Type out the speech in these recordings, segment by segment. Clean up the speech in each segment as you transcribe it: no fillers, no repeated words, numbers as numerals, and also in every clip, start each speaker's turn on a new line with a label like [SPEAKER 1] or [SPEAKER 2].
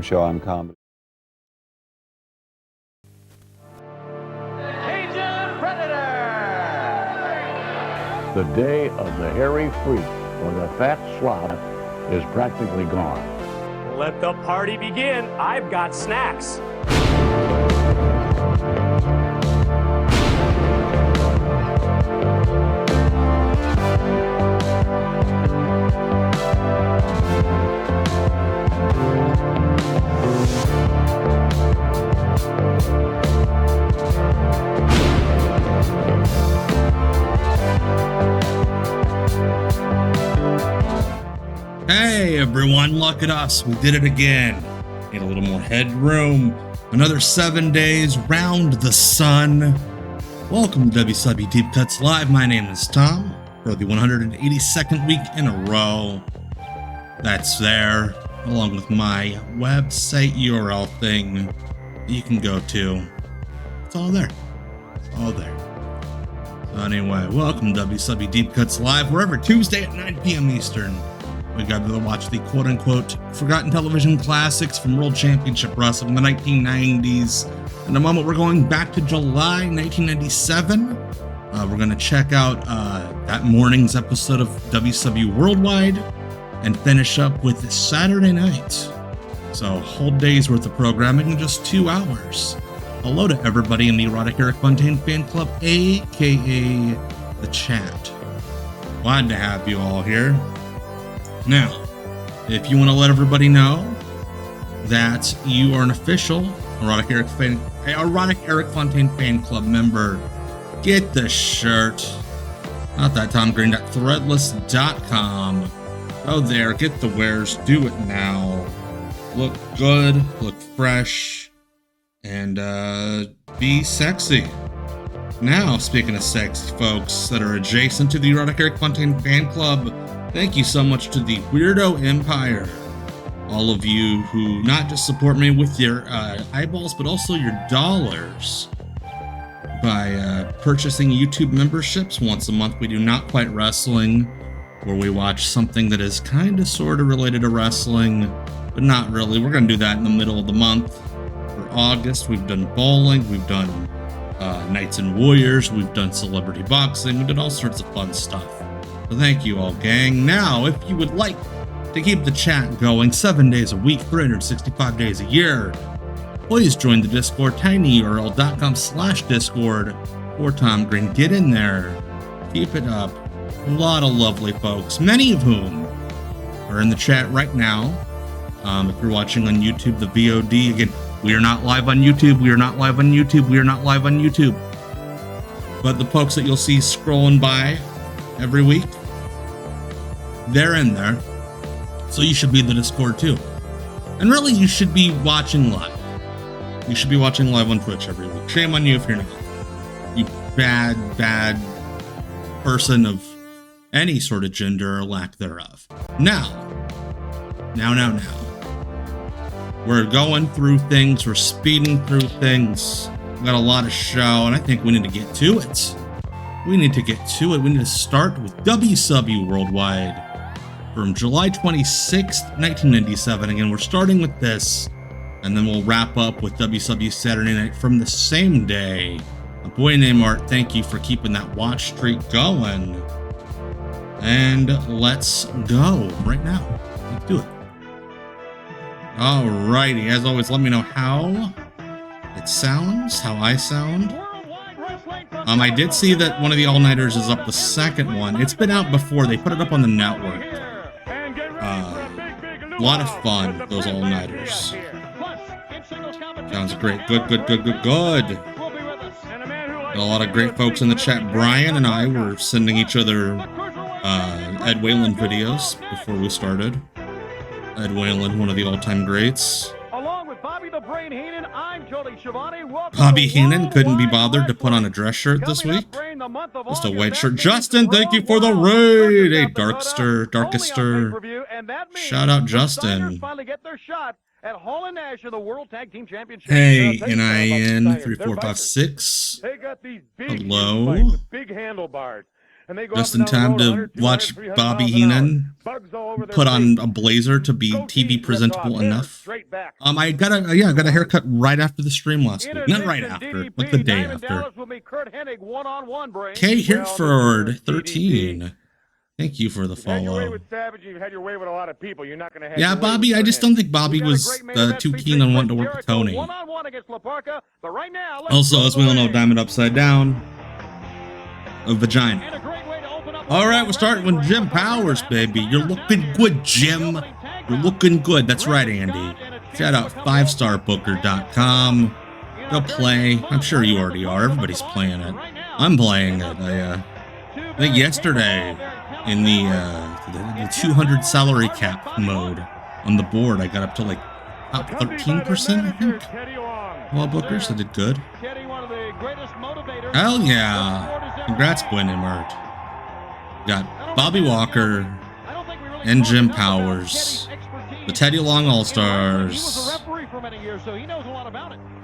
[SPEAKER 1] show on comedy.
[SPEAKER 2] Cajun Predator!
[SPEAKER 3] The day of the hairy freak or the fat slob is practically gone.
[SPEAKER 4] Let the party begin. I've got snacks.
[SPEAKER 5] Hey everyone, look at us. We did it again. Need a little more headroom. Another 7 days round the sun. Welcome to WCW Deep Cuts Live. My name is Tom for the 182nd week in a row. That's there, along with my website URL thing that you can go to. It's all there. It's all there. So anyway, welcome to WCW Deep Cuts Live. We're every Tuesday at 9 p.m. Eastern. We got to watch the quote-unquote forgotten television classics from World Championship Wrestling in the 1990s. In a moment, we're going back to July 1997. We're going to check out that morning's episode of WCW Worldwide and finish up with Saturday night. So, whole day's worth of programming in just 2 hours. Hello to everybody in the Erotic Eric Valentine fan club, aka the chat. Glad to have you all here. Now, if you want to let everybody know that you are an official Erotic Eric Valentine fan club member, get the shirt. Not that TomGreen.threadless.com. Go there, get the wares, do it now. Look good, look fresh, and be sexy. Now, speaking of sexy folks that are adjacent to the Erotic Eric Valentine fan club, thank you so much to the Weirdo Empire. All of you who not just support me with your eyeballs, but also your dollars by purchasing YouTube memberships. Once a month, we do Not Quite Wrestling, where we watch something that is kind of sort of related to wrestling, but not really. We're going to do that in the middle of the month. For August, we've done bowling, we've done Knights and Warriors, we've done celebrity boxing, we did all sorts of fun stuff. So thank you all, gang. Now, if you would like to keep the chat going 7 days a week, 365 days a year, please join the Discord, tinyurl.com/Discord for Tom Green. Get in there. Keep it up. A lot of lovely folks, many of whom are in the chat right now. If you're watching on YouTube, the VOD, again, we are not live on YouTube. We are not live on YouTube. We are not live on YouTube. But the folks that you'll see scrolling by every week, they're in there. So you should be in the Discord too. And really, you should be watching live. You should be watching live on Twitch every week. Shame on you if you're not. You bad person of any sort of gender or lack thereof. Now. We're going through things. We're speeding through things. We got a lot of show, and I think we need to get to it. We need to start with WCW Worldwide from July 26th, 1997. Again, we're starting with this, and then we'll wrap up with WCW Saturday Night from the same day. A boy named Art, thank you for keeping that watch streak going. And let's go right now. Let's do it. Alrighty, as always, let me know how it sounds, how I sound. I did see that one of the all-nighters is up, the second one. It's been out before. They put it up on the network. A lot of fun, those all-nighters. Sounds great. Good. Got a lot of great folks in the chat. Brian and I were sending each other Ed Whalen videos before we started. Ed Whalen, one of the all-time greats.
[SPEAKER 2] Along with Bobby the Brain Heenan, I'm Jody Schiavone.
[SPEAKER 5] Bobby Heenan couldn't be bothered to put on a dress shirt this week. Just a white shirt. Justin, thank you for the raid. Hey, Darkster. Shout out, Justin. Hey, NIN 3456.
[SPEAKER 6] They got these big
[SPEAKER 5] Hello.
[SPEAKER 6] bikes with big handlebars.
[SPEAKER 1] and they go
[SPEAKER 5] just
[SPEAKER 1] up
[SPEAKER 5] in
[SPEAKER 1] and down
[SPEAKER 5] time
[SPEAKER 1] the road
[SPEAKER 5] to
[SPEAKER 1] 100, 200,
[SPEAKER 5] watch
[SPEAKER 1] 300
[SPEAKER 5] Bobby
[SPEAKER 1] miles an hour.
[SPEAKER 5] Heenan
[SPEAKER 1] Bugs all over their
[SPEAKER 5] put on
[SPEAKER 1] face.
[SPEAKER 5] a blazer to be
[SPEAKER 1] Goatee
[SPEAKER 5] TV
[SPEAKER 1] ripped
[SPEAKER 5] presentable
[SPEAKER 1] off, hair
[SPEAKER 5] enough.
[SPEAKER 1] straight back.
[SPEAKER 5] I got a haircut right after the stream last week. Not right after, like the day after. K Hereford 13. Thank you for the
[SPEAKER 1] You've had your way
[SPEAKER 5] follow.
[SPEAKER 1] with Savage, you've had your way with a lot of people. You're not going to have
[SPEAKER 5] Yeah,
[SPEAKER 1] your way
[SPEAKER 5] Bobby,
[SPEAKER 1] with
[SPEAKER 5] I just
[SPEAKER 1] Kurt
[SPEAKER 5] don't think Bobby
[SPEAKER 1] Hennig.
[SPEAKER 5] was too keen on wanting to work with Tony. Also, as we all know, Diamond Upside Down, a vagina. All right, we're starting with Jim Powers, baby. You're looking good, Jim. You're looking good. That's right, Andy. Shout out 5starbooker.com. Go play. I'm sure you already are. Everybody's playing it. I'm playing it. I think yesterday in the 200 salary cap mode on the board, I got up to like top 13%, I think. Well, bookers, I did good. Hell yeah. Congrats, Gwen Emert. Got Bobby Walker and Jim Powers, the Teddy Long All-Stars.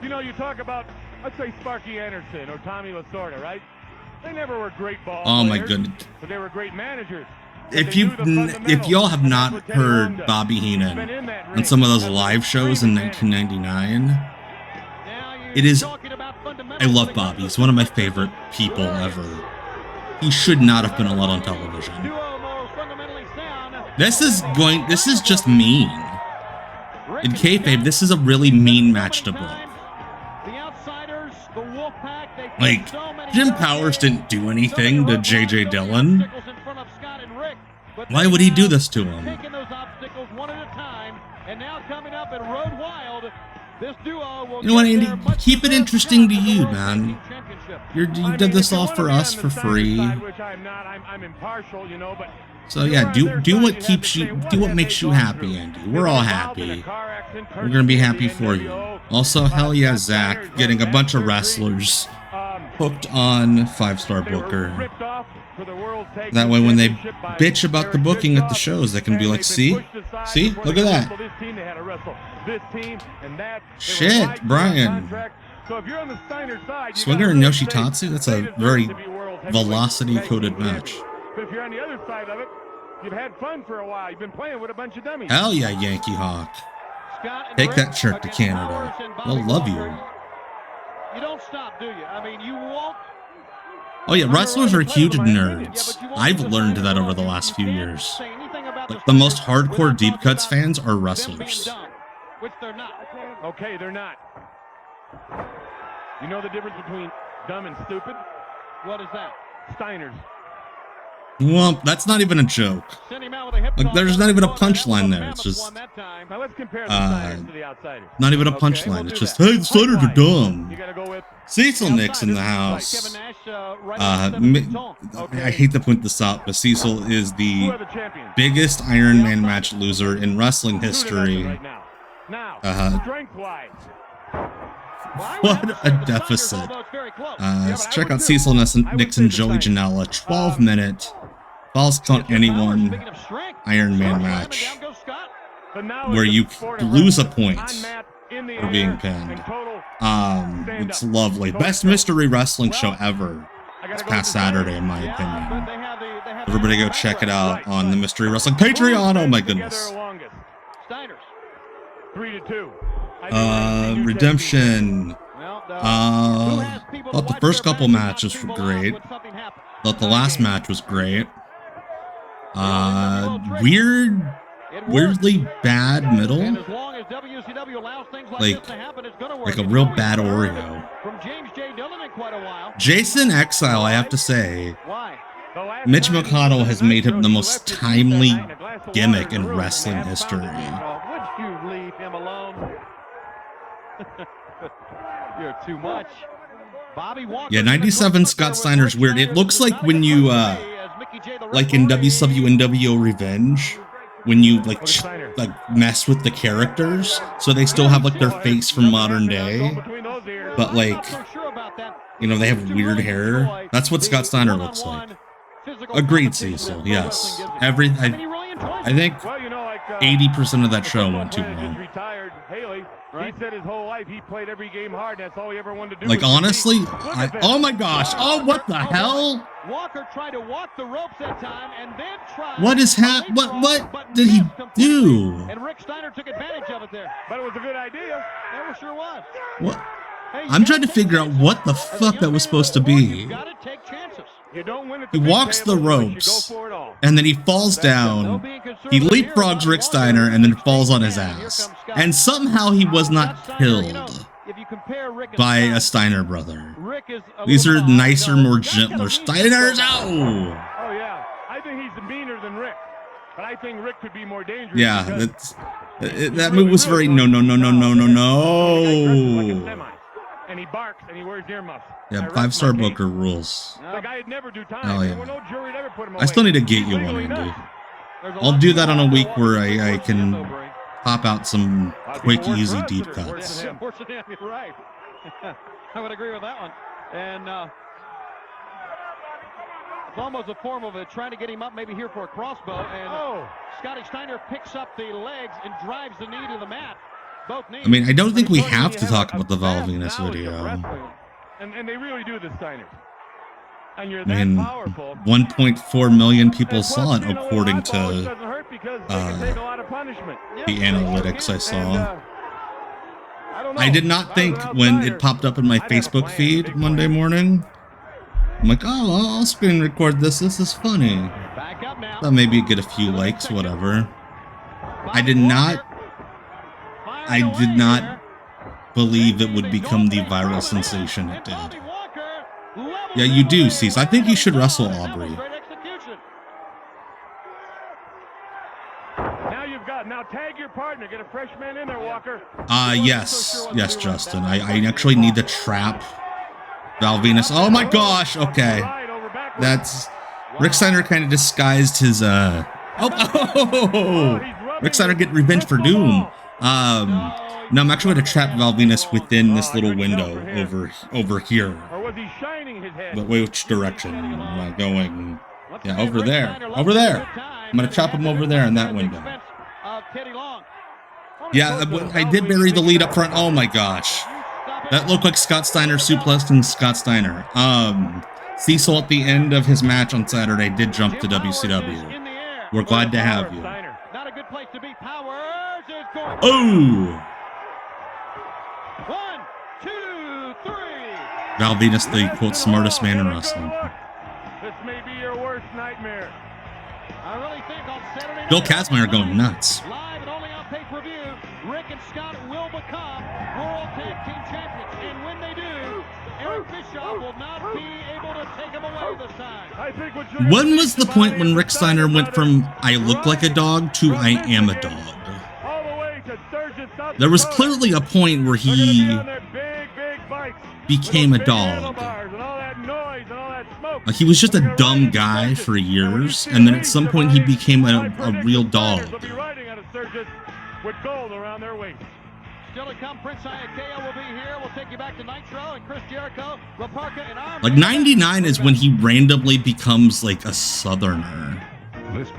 [SPEAKER 1] You know, you talk about, let's say, Sparky Anderson or Tommy Lasorda, right? They never were great ball
[SPEAKER 5] Oh my
[SPEAKER 1] players,
[SPEAKER 5] goodness.
[SPEAKER 1] but they were great managers.
[SPEAKER 5] If y'all have not heard Bobby Heenan on some of those live shows in 1999, it is, I love Bobby. He's one of my favorite people ever. He should not have been allowed on television. This is just mean. In kayfabe, this is a really mean match to book. Like, Jim Powers didn't do anything to J.J. Dillon. Why would he do this to him? You know what, Andy? Keep it interesting to you, man. You did this all for us for free. So yeah, do what makes you happy, Andy. We're all happy. We're gonna be happy for you. Also, hell yeah, Zach, getting a bunch of wrestlers hooked on 5-Star Booker. That way, when they bitch about the booking at the shows, they can be like, see, look at that. Shit, Brian. Swinger and Yoshitatsu? That's a very velocity-coded match.
[SPEAKER 1] But if you're on the other side of it, you've had fun for a while. You've been playing with a bunch of dummies.
[SPEAKER 5] Hell yeah, Yankee Hawk. Take that trip to Canada. They'll love you.
[SPEAKER 2] You don't stop, do you? I mean, you won't.
[SPEAKER 5] Oh yeah, wrestlers are huge nerds. I've learned that over the last few years. Like, the most hardcore deep cuts fans are wrestlers.
[SPEAKER 2] Which they're not.
[SPEAKER 1] Okay, they're not. You know the difference between dumb and stupid?
[SPEAKER 2] What is that?
[SPEAKER 1] Steiners.
[SPEAKER 5] Well, that's not even a joke. Like, there's not even a punchline there. It's just
[SPEAKER 1] Now let's compare the Steiners to the outsiders.
[SPEAKER 5] not even a
[SPEAKER 1] Okay,
[SPEAKER 5] punchline.
[SPEAKER 1] we'll
[SPEAKER 5] It's
[SPEAKER 1] do
[SPEAKER 5] just,
[SPEAKER 1] that.
[SPEAKER 5] hey, the Steiners are dumb.
[SPEAKER 1] You gotta go with
[SPEAKER 5] Cecil Nick's in the house. I hate to point this out, but Cecil is
[SPEAKER 1] who
[SPEAKER 5] the
[SPEAKER 1] are the champions.
[SPEAKER 5] biggest Iron Man match loser in wrestling history.
[SPEAKER 1] Right now. Now, strength-wise.
[SPEAKER 5] What a deficit. Let's check out Cecil Nix and Joey Janela. 12-minute Falls Count Anyone Iron Man match where you lose a point for being pinned. It's lovely. Best mystery wrestling show ever this past Saturday, in my opinion. Everybody go check it out on the Mystery Wrestling Patreon. Oh my goodness.
[SPEAKER 1] 3-2.
[SPEAKER 5] Redemption. Thought the first couple matches were great. Thought the last match was great. Weirdly bad middle. Like a real bad Oreo. Jason Exile, I have to say, Mitch McConnell has made him the most timely gimmick in wrestling history.
[SPEAKER 2] Would you leave him alone? You're too much. Bobby Walker.
[SPEAKER 5] Yeah, 97 Scott Steiner's weird. It looks like when you, like in WCW Revenge, when you like mess with the characters, so they still have like their face from modern day, but like, you know, they have weird hair. That's what Scott Steiner looks like. Agreed, Cecil. Yes. I think 80% of that show went too long.
[SPEAKER 1] Haley.
[SPEAKER 2] Right.
[SPEAKER 1] He said his whole life he played every game hard. And that's all he ever wanted to do.
[SPEAKER 5] Like,
[SPEAKER 1] was
[SPEAKER 5] honestly,
[SPEAKER 1] compete.
[SPEAKER 5] oh my gosh. Oh, what the hell?
[SPEAKER 2] Walker tried to walk the ropes that time and then tried.
[SPEAKER 5] What is what did he do?
[SPEAKER 2] And Rick Steiner took advantage of it there.
[SPEAKER 1] But it was a good idea.
[SPEAKER 2] That sure was.
[SPEAKER 5] What? I'm trying to figure out what the fuck that was supposed to be.
[SPEAKER 2] You gotta take chances.
[SPEAKER 1] You don't win
[SPEAKER 5] He walks the ropes, and then he falls down. He leapfrogs Rick Steiner, and then falls on his ass. And somehow he was not killed by a Steiner brother. These are nicer, more gentler Steiners. Oh!
[SPEAKER 1] Oh, yeah. I think he's meaner than Rick. But I think Rick could be more dangerous.
[SPEAKER 5] Yeah, that move was very no.
[SPEAKER 1] And he barks and he wears earmuffs.
[SPEAKER 5] Yeah, 5-star Booker rules.
[SPEAKER 1] The guy would never do time.
[SPEAKER 5] Oh, yeah.
[SPEAKER 1] There were no jury to ever put him away.
[SPEAKER 5] I still need to get you one, Andy. I'll do that on a week where I can pop out some quick, easy deep cuts.
[SPEAKER 2] Unfortunately, you're right. I would agree with that one. And it's almost a form of trying to get him up maybe here for a crossbow. And Scotty Steiner picks up the legs and drives the knee to the mat. Both knees.
[SPEAKER 5] I mean, I don't think we have to talk about the Val Venus video.
[SPEAKER 1] And they really do, the Steiners. And you're
[SPEAKER 5] I mean, 1.4 million people saw it, according to the analytics I saw. I did not think when it popped up in my Facebook feed Monday morning, I'm like, oh, I'll screen record this. This is funny. Thought maybe you'd get a few likes, whatever. I did not believe it would become the viral sensation it did. Yeah, you do, Cease. I think you should wrestle Aubrey.
[SPEAKER 1] Now tag your partner. Get a fresh man in there, Walker.
[SPEAKER 5] Yes, Justin. I actually need to trap Val Venus. Oh my gosh. Okay, that's Rick Steiner kind of disguised his Rick Steiner get revenge for Doom. No, I'm actually going to trap Val Venus within this little window over here. But which direction am I going? Yeah, over there. Over there. I'm going to trap him over there in that window. Yeah, I did bury the lead up front. Oh my gosh. That looked like Scott Steiner suplexing Scott Steiner. Cecil at the end of his match on Saturday did jump to WCW. We're glad to have you. Oh!
[SPEAKER 2] 1, 2, 3.
[SPEAKER 5] Val Venus, the quote smartest man in wrestling.
[SPEAKER 1] This may be your worst nightmare.
[SPEAKER 2] I really think on Saturday
[SPEAKER 5] Bill Kazmaier going nuts.
[SPEAKER 2] Live and only on pay-per-view, Rick and Scott will become World Tag Team Champions. And when they do, Eric Bischoff will not be able to take him away this time.
[SPEAKER 5] When was the point when Rick Steiner went from I look like a dog to I am a dog? There was clearly a point where he became a dog. Like, he was just a dumb guy for years, and then at some point he became a real dog.
[SPEAKER 2] Still to come, Prince Iakea will be here. We'll take you back to Nitro and Chris Jericho, Raparka, and Arm.
[SPEAKER 5] Like 99 is when he randomly becomes like a southerner.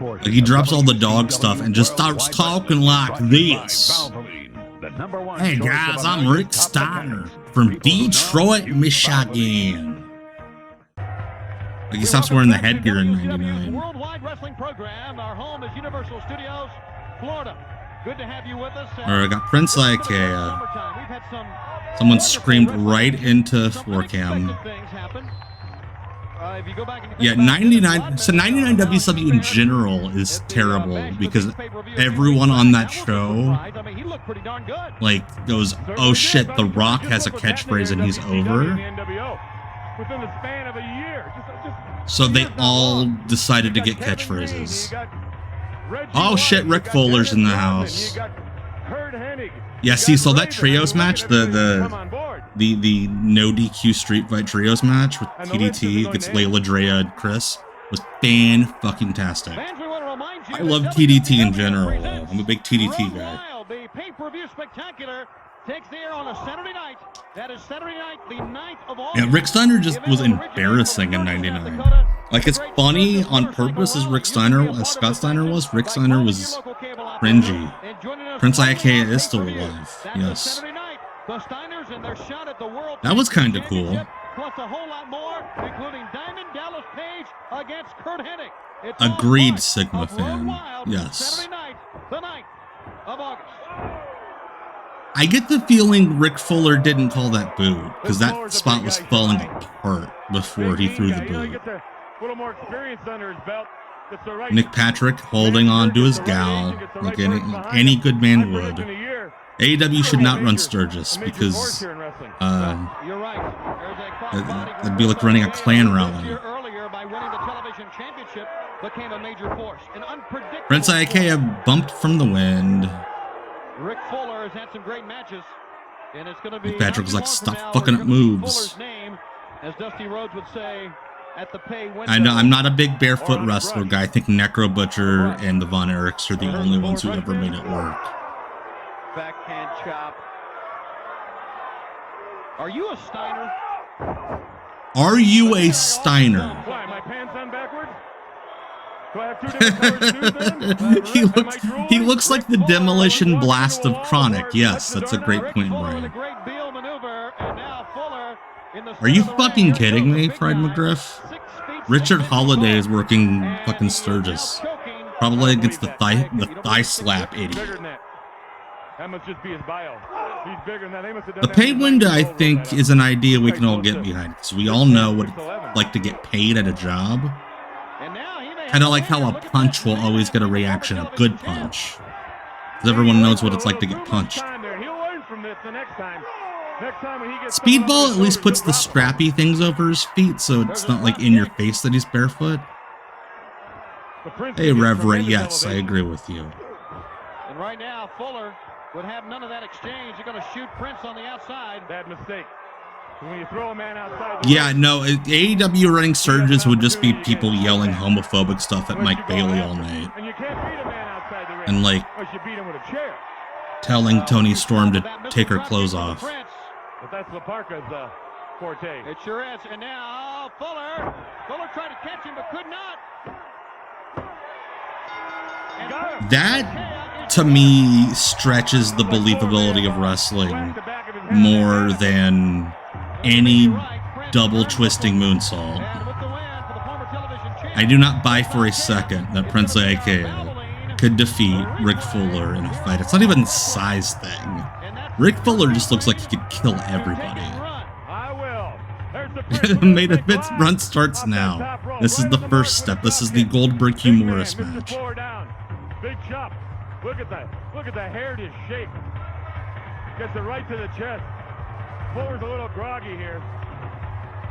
[SPEAKER 5] Like he drops all the dog stuff and just starts talking like this. Hey guys, I'm Rick Steiner from Detroit, Michigan. Like he stops wearing the headgear in 99.
[SPEAKER 2] Worldwide Wrestling Program. Our home is Universal Studios, Florida. Good to have you with us.
[SPEAKER 5] Alright, I got Prince Iakea. Someone screamed right into 4cam. Yeah, 99. So 99 WCW in general is terrible because everyone on that show like goes, "Oh shit, The Rock has a catchphrase and he's over." So they all decided to get catchphrases. Oh shit, Rick Fuller's in the house. Yeah, see, so that trios match, the no DQ street fight trios match with TDT against Layla, Drea, and Chris was fan-fucking-tastic. I love TDT in general, though. I'm a big TDT guy.
[SPEAKER 2] The pay-per-view spectacular takes the air on a Saturday night. That is Saturday night, the 9th of August.
[SPEAKER 5] Yeah, Rick Steiner just was embarrassing in '99. Like, as funny on purpose as Scott Steiner was, Rick Steiner was cringy. Prince Ikea is still alive. Yes. That was kind of cool.
[SPEAKER 2] Plus a whole lot more, including Diamond Dallas Page against Kurt Hennig.
[SPEAKER 5] Agreed, Sigma fan. Yes.
[SPEAKER 2] Saturday night, the 9th of August.
[SPEAKER 5] I get the feeling Rick Fuller didn't call that boot, because that spot was falling apart before he threw the boot. Nick Patrick holding on to his gal, like any good man would. AEW should not run Sturgis, because it'd be like running a Klan rally. Prince Ikea bumped from the wind.
[SPEAKER 2] Rick Fuller has had some great matches, and it's going to be.
[SPEAKER 5] Patrick was like, "Stop fucking up moves."
[SPEAKER 2] Name, as Dusty Rhodes would say, at the pay window.
[SPEAKER 5] I know I'm not a big barefoot wrestler guy. I think Necro Butcher and the Von Erichs are the only ones who ever made it work.
[SPEAKER 2] Backhand chop. Are you a Steiner?
[SPEAKER 5] Are you a Steiner?
[SPEAKER 1] Why, my pants on backwards? Do I have two different colors too, then?
[SPEAKER 5] He looks like the demolition blast of Chronic. Yes, that's a great point, Brian. Are you fucking kidding me, Pride McGriff? Richard Holiday is working fucking Sturgis. Probably against the thigh slap idiot.
[SPEAKER 1] That must just be his bio. He's bigger than that. They must have done
[SPEAKER 5] The pay window, I think, is an idea we can all get behind, because we all know what it's like to get paid at a job. Kind of like how a punch will always get a reaction, a good punch. Because everyone knows what it's like to get punched. Speedball at least puts the strappy things over his feet, so it's not like in your face that he's barefoot. Hey, Reverend, yes, I agree with you.
[SPEAKER 2] And right now, Fuller would have none of that exchange. You're going to shoot Prince on the outside.
[SPEAKER 1] Bad mistake. When you throw a man outside.
[SPEAKER 5] Yeah, no, AEW running Surges would just be people yelling homophobic stuff at Mike Bailey all night.
[SPEAKER 1] And you can't beat a man outside the ring.
[SPEAKER 5] And like
[SPEAKER 1] unless you beat him with a chair.
[SPEAKER 5] Telling Toni Storm to take her clothes off.
[SPEAKER 1] But that's LaParca's forte.
[SPEAKER 2] It sure is. And now Fuller. Fuller tried to catch him but could not.
[SPEAKER 5] That, to me, stretches the believability of wrestling more than any double twisting moonsault. I do not buy for a second that Prince Ikea could defeat Rick Fuller in a fight. It's not even a size thing. Rick Fuller just looks like he could kill everybody. The main event run starts now. This is the first step. This is the Goldberg Hugh Morris match.
[SPEAKER 1] Big chop. Look at the hair just shake. Gets it right to the chest. Fuller's a little groggy here.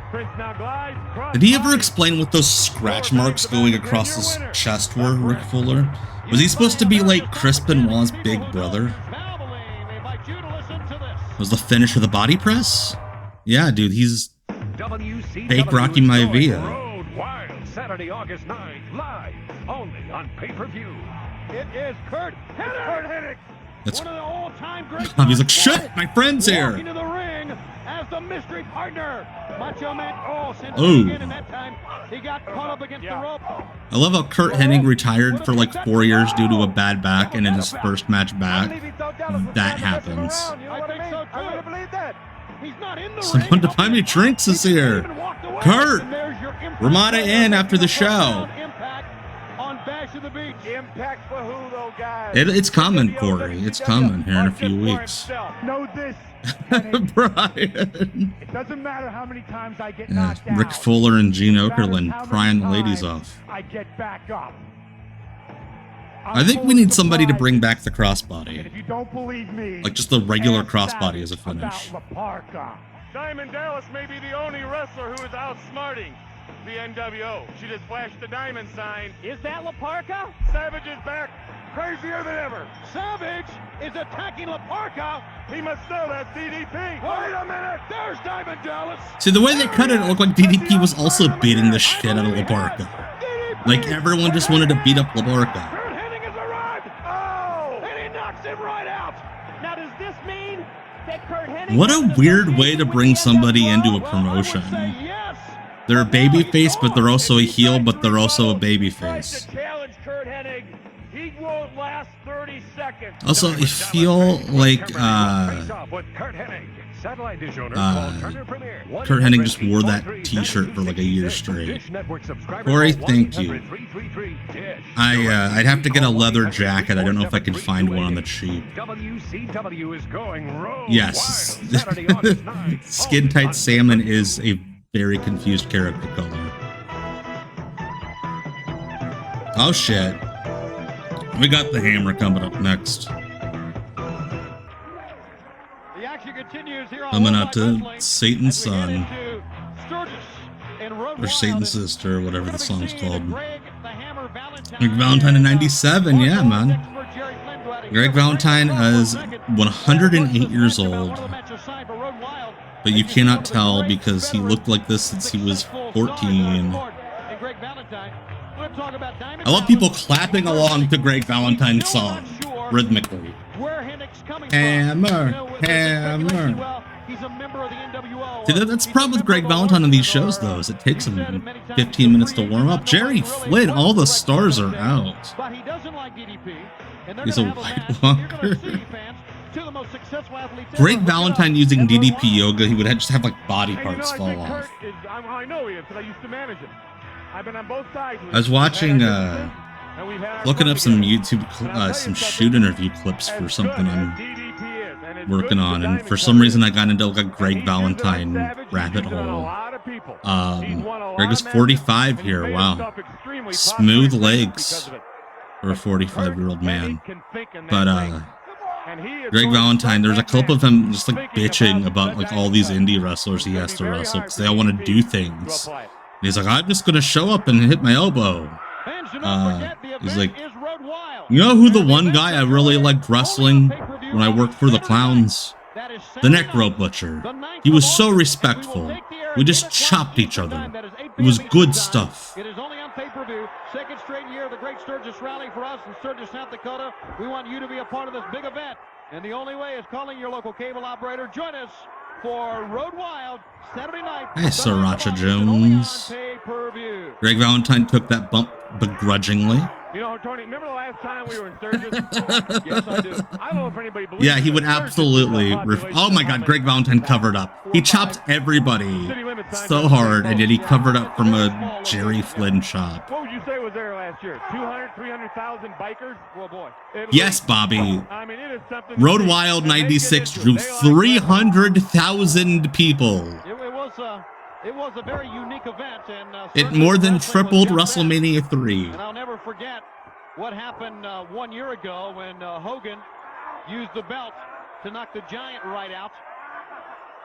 [SPEAKER 1] Prince now glides.
[SPEAKER 5] Did he ever explain what those scratch marks going across his chest were, Rick Fuller? Was he supposed to be like Chris Benoit's big brother? Was the finish of the body press? Yeah, dude, he's fake Rocky Maivia.
[SPEAKER 6] Wild Saturday, August 9th, live only on pay-per-view.
[SPEAKER 2] It is Kurt Hennig.
[SPEAKER 5] That's
[SPEAKER 2] one of the all-time great.
[SPEAKER 5] He's like, shit, my friend's here.
[SPEAKER 2] Into the ring as the mystery partner. Macho Man. Since
[SPEAKER 5] the
[SPEAKER 2] beginning that time, he got caught up against the rope.
[SPEAKER 5] I love how Kurt Hennig retired for like 4 years due to a bad back, and in his first match back, that happens.
[SPEAKER 2] I think so too. Believe that. He's not in the
[SPEAKER 5] Someone
[SPEAKER 2] ring.
[SPEAKER 5] to buy me drinks is here. Kurt, Ramada in after the show.
[SPEAKER 2] Bash of the Beach.
[SPEAKER 1] Impact for who though, guys?
[SPEAKER 5] It's coming, Corey. It's coming here in a few weeks.
[SPEAKER 1] Know this.
[SPEAKER 5] Brian.
[SPEAKER 1] It doesn't matter how many times I get knocked down.
[SPEAKER 5] Rick Fuller and Gene Okerlund prying the ladies off.
[SPEAKER 1] I get back up.
[SPEAKER 5] I think we need somebody to bring back the crossbody.
[SPEAKER 1] And if you don't believe me,
[SPEAKER 5] like just the regular crossbody as a finish.
[SPEAKER 1] Diamond Dallas may be the only wrestler who is outsmarting the NWO. She just flashed the diamond sign.
[SPEAKER 2] Is that LaParca?
[SPEAKER 1] Savage is back, crazier than ever.
[SPEAKER 2] Savage is attacking LaParca.
[SPEAKER 1] He must know that's DDP. Wait a minute,
[SPEAKER 2] there's Diamond Dallas.
[SPEAKER 5] See, the way they cut it, it looked like DDP was also beating the shit out of LaParca. Like everyone just wanted to beat up LaParca.
[SPEAKER 2] Kurt Hennig has arrived. And he knocks him right out. Now, does this mean
[SPEAKER 5] What a weird way to bring somebody into a promotion. They're a babyface, but they're also a heel, but they're also a babyface. Also, I feel like Kurt Hennig just wore that t-shirt for like a year straight. Corey, thank you. I'd have to get a leather jacket. I don't know if I can find one on the cheap. Yes. Skin tight salmon is a very confused character color. Oh shit. We got the Hammer coming up next. Coming out to Satan's Son. Or Satan's Sister, or whatever the song's called. Greg Valentine in 97, yeah, man. Greg Valentine is 108 years old. But you cannot tell because he looked like this since he was 14. I love people clapping along to Greg Valentine's song rhythmically. Hammer, hammer. See, that's the problem with Greg Valentine on these shows, though, is it takes him 15 minutes to warm up. Jerry Flynn, all the stars are out. He's a White Walker. Greg Valentine using DDP yoga, he would just have like body parts fall off.
[SPEAKER 1] I know he is, because I used to manage him. I've been on both sides.
[SPEAKER 5] I was watching, looking up some YouTube, some shoot interview clips for something I'm working on, and for some reason I got into like a Greg Valentine rabbit hole. Greg is 45 here, wow. Smooth legs for a 45-year-old man. But, Greg Valentine, there's a clip of him just like bitching about like all these indie wrestlers he has to wrestle because they all want to do things. And he's like, I'm just gonna show up and hit my elbow. He's like, you know who the one guy I really liked wrestling when I worked for the Clowns? The Neck Rope Butcher. He was so respectful. We just chopped each other. It was good stuff.
[SPEAKER 2] It is only on pay-per-view. Second straight year of the Great Sturgis Rally for us in Sturgis, South Dakota. We want you to be a part of this big event. And the only way is calling your local cable operator. Join us for Road Wild Saturday night.
[SPEAKER 5] Hey, Sriracha Jones. Greg Valentine took that bump begrudgingly.
[SPEAKER 1] You know, Tony, remember the last time we were in Sturgis? Yes, I do. I don't know if anybody believes
[SPEAKER 5] yeah, he would absolutely. Oh my God, Greg Valentine covered up. He chopped everybody so hard, and yet he covered up from a Jerry Flynn chop.
[SPEAKER 1] What would you say was there last year? 200, 300,000 bikers? Well, boy.
[SPEAKER 5] Yes, Bobby.
[SPEAKER 1] I mean, it is something.
[SPEAKER 5] Road Wild 96 drew 300,000 people.
[SPEAKER 2] It was a very unique event, and
[SPEAKER 5] it more than tripled WrestleMania 3.
[SPEAKER 2] And I'll never forget what happened 1 year ago when Hogan used the belt to knock the Giant right out.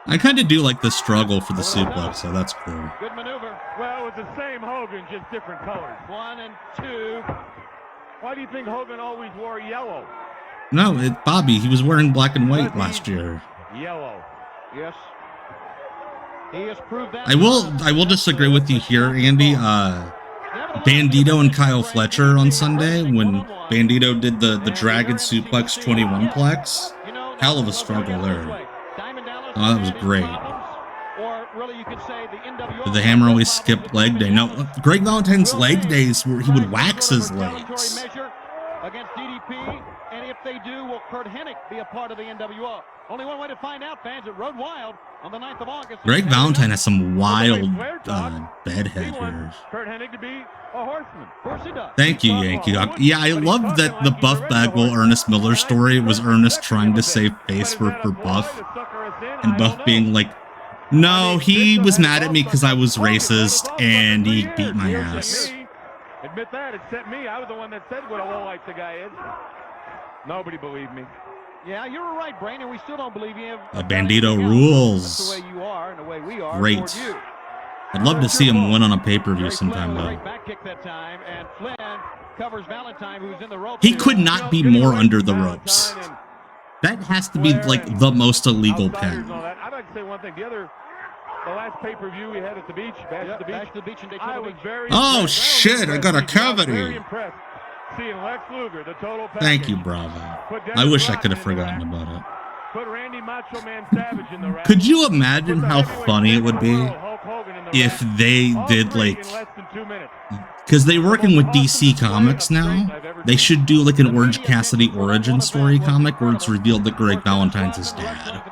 [SPEAKER 5] I kind of do like the struggle for the suplex, so that's cool.
[SPEAKER 2] Good maneuver.
[SPEAKER 1] Well, it's the same Hogan, just different colors.
[SPEAKER 2] 1 and 2.
[SPEAKER 1] Why do you think Hogan always wore yellow?
[SPEAKER 5] No, Bobby, he was wearing black and white last year.
[SPEAKER 1] Yellow.
[SPEAKER 2] Yes. He has proved that.
[SPEAKER 5] I will disagree with you here, Andy. Bandito and Kyle Fletcher on Sunday, when Bandito did the Dragon Suplex 21-plex. Hell of a struggle there. Oh, that was great. Did the Hammer always skip leg day? No, Greg Valentine's leg days where he would wax his legs.
[SPEAKER 2] Against DDP, and if they do, will Kurt Hennig be a part of the NWO? Only one way to find out, fans, at Road Wild on the 9th of August.
[SPEAKER 5] Greg Valentine has some wild bedhead here.
[SPEAKER 1] Kurt Hennig to be a horseman.
[SPEAKER 2] Of course he does.
[SPEAKER 5] Thank you, Yankee Doc. Yeah, I love that the Buff Bagwell Ernest Miller story was Ernest trying to save face for Buff, and Buff being like, no, he was mad at me because I was racist, and he beat my ass.
[SPEAKER 1] Admit that, it set me. I was the one that said what a lowlight the guy is. Nobody believed me.
[SPEAKER 2] Yeah, you're right, Brain, and we still don't believe you.
[SPEAKER 5] The Bandito rules.
[SPEAKER 2] That's the way you are and the way we are.
[SPEAKER 5] Great. I'd love to see him win on a pay-per-view sometime, though. He could not be more under the ropes. That has to be like the most illegal pin.
[SPEAKER 1] I'd like to say one thing. The last pay-per-view we had at the beach, Bash at the Beach, in Daytona Beach.
[SPEAKER 5] Oh shit! I got a cavity.
[SPEAKER 1] Seeing Lex Luger, the total package.
[SPEAKER 5] Thank you, Bravo. I wish I could have forgotten about it.
[SPEAKER 1] Put Randy Macho Man Savage in the rack.
[SPEAKER 5] Could you imagine how funny it would be if they did like, because they're working with DC Comics now, they should do like an Orange Cassidy origin story comic where it's revealed that Greg Valentine's his dad.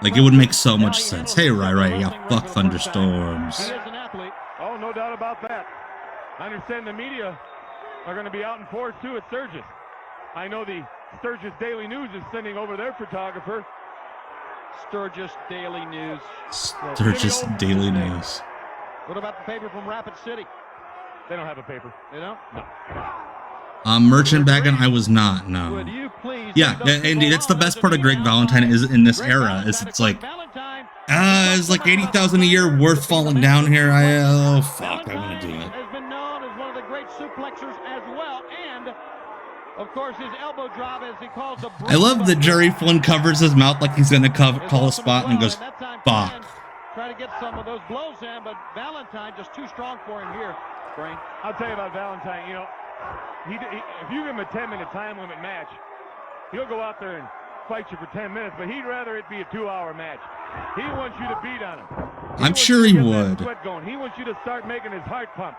[SPEAKER 5] Like, it would make so much sense. Hey, right, yeah, fuck thunderstorms.
[SPEAKER 1] Oh, no doubt about that. I understand the media are going to be out in force too at Sturgis. I know the Sturgis Daily News is sending over their photographer.
[SPEAKER 2] Sturgis Daily News.
[SPEAKER 5] Sturgis Daily News.
[SPEAKER 2] What about the paper from Rapid City?
[SPEAKER 1] They don't have a paper.
[SPEAKER 2] They don't?
[SPEAKER 1] No.
[SPEAKER 5] Merchant back in I was not, no.
[SPEAKER 2] Would you please
[SPEAKER 5] Yeah, indeed. It's the best part of Greg Valentine is in this era. Is it's like, it's like 80,000 a year worth falling down here. Oh fuck, I want to do it.
[SPEAKER 2] Has been known as one of the great suplexers as well, and of course his elbow drop, as he calls the.
[SPEAKER 5] I love that Jerry Flynn covers his mouth like he's gonna call a spot and goes, fuck.
[SPEAKER 2] Try to get some of those blows in, but Valentine just too strong for him here. Brain.
[SPEAKER 1] I'll tell you about Valentine. You know, if you give him a 10-minute time limit match, he'll go out there and fight you for 10 minutes, but he'd rather it be a 2-hour match. He wants you to beat on him.
[SPEAKER 5] I'm sure he would.
[SPEAKER 1] Sweat going. He wants you to start making his heart pump.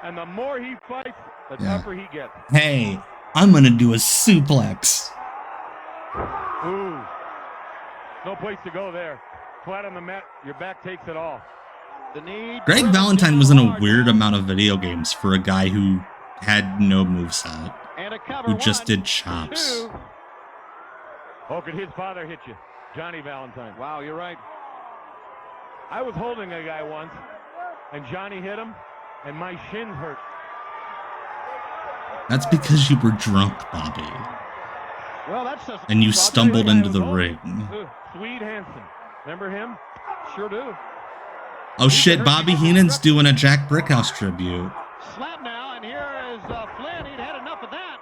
[SPEAKER 1] And the more he fights, the tougher he gets.
[SPEAKER 5] Hey, I'm gonna do a suplex.
[SPEAKER 1] Ooh. No place to go there. Flat on the mat, your back takes it all.
[SPEAKER 5] Greg Valentine was in a weird amount of video games for a guy who had no moveset, who just did chops.
[SPEAKER 1] Oh, could his father hit you? Johnny Valentine.
[SPEAKER 2] Wow, you're right.
[SPEAKER 1] I was holding a guy once, and Johnny hit him, and my shins hurt.
[SPEAKER 5] That's because you were drunk, Bobby.
[SPEAKER 2] Well, that's just,
[SPEAKER 5] and you stumbled into the ring.
[SPEAKER 1] Swede Hansen. Remember him? Sure do.
[SPEAKER 5] Oh shit, Bobby Heenan's doing a Jack Brickhouse tribute.
[SPEAKER 2] Slap now, and here is Flynn. He'd had enough of that.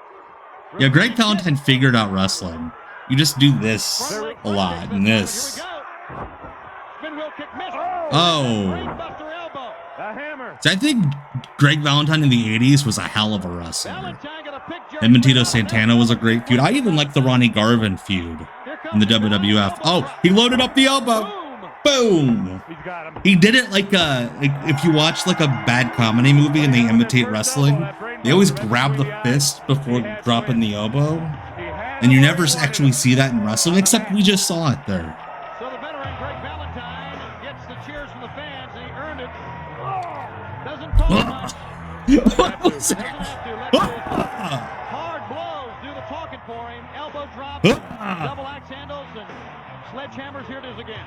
[SPEAKER 5] Yeah, Greg Valentine figured out wrestling. You just do this a lot, and this. Oh. So I think Greg Valentine in the 80s was a hell of a wrestler. And Tito Santana was a great feud. I even like the Ronnie Garvin feud in the WWF. Oh, he loaded up the elbow. Boom. He did it like if you watch like a bad comedy movie and they imitate wrestling, they always grab the fist before dropping the elbow. And you never actually see that in wrestling, except we just saw it there.
[SPEAKER 2] So the veteran Greg Valentine gets the cheers from the fans, and he earned it. Doesn't cost much.
[SPEAKER 5] What was that?
[SPEAKER 2] Hard blows do the talking for him. Elbow drops, double axe handles, and sledgehammers. Here it is again.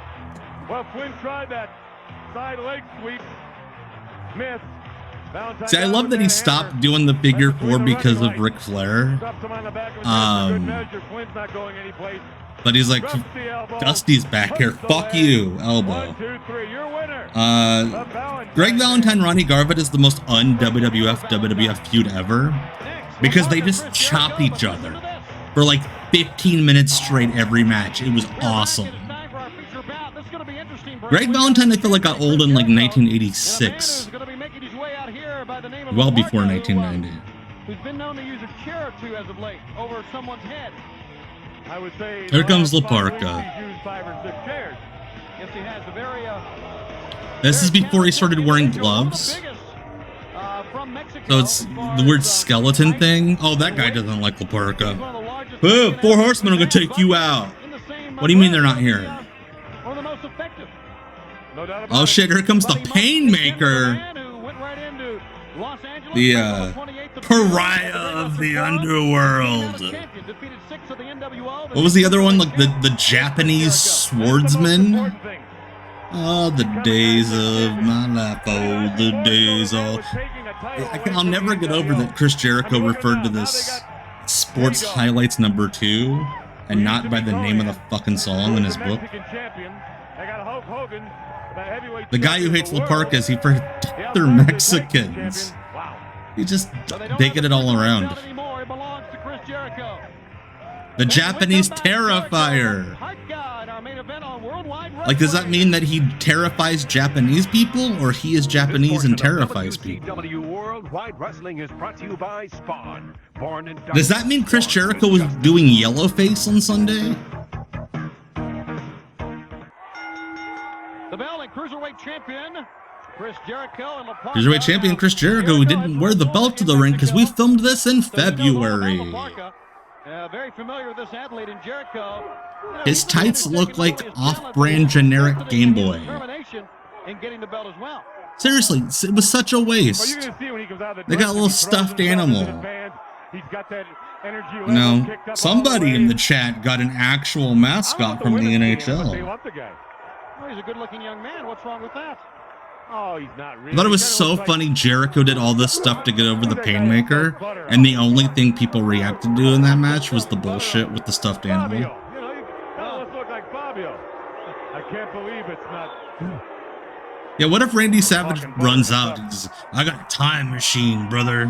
[SPEAKER 1] Well, Flynn tried that side leg sweep. Missed.
[SPEAKER 5] See, I love that he stopped doing the figure four because of Ric Flair. But he's like, Dusty's back here. Fuck you, elbow. Greg Valentine, Ronnie Garvin is the most un-WWF feud ever because they just chop each other for like 15 minutes straight every match. It was awesome. Greg Valentine, I feel like got old in like 1986. Well before 1990.
[SPEAKER 2] Who's been known to use a chair or two as of late over someone's head.
[SPEAKER 1] I would say
[SPEAKER 5] here comes La Parca.
[SPEAKER 2] Yes, he has a very,
[SPEAKER 5] this is before he started wearing gloves. So it's the weird skeleton thing. Oh, that guy doesn't like La Parca. Oh, 4 Horsemen are gonna take you out. What do you mean they're not here? Oh shit, here comes the Painmaker. The pariah of the underworld. What was the other one? Like the Japanese swordsman? Oh, the days of my life. Oh, the days of... I'll never get over that Chris Jericho referred to this Sports Highlights #2 and not by the name of the fucking song in his book. The guy who hates La Parca is he for they're Mexicans. He's just taking it all around. The Japanese Terrifier. Like, does that mean that he terrifies Japanese people, or he is Japanese and terrifies people?
[SPEAKER 6] Worldwide Wrestling is brought to you by Spawn. Born in
[SPEAKER 5] Does that mean Chris Jericho was doing Yellowface on Sunday?
[SPEAKER 2] The bell and Cruiserweight Champion Chris Jericho and LaParca.
[SPEAKER 5] Cruiserweight Champion Chris Jericho, who didn't wear the belt to the ring because we filmed this in February.
[SPEAKER 2] Very familiar with this athlete in Jericho.
[SPEAKER 5] His tights look like off-brand generic Game Boy.
[SPEAKER 2] In getting the belt as well.
[SPEAKER 5] Seriously, it was such a waste. They got a little stuffed animal. No, somebody in the chat got an actual mascot from the NHL.
[SPEAKER 2] Well, he's a good-looking young man. What's wrong with that?
[SPEAKER 1] Oh, he's not really.
[SPEAKER 5] I thought it was so funny Jericho did all this stuff to get over the Painmaker, and the only thing people reacted to in that match was the bullshit with the stuffed animal.
[SPEAKER 1] You know, you almost look like Fabio. I can't believe it's not.
[SPEAKER 5] Yeah, what if Randy Savage runs out and says, I got a time machine, brother?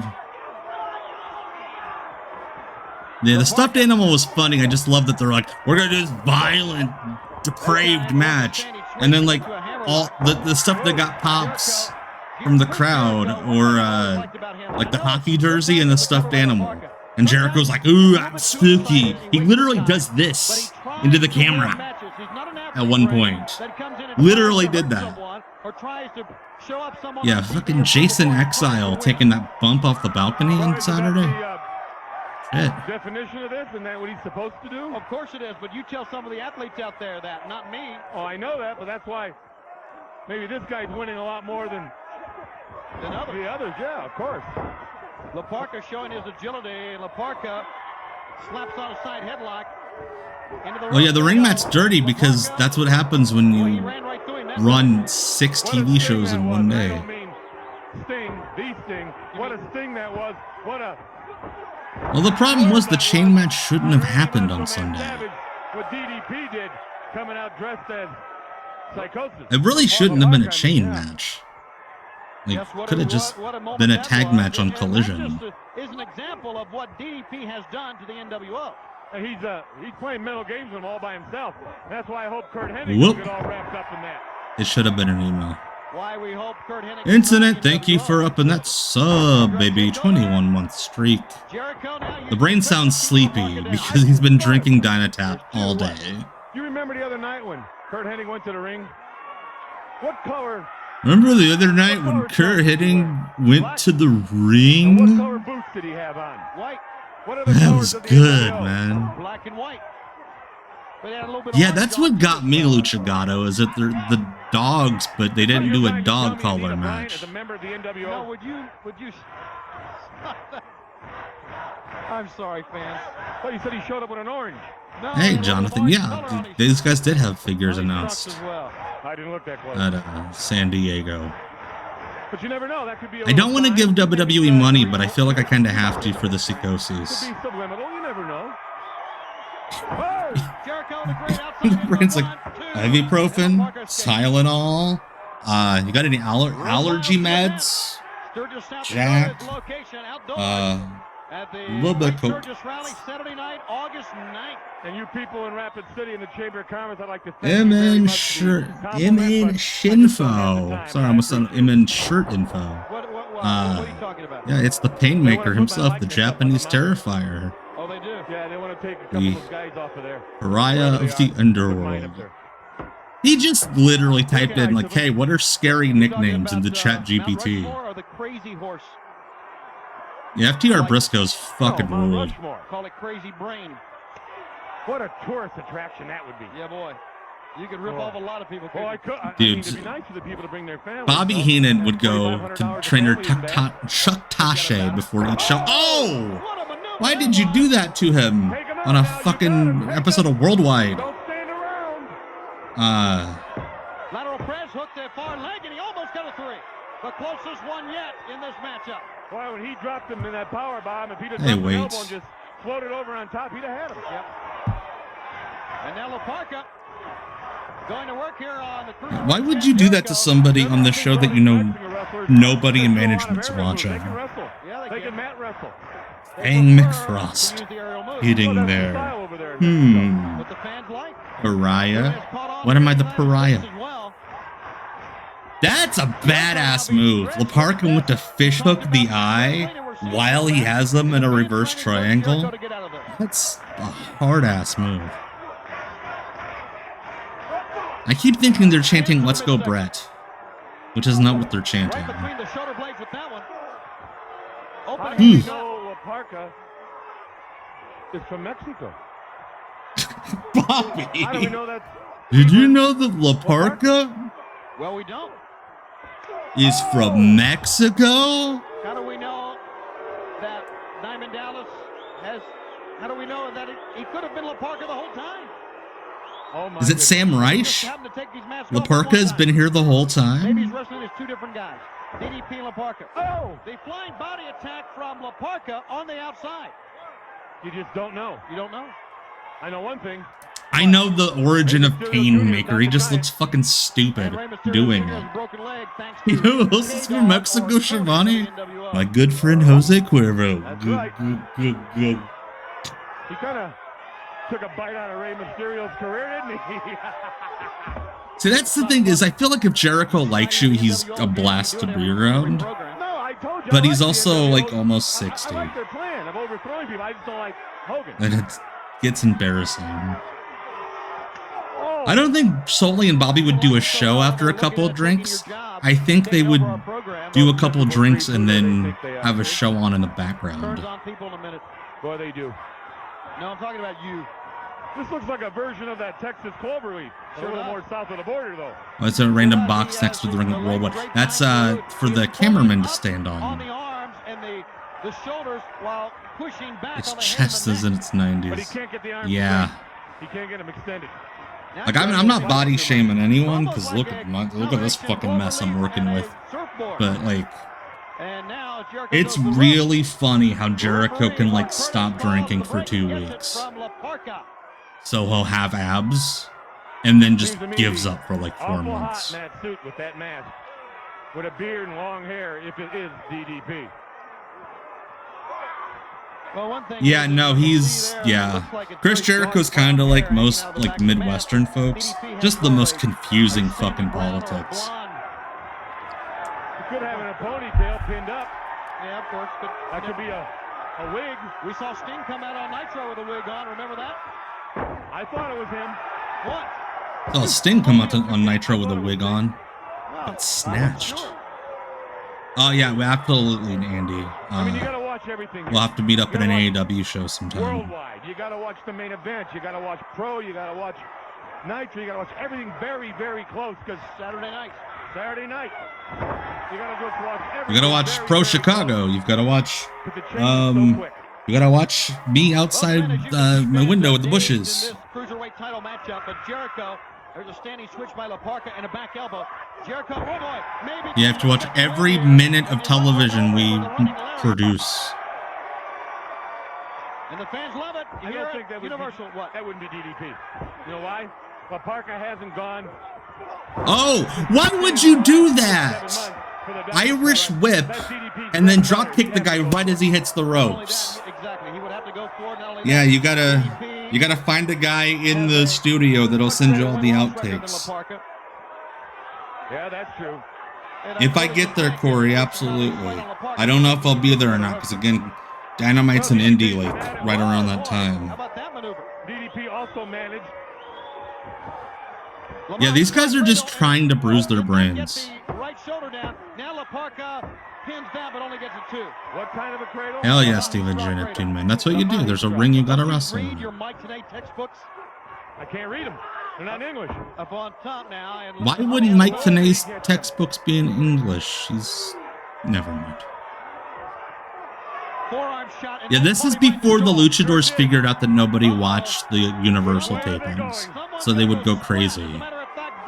[SPEAKER 5] Yeah, the stuffed animal was funny. I just love that they're like, we're gonna do this violent, depraved match. And then, like, all the stuff that got pops from the crowd, or, like the hockey jersey and the stuffed animal. And Jericho's like, ooh, I'm spooky. He literally does this into the camera at one point. Literally did that. Yeah, fucking Jason Exile taking that bump off the balcony on Saturday. Shit.
[SPEAKER 1] Definition of this, and that what he's supposed to do?
[SPEAKER 2] Of course it is, but you tell some of the athletes out there that, not me.
[SPEAKER 1] Oh, I know that, but that's why maybe this guy's winning a lot more than
[SPEAKER 2] others.
[SPEAKER 1] The others, yeah, of course.
[SPEAKER 2] LaParca showing his agility. LaParca slaps on a side headlock.
[SPEAKER 5] Well, yeah, the ring mat's dirty because that's what happens when you run 6 TV shows in one day.
[SPEAKER 1] I mean, Sting, the Sting. What a Sting that was. What a...
[SPEAKER 5] Well, the problem was the chain match shouldn't have happened on Sunday.
[SPEAKER 1] What DDP did, coming out dressed as Psychosis.
[SPEAKER 5] It really shouldn't have been a chain match. Like, could have just been a tag match on Collision.
[SPEAKER 2] Is an example of what DDP has done to the NWO.
[SPEAKER 1] He's playing mental games with them all by himself. That's why I hope Kurt Hennig will get all wrapped up in that.
[SPEAKER 5] It should have been an email.
[SPEAKER 2] Why we hope Kurt Hennig.
[SPEAKER 5] Incident, thank you for upping that sub, baby. 21-month streak. The brain sounds sleepy because he's been drinking Dynatap all day.
[SPEAKER 1] You remember the other night when Kurt Hennig went to the ring? What color?
[SPEAKER 5] Remember the other night when Kurt Hennig went to the ring?
[SPEAKER 1] What color boots did he have on? White.
[SPEAKER 5] That was good, man.
[SPEAKER 2] Black and white.
[SPEAKER 5] Yeah, that's what got me Lucha Gato, is that they're the dogs, but they didn't do a dog collar match.
[SPEAKER 2] No, would you I'm sorry, fans.
[SPEAKER 1] Oh, you said he showed up with an orange.
[SPEAKER 2] No,
[SPEAKER 5] hey, Jonathan, yeah, these guys did have figures announced
[SPEAKER 1] I didn't look that close.
[SPEAKER 5] at San Diego.
[SPEAKER 1] But you never know. That could be.
[SPEAKER 5] I don't want to give WWE money, but I feel like I kind of have to for the Psychosis.
[SPEAKER 1] Could be subliminal. You never know.
[SPEAKER 5] The brain's like, ibuprofen, Tylenol, you got any allergy meds? Jack, a little bit of coke.
[SPEAKER 2] Saturday night, August 9th.
[SPEAKER 1] And you people in Rapid City in the Chamber of Commerce, I'd like to
[SPEAKER 5] thank you very much Shinfo. Sorry, I almost said Shirt Info.
[SPEAKER 2] What are you talking about?
[SPEAKER 5] Yeah, it's the Painmaker himself, the Japanese Terrifier.
[SPEAKER 2] Oh, they do?
[SPEAKER 1] Yeah, they want to take a couple of guys off of there.
[SPEAKER 5] Pariah of the Underworld. He just literally typed in, like, hey, what are scary nicknames into Chat GPT? Yeah, FTR Briscoe's fucking ruled.
[SPEAKER 2] Call it Crazy Brain.
[SPEAKER 1] What a tourist attraction that would be.
[SPEAKER 2] Yeah, boy. You could rip off a lot of people.
[SPEAKER 1] Well, I could.
[SPEAKER 5] Dude,
[SPEAKER 1] it'd be nice for the people to bring their families.
[SPEAKER 5] Bobby Heenan would go to trainer Chuck Tashe before each show. Oh! Why did you do that to him on a fucking episode of Worldwide?
[SPEAKER 1] Don't stand around.
[SPEAKER 2] Lateral press, hooked that far leg, and he almost got a 3. The closest one yet in this matchup.
[SPEAKER 1] Boy, when he dropped him in that power bomb, if he'd have
[SPEAKER 5] hey,
[SPEAKER 1] dropped the
[SPEAKER 5] wait.
[SPEAKER 1] elbow and just floated over on top, he'd have had him.
[SPEAKER 2] Yep. And now LaParca going to work here on the cruiser.
[SPEAKER 5] Why would you do that to somebody on the show that you know nobody in management's watching?
[SPEAKER 1] They can wrestle. They can mat wrestle.
[SPEAKER 5] Hang McFrost hitting there. Pariah? What am I, the pariah? That's a badass move. Laparca went to fishhook the eye while he has them in a reverse triangle. That's a hard-ass move. I keep thinking they're chanting, "Let's go, Brett," which is not what they're chanting.
[SPEAKER 1] Laparca is from Mexico.
[SPEAKER 5] Bobby,
[SPEAKER 1] How do we know that?
[SPEAKER 5] did you know that Laparca
[SPEAKER 2] Well, we don't.
[SPEAKER 5] is from Mexico?
[SPEAKER 2] How do we know that Diamond Dallas has? How do we know that he could have been Laparca the whole time?
[SPEAKER 1] Oh my
[SPEAKER 5] Is it
[SPEAKER 1] goodness.
[SPEAKER 5] Sam Reich? Laparca has been here the whole
[SPEAKER 2] Maybe
[SPEAKER 5] time?
[SPEAKER 2] he's wrestling as two different guys. DDP and Laparca. Oh! The flying body attack from Laparca on the outside.
[SPEAKER 1] You just don't know.
[SPEAKER 2] You don't know.
[SPEAKER 1] I know one thing.
[SPEAKER 5] I know the origin of Painmaker. He just looks fucking stupid
[SPEAKER 2] And Rey Mysterio's
[SPEAKER 5] doing
[SPEAKER 2] injured
[SPEAKER 5] it.
[SPEAKER 2] his broken leg thanks to
[SPEAKER 5] You know who else is from
[SPEAKER 2] K-Dog
[SPEAKER 5] Mexico,
[SPEAKER 2] or
[SPEAKER 5] Shivani?
[SPEAKER 2] NWO.
[SPEAKER 5] My good friend Jose Cuervo.
[SPEAKER 1] That's
[SPEAKER 5] Good,
[SPEAKER 1] right.
[SPEAKER 5] good, good, good.
[SPEAKER 1] He kind of took a bite out of Rey Mysterio's career, didn't he?
[SPEAKER 5] See, that's the thing is, I feel like if Jericho likes you, he's a blast to be around.
[SPEAKER 1] No, I told you.
[SPEAKER 5] But
[SPEAKER 1] I
[SPEAKER 5] he's
[SPEAKER 1] like
[SPEAKER 5] also
[SPEAKER 1] the
[SPEAKER 5] like
[SPEAKER 1] NWO.
[SPEAKER 5] almost 60,
[SPEAKER 1] I like their plan of overthrowing people. I just don't like Hogan.
[SPEAKER 5] and it gets embarrassing.
[SPEAKER 1] Oh,
[SPEAKER 5] I don't think Sully and Bobby would do a show after a couple of drinks. I think they would do a couple of drinks and then have a show on in the background.
[SPEAKER 2] Turns on people in a minute.
[SPEAKER 1] boy, they do.
[SPEAKER 2] No, I'm talking about you.
[SPEAKER 1] This looks like a version of that Texas clover leaf. A little more south of the border, though.
[SPEAKER 5] Oh, it's a random box next to the ring at Worldwide. That's for the cameraman to stand
[SPEAKER 2] On
[SPEAKER 5] on.
[SPEAKER 2] the arms and the shoulders while pushing back
[SPEAKER 5] Its
[SPEAKER 2] on the head
[SPEAKER 5] chest
[SPEAKER 2] and
[SPEAKER 5] is
[SPEAKER 2] the
[SPEAKER 5] in
[SPEAKER 2] neck.
[SPEAKER 5] its
[SPEAKER 1] But he
[SPEAKER 5] 90s.
[SPEAKER 1] can't get the arms
[SPEAKER 5] Yeah.
[SPEAKER 1] straight. He can't get them extended.
[SPEAKER 2] Now
[SPEAKER 5] Like I'm not body shaming anyone,
[SPEAKER 2] almost
[SPEAKER 5] because
[SPEAKER 2] like
[SPEAKER 5] look at this fucking mess I'm working with.
[SPEAKER 2] Surfboard.
[SPEAKER 5] But like,
[SPEAKER 2] And now Jericho
[SPEAKER 5] it's
[SPEAKER 2] goes to the
[SPEAKER 5] really
[SPEAKER 2] ropes.
[SPEAKER 5] funny how Jericho
[SPEAKER 2] Referee
[SPEAKER 5] can like
[SPEAKER 2] Curtis
[SPEAKER 5] stop
[SPEAKER 2] calls
[SPEAKER 5] drinking
[SPEAKER 2] the
[SPEAKER 5] for 2
[SPEAKER 2] break exit
[SPEAKER 5] weeks.
[SPEAKER 2] from Laparca.
[SPEAKER 5] So he'll have abs and then just
[SPEAKER 1] Seems to me
[SPEAKER 5] gives
[SPEAKER 1] he's
[SPEAKER 5] up for like 4
[SPEAKER 1] awful
[SPEAKER 5] months.
[SPEAKER 1] hot in that suit with that mask, with a beard and long hair, if it is DDP.
[SPEAKER 2] Well, one thing
[SPEAKER 5] Yeah,
[SPEAKER 2] is
[SPEAKER 5] no,
[SPEAKER 2] you can
[SPEAKER 5] he's
[SPEAKER 2] see there, it
[SPEAKER 5] yeah.
[SPEAKER 2] looks like it's
[SPEAKER 5] Chris
[SPEAKER 2] very
[SPEAKER 5] Jericho's
[SPEAKER 2] dark
[SPEAKER 5] kind of
[SPEAKER 2] blonde
[SPEAKER 5] like
[SPEAKER 2] hair.
[SPEAKER 5] most
[SPEAKER 2] Now the
[SPEAKER 5] like
[SPEAKER 2] back man,
[SPEAKER 5] Midwestern folks,
[SPEAKER 2] DDP has
[SPEAKER 5] just the most
[SPEAKER 2] a
[SPEAKER 5] confusing
[SPEAKER 2] sandy
[SPEAKER 5] fucking
[SPEAKER 2] brown or
[SPEAKER 5] politics.
[SPEAKER 2] blonde.
[SPEAKER 1] You could have a ponytail pinned up.
[SPEAKER 2] Yeah, of course. But
[SPEAKER 1] That could be a wig.
[SPEAKER 2] we saw Sting come out on Nitro with a wig on. Remember that?
[SPEAKER 1] I thought it was him.
[SPEAKER 2] What?
[SPEAKER 5] Oh, Sting come out on Nitro with a wig on.
[SPEAKER 2] Well,
[SPEAKER 5] Got snatched.
[SPEAKER 2] sure.
[SPEAKER 5] Oh yeah, we absolutely, Andy.
[SPEAKER 1] I mean, you got to watch everything.
[SPEAKER 5] We'll have to meet up at an
[SPEAKER 1] You gotta
[SPEAKER 5] AEW show sometime.
[SPEAKER 1] Worldwide. You got to watch the main event. You got to watch Pro. You got to watch Nitro. You got to watch everything very, very close because
[SPEAKER 2] Saturday night.
[SPEAKER 1] Saturday night. You got to just watch everything.
[SPEAKER 5] You gotta watch
[SPEAKER 1] very,
[SPEAKER 5] Pro
[SPEAKER 1] very
[SPEAKER 5] Chicago.
[SPEAKER 1] close,
[SPEAKER 5] You've got to watch.
[SPEAKER 1] 'cause it changes so quick.
[SPEAKER 5] You gotta watch me outside my window with the bushes.
[SPEAKER 2] In this cruiserweight title matchup, but Jericho, there's a standing switch by Laparca and a back elbow. Jericho, oh boy, maybe.
[SPEAKER 5] You have to watch every minute of television we produce.
[SPEAKER 2] And the fans love it. You
[SPEAKER 1] I
[SPEAKER 2] hear
[SPEAKER 1] don't
[SPEAKER 2] it?
[SPEAKER 1] think that would
[SPEAKER 2] Universal.
[SPEAKER 1] be,
[SPEAKER 2] What?
[SPEAKER 1] that wouldn't be DDP. You know why? Laparca hasn't gone.
[SPEAKER 5] Oh, why would you do that? Irish whip and then drop kick the guy right as he hits the ropes.
[SPEAKER 2] Exactly. He would have to go forward. Not only
[SPEAKER 5] Yeah,
[SPEAKER 2] that,
[SPEAKER 5] you gotta find a guy in the studio that'll send you all the outtakes.
[SPEAKER 1] Yeah, that's true.
[SPEAKER 5] If I get there, Corey, absolutely. I don't know if I'll be there or not, because again, Dynamite's in Indy like right around that time.
[SPEAKER 2] How about that maneuver?
[SPEAKER 1] DDP also managed.
[SPEAKER 5] Yeah, these guys are just trying to bruise their brains.
[SPEAKER 2] Right shoulder down. Now Laparca pins down, but only gets it 2.
[SPEAKER 1] What kind of a cradle?
[SPEAKER 5] Hell yeah, Steven J. Neptune, man. That's what you do. There's a ring you gotta wrestle
[SPEAKER 2] Read your
[SPEAKER 5] in.
[SPEAKER 2] Mike Today textbooks
[SPEAKER 1] I can't read them. They're not in English.
[SPEAKER 2] up on top now. And
[SPEAKER 5] Why wouldn't Mike Tenay's textbooks be in English? He's... Never mind.
[SPEAKER 2] Forearm shot, and
[SPEAKER 5] Yeah,
[SPEAKER 2] then
[SPEAKER 5] this is
[SPEAKER 2] Cody Mike
[SPEAKER 5] before the
[SPEAKER 2] Control.
[SPEAKER 5] luchadors figured out that nobody watched the Universal tapings, so they would go crazy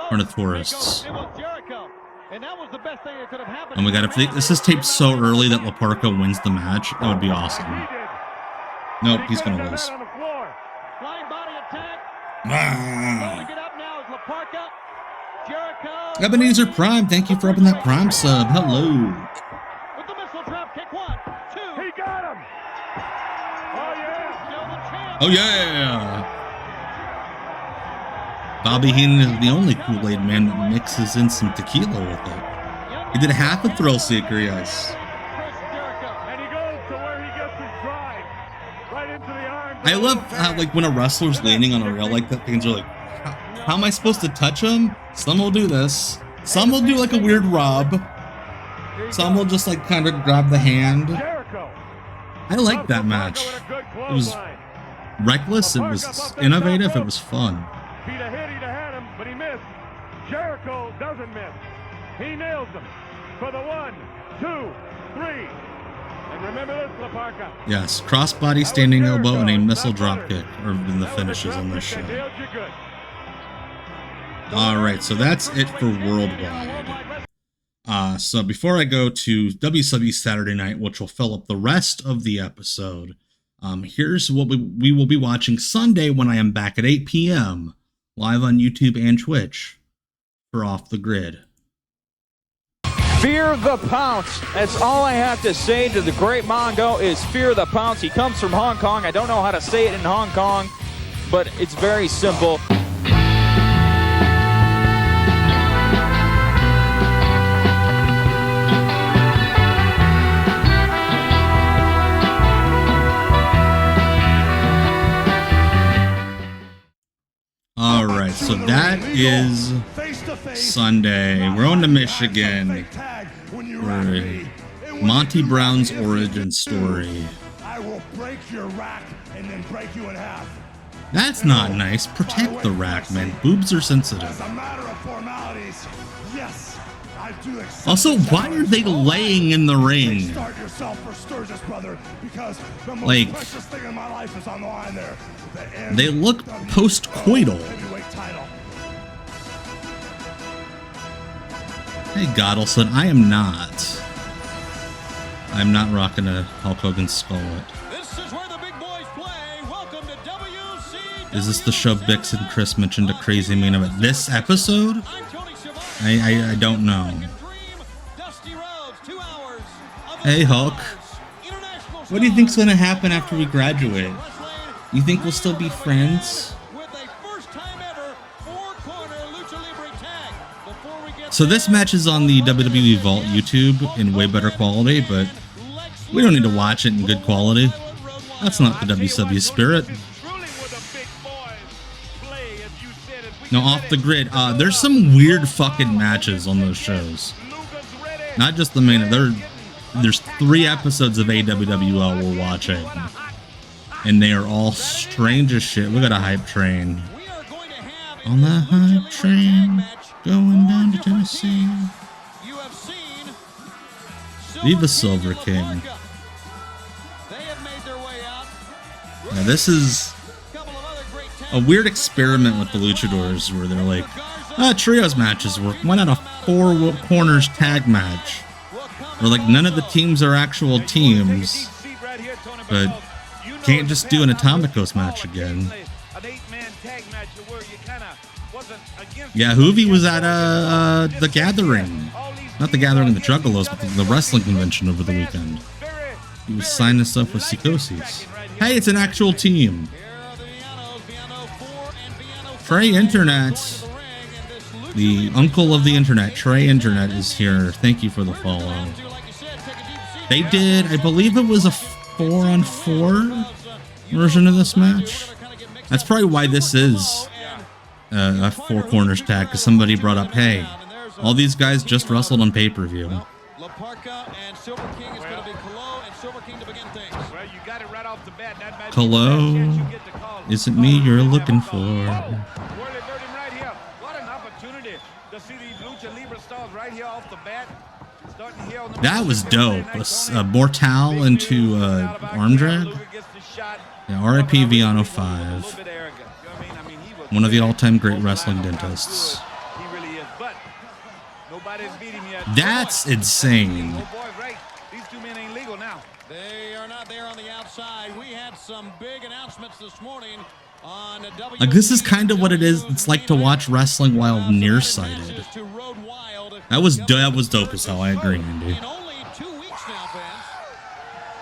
[SPEAKER 5] for the tourists.
[SPEAKER 2] It was Jericho, and that was the best thing that could have happened.
[SPEAKER 5] And we got if this is taped so early that Laparca wins the match, that would be awesome.
[SPEAKER 1] He did.
[SPEAKER 5] Nope,
[SPEAKER 1] He
[SPEAKER 5] he's
[SPEAKER 1] could've
[SPEAKER 5] gonna
[SPEAKER 1] done
[SPEAKER 5] lose.
[SPEAKER 1] that on the floor.
[SPEAKER 2] Flying body attack.
[SPEAKER 5] Ah.
[SPEAKER 2] Going to get up now is Laparca. Jericho.
[SPEAKER 5] Ebenezer Prime, thank you for opening that Prime sub. Hello.
[SPEAKER 2] With the missile drop kick. 1, 2.
[SPEAKER 1] He got him. Oh, yeah.
[SPEAKER 2] Still the champ.
[SPEAKER 5] Oh yeah. Bobby Heenan is the only Kool-Aid man that mixes in some tequila with it. He did half a Thrill Seeker, yes.
[SPEAKER 1] And he goes to where he gets his drive. Right into the arms.
[SPEAKER 5] I love how, like, when a wrestler's landing on a rail like that, things are like, how am I supposed to touch him? Some will do this. Some will do like a weird rub. Some will just like kind of grab the hand. I like that match. It was reckless, it was innovative, it was fun.
[SPEAKER 1] He'd have hit, he'd have had him, but he missed. Jericho doesn't miss. He nails him for the 1, 2, 3. And remember this, La Parca.
[SPEAKER 5] Yes, crossbody standing elbow and a missile dropkick are in the finishes on this show. Alright, so that's it for Worldwide. So before I go to WCW Saturday Night, which will fill up the rest of the episode, here's what we will be watching Sunday when I am back at 8 p.m. live on YouTube and Twitch for Off the Grid.
[SPEAKER 7] Fear the pounce. That's all I have to say to the great Mongo is fear the pounce. He comes from Hong Kong. I don't know how to say it in Hong Kong, but it's very simple.
[SPEAKER 5] All right, so that is Sunday. We're on to Michigan for Monty Brown's origin story.
[SPEAKER 8] I will break your rack and then break you in half.
[SPEAKER 5] That's not nice. Protect the rack, man. Boobs are sensitive.
[SPEAKER 8] As a matter of formalities, yes, I do accept.
[SPEAKER 5] Also, why are they laying in the ring?
[SPEAKER 8] Start yourself for Sturgis, brother, because the most
[SPEAKER 5] Like,
[SPEAKER 8] precious thing in my life is on the line there.
[SPEAKER 5] They look post-coital. Hey, Goddleson, I am not. I'm not rocking a Hulk Hogan skullet.
[SPEAKER 2] This is where the big boys play. Welcome to WCW.
[SPEAKER 5] Is this the show Bix and Chris mentioned a crazy main event? This episode? I don't know. Hey, Hulk. What do you think's gonna happen after we graduate? You think we'll still be friends? So this match is on the WWE Vault YouTube in way better quality, but we don't need to watch it in good quality. That's not the WCW spirit. No, Off the Grid. There's some weird fucking matches on those shows. Not just the main. There's 3 episodes of AWWL we're watching, and they are all strange as shit. We got a hype train. On the hype train, going down to Tennessee. Viva Silver King. Now this is a weird experiment with the Luchadors where they're like, trios matches work. Why not a 4 corners tag match? Or like none of the teams are actual teams, but can't just do an Atomicos match again. Yeah, Hoovy was at the Gathering. Not the Gathering, the Juggalos, but the wrestling convention over the weekend. He was signing stuff with Psychosis. Hey, it's an actual team. Trey Internet, the uncle of the internet, Trey Internet is here. Thank you for the follow. They did, I believe it was a 4-on-4 version of this match. That's probably why this is a 4 corners tag, because somebody brought up, hey, all these guys just wrestled on pay-per-view. Hello, isn't me you're looking for? That was dope. Mortal into arm drag. Yeah, RIP Viano 5. One of the all-time great wrestling dentists. That's insane.
[SPEAKER 2] These 2 men ain't legal now. They are not there on the outside. We had some big announcements this morning on
[SPEAKER 5] like this is kind of what it is. It's like to watch wrestling while nearsighted. That was dope as hell. I agree, Andy.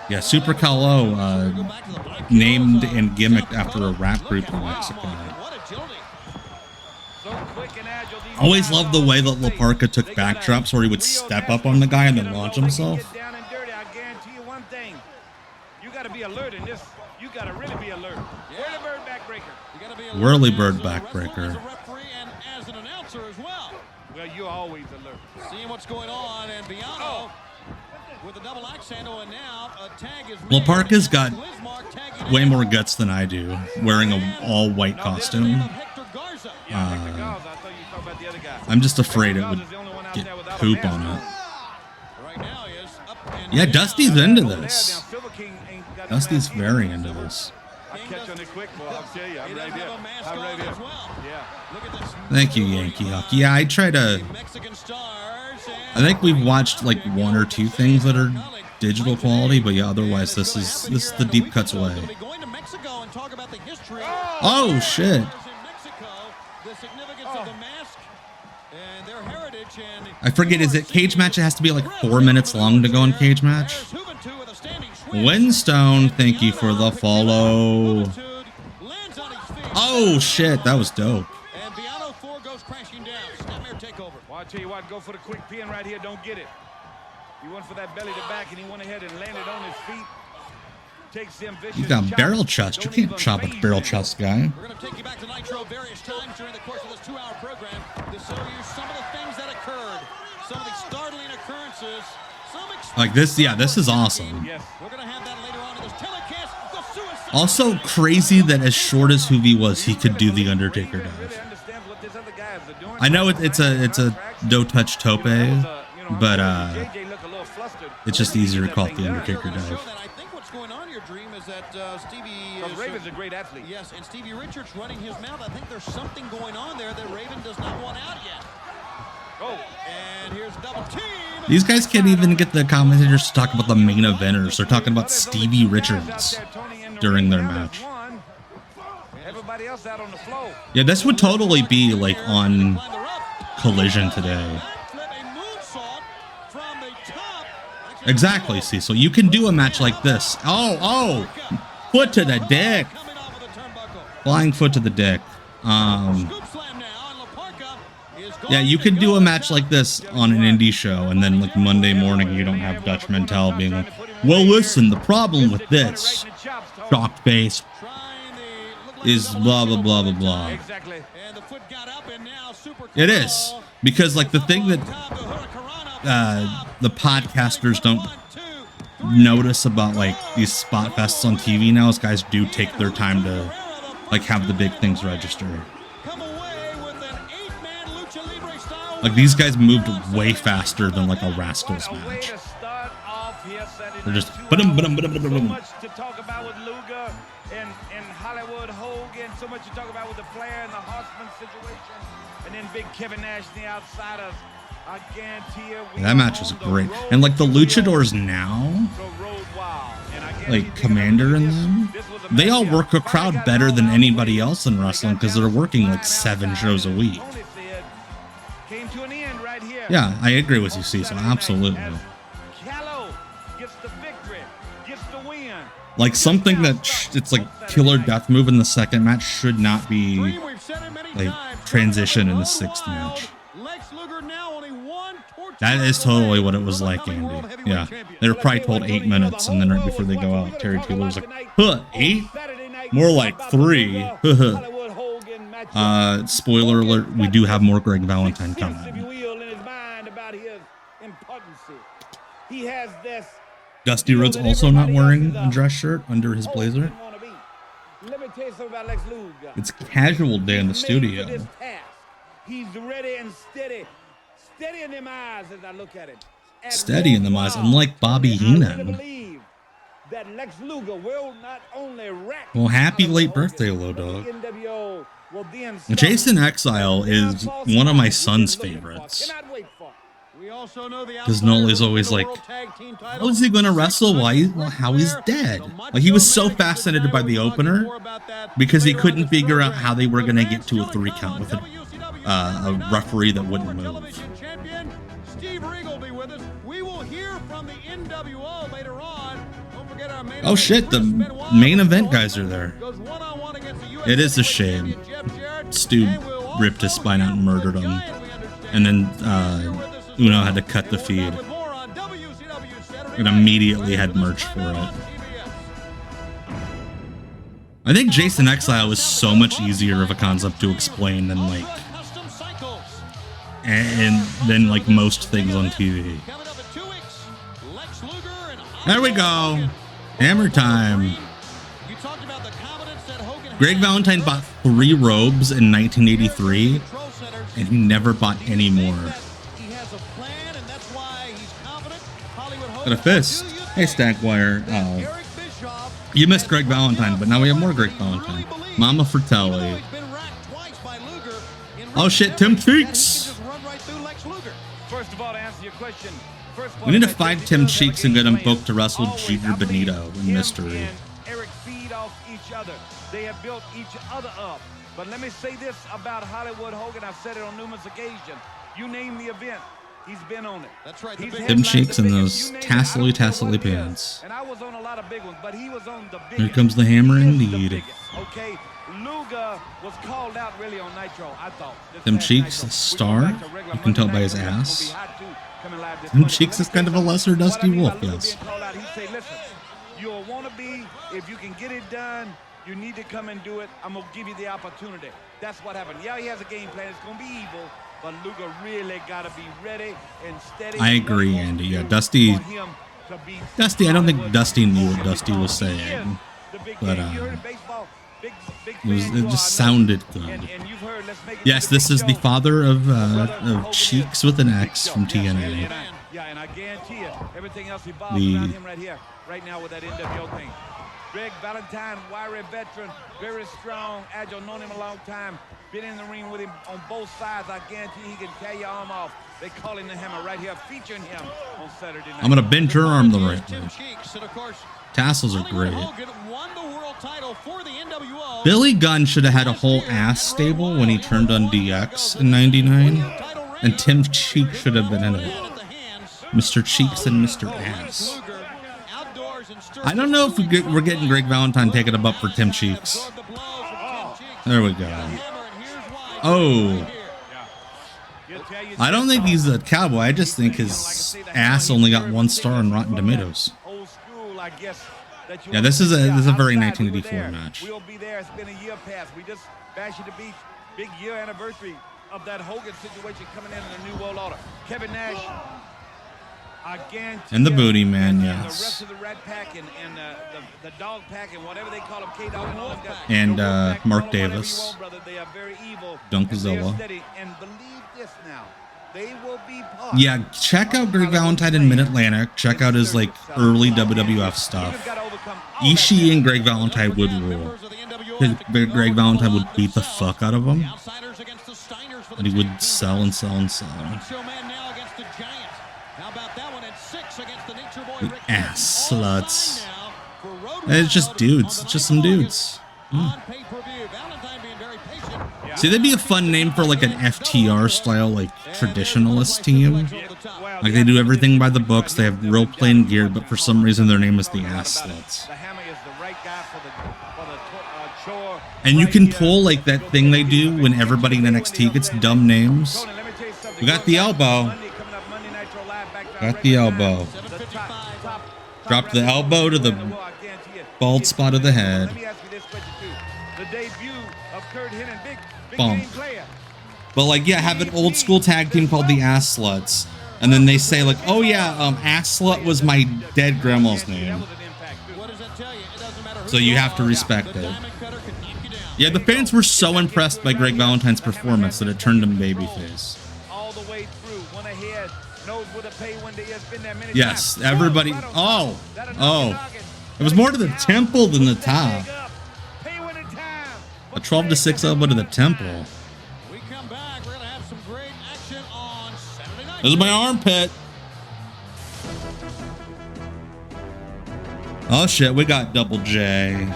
[SPEAKER 5] Yeah, Super Calo, named and gimmicked after a rap group in Mexico. Always loved the way that La Parka took backdrops where he would step up on the guy and then launch himself.
[SPEAKER 6] Down and dirty, I guarantee you one thing. You got to be alert in this. You got to really be alert. Whirly bird backbreaker.
[SPEAKER 5] Whirly bird backbreaker.
[SPEAKER 2] As an announcer as well.
[SPEAKER 6] Well, you're always alert.
[SPEAKER 2] Seeing what's going on, and Biano with a double axe handle, and now a tag is
[SPEAKER 5] La Parka's got way more guts than I do, wearing an all-white costume. I'm just afraid it would get poop on it. Yeah, Dusty's into this. Dusty's very into this. Thank you, Yankee Huck. Yeah, I try to... I think we've watched like one or two things that are digital quality, but yeah, otherwise this is the deep cuts way. Oh, shit. I forget, is it cage match? It has to be like 4 minutes long to go in cage match. Windstone, thank you for the follow. Oh shit, that was dope.
[SPEAKER 2] And Biano 4 goes crashing down. Snapmare takeover.
[SPEAKER 6] Well, I tell you what, go for the quick pin right here. Don't get it. He went for that belly to back, and he went ahead and landed on his feet. Takes him vicious.
[SPEAKER 5] You got barrel chest. You can't chop with barrel chest, guy.
[SPEAKER 2] We're going to take you back to Nitro various times during the course of this 2-hour program to show you some of the things that occurred, some of the startling occurrences.
[SPEAKER 5] Like this, yeah, this is awesome.
[SPEAKER 6] Yes.
[SPEAKER 2] We're going to have that later on in this telecast. The suicide.
[SPEAKER 5] Also crazy that as short as Hoovy was, he could do the Undertaker dive. I know it's a no touch tope, but it's just easier to call it the Undertaker dive.
[SPEAKER 2] I think what's going on here, Dream, is that Stevie is
[SPEAKER 6] Raven's a great athlete.
[SPEAKER 2] Yes, and Stevie Richards running his mouth. I think there's something going on there that Raven does not want out yet.
[SPEAKER 6] Oh,
[SPEAKER 2] and here's double team.
[SPEAKER 5] These guys can't even get the commentators to talk about the main eventers. They're talking about Stevie Richards during their match.
[SPEAKER 6] Everybody else out on the floor.
[SPEAKER 5] Yeah, this would totally be like on Collision today. Exactly, Cecil. You can do a match like this. Oh, foot to the dick. Flying foot to the dick. Yeah, you can do a match like this on an indie show, and then like Monday morning you don't have Dutch Mantel being like, well, listen, the problem with this shocked face is blah, blah, blah, blah, blah. It is. Because like the thing that the podcasters don't notice about like these spot fests on TV now is guys do take their time to like have the big things register. Like these guys moved way faster than like a Rascals match. They're just
[SPEAKER 6] so much to talk about with Luger and Hollywood Hogan, so much to talk about with the Flair and the Horseman situation, and then Big Kevin Nash and the Outsiders. I guarantee you.
[SPEAKER 5] That match was great. And like the luchadors now, like Commander and them, they all work a crowd better than anybody else in wrestling because they're working like 7 shows a week. Yeah, I agree with you, Cecil. Absolutely. Like something that it's like killer death move in the second match should not be like transition in the 6th match. That is totally what it was like, Andy. Yeah, they were probably told 8 minutes, and then right before they go out, Terry Taylor's like, "Huh, 8? More like 3." Spoiler alert: we do have more Greg Valentine coming. Dusty Rhodes also not wearing a dress shirt under his blazer. It's casual day in the studio.
[SPEAKER 6] He's ready and steady. Steady in them eyes as I look at him.
[SPEAKER 5] Steady in them eyes, unlike Bobby Heenan. Well, happy late birthday, Low Dog. Jason Exile is one of my son's favorites. Because Noli's always like, how is he going to wrestle? How he's dead? Like, he was so fascinated by the opener because he couldn't figure out how they were going to get to a 3 count with a referee that wouldn't move. Oh shit, the main event guys are there. It is a shame. Stu ripped his spine out and murdered him. And then Uno had to cut the feed and immediately had merch for it. I think Jason Exile was so much easier of a concept to explain than like most things on TV. There we go. Hammer time. Greg Valentine bought 3 robes in 1983, and he never bought any more. Got a fist. Hey, Stackwire. Oh. You missed Greg Valentine, but now we have more Greg Valentine. Mama Fratelli. Oh shit, Tim Cheeks!
[SPEAKER 6] First of all, to answer your question,
[SPEAKER 5] we need to find Tim Cheeks and get him booked to wrestle Junior Benito in Mystery.
[SPEAKER 6] Eric feed off each other. They have built each other up. But let me say this about Hollywood Hogan. I've said it on numerous occasions. You name the event, he's been on it. That's right.
[SPEAKER 5] Tim Cheeks in those tassely pants.
[SPEAKER 6] And I was on a lot of big ones, but he was on the biggest.
[SPEAKER 5] Here comes the hammer indeed.
[SPEAKER 6] Okay, Luger was called out really on Nitro, I thought.
[SPEAKER 5] Tim Cheeks, a star. You can tell by his ass. Tim Cheeks is kind of a lesser Dusty Wolf, yes.
[SPEAKER 6] He said, listen, you'll want to be, if you can get it done, you need to come and do it. I'm going to give you the opportunity. That's what happened. Yeah, he has a game plan. It's going to be evil, but Luger really got to be ready and steady.
[SPEAKER 5] I agree, Andy. Yeah, Dusty, I don't think Dusty knew what Dusty was saying, but it just sounded good. Yes, this is the father of Cheeks with an X from TNA.
[SPEAKER 6] Yeah, and I guarantee you, everything else evolves around him right here, right now with that NWO thing. Greg Valentine, wiry veteran, very strong, agile, known him a long time. Been in the ring with him on both sides. I guarantee he can tear your arm off. They call him the Hammer right here, featuring him on Saturday night.
[SPEAKER 5] I'm going to bend your arm the right way. Tassels are great. Billy Gunn should have had a whole ass stable when he turned on DX in '99, and Tim Cheeks should have been in it. Mr. Cheeks and Mr. Ass. I don't know if we're getting Greg Valentine taking a bump for Tim Cheeks. There we go. Oh. I don't think he's a cowboy. I just think his ass only got 1 star on Rotten Tomatoes. Yeah, this is a very 1984 match.
[SPEAKER 6] We'll be there. It's been a year past. We just bashed the beach. Big year anniversary of that Hogan situation coming in the New World Order. Kevin Nash.
[SPEAKER 5] And the Booty Man, yes.
[SPEAKER 6] The rest of the Rat Pack and the Dog Pack and whatever they call them, K-Dog and all them guys.
[SPEAKER 5] And Mark Davis. Dunkazilla.
[SPEAKER 6] And believe this now. They will be
[SPEAKER 5] yeah, check out Greg Valentine in Mid-Atlantic. Check out his like early WWF stuff. Ishii and Greg Valentine would rule. Greg Valentine would beat the fuck out of him. And he would sell and sell and sell. The ass sluts. It's just dudes. It's just some dudes. See, that'd be a fun name for like an FTR style, like traditionalist team. Like they do everything by the books. They have real plain gear, but for some reason their name is the Ass Sluts. And you can pull like that thing they do when everybody in NXT gets dumb names. We got the elbow. Got the elbow. Dropped the elbow to the bald spot of the head. Bump. But like, yeah, have an old school tag team called the Ass Sluts. And then they say like, oh yeah, Ass Slut was my dead grandma's name. So you have to respect it. Yeah, the fans were so impressed by Greg Valentine's performance that it turned him babyface. Yes, everybody. Oh. It was more to the temple than the top. A 12-6 elbow to the temple. This is my armpit. Oh shit, we got Double J.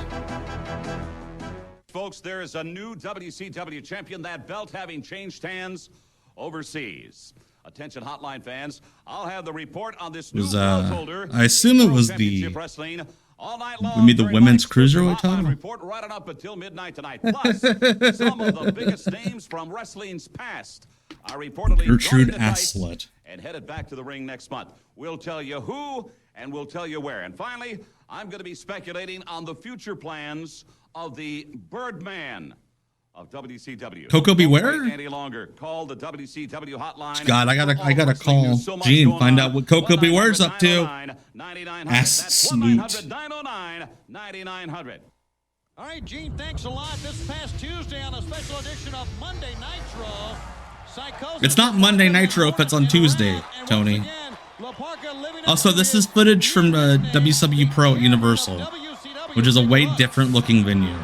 [SPEAKER 9] Folks, there is a new WCW champion, that belt having changed hands overseas. Attention hotline fans, I'll have the report on this new belt holder.
[SPEAKER 5] I assume it was the
[SPEAKER 9] All night
[SPEAKER 5] We
[SPEAKER 9] long,
[SPEAKER 5] made the
[SPEAKER 9] during
[SPEAKER 5] women's
[SPEAKER 9] Mike's Christian
[SPEAKER 5] cruiserweight
[SPEAKER 9] Hotline
[SPEAKER 5] title?
[SPEAKER 9] Report right on up until midnight tonight. Plus, some of the biggest names from wrestling's past are reportedly
[SPEAKER 5] Gertrude
[SPEAKER 9] joining the tights
[SPEAKER 5] Aslett.
[SPEAKER 9] and headed back to the ring next month. We'll tell you who and we'll tell you where. And finally, I'm going to be speculating on the future plans of the Birdman of WCW.
[SPEAKER 5] Coco Beware?
[SPEAKER 9] Don't wait any longer. Call the WCW hotline.
[SPEAKER 5] God, I gotta call Gene, find out what Coco Beware's up to. Ask Snoot.
[SPEAKER 9] 1-900-909-9900.
[SPEAKER 2] All right, Gene, thanks a lot. This past Tuesday on a special edition of Monday Nitro, Psychosis.
[SPEAKER 5] It's not Monday Nitro if it's on Tuesday, Tony. Also, this is footage from WCW Pro at Universal, which is a way different looking venue.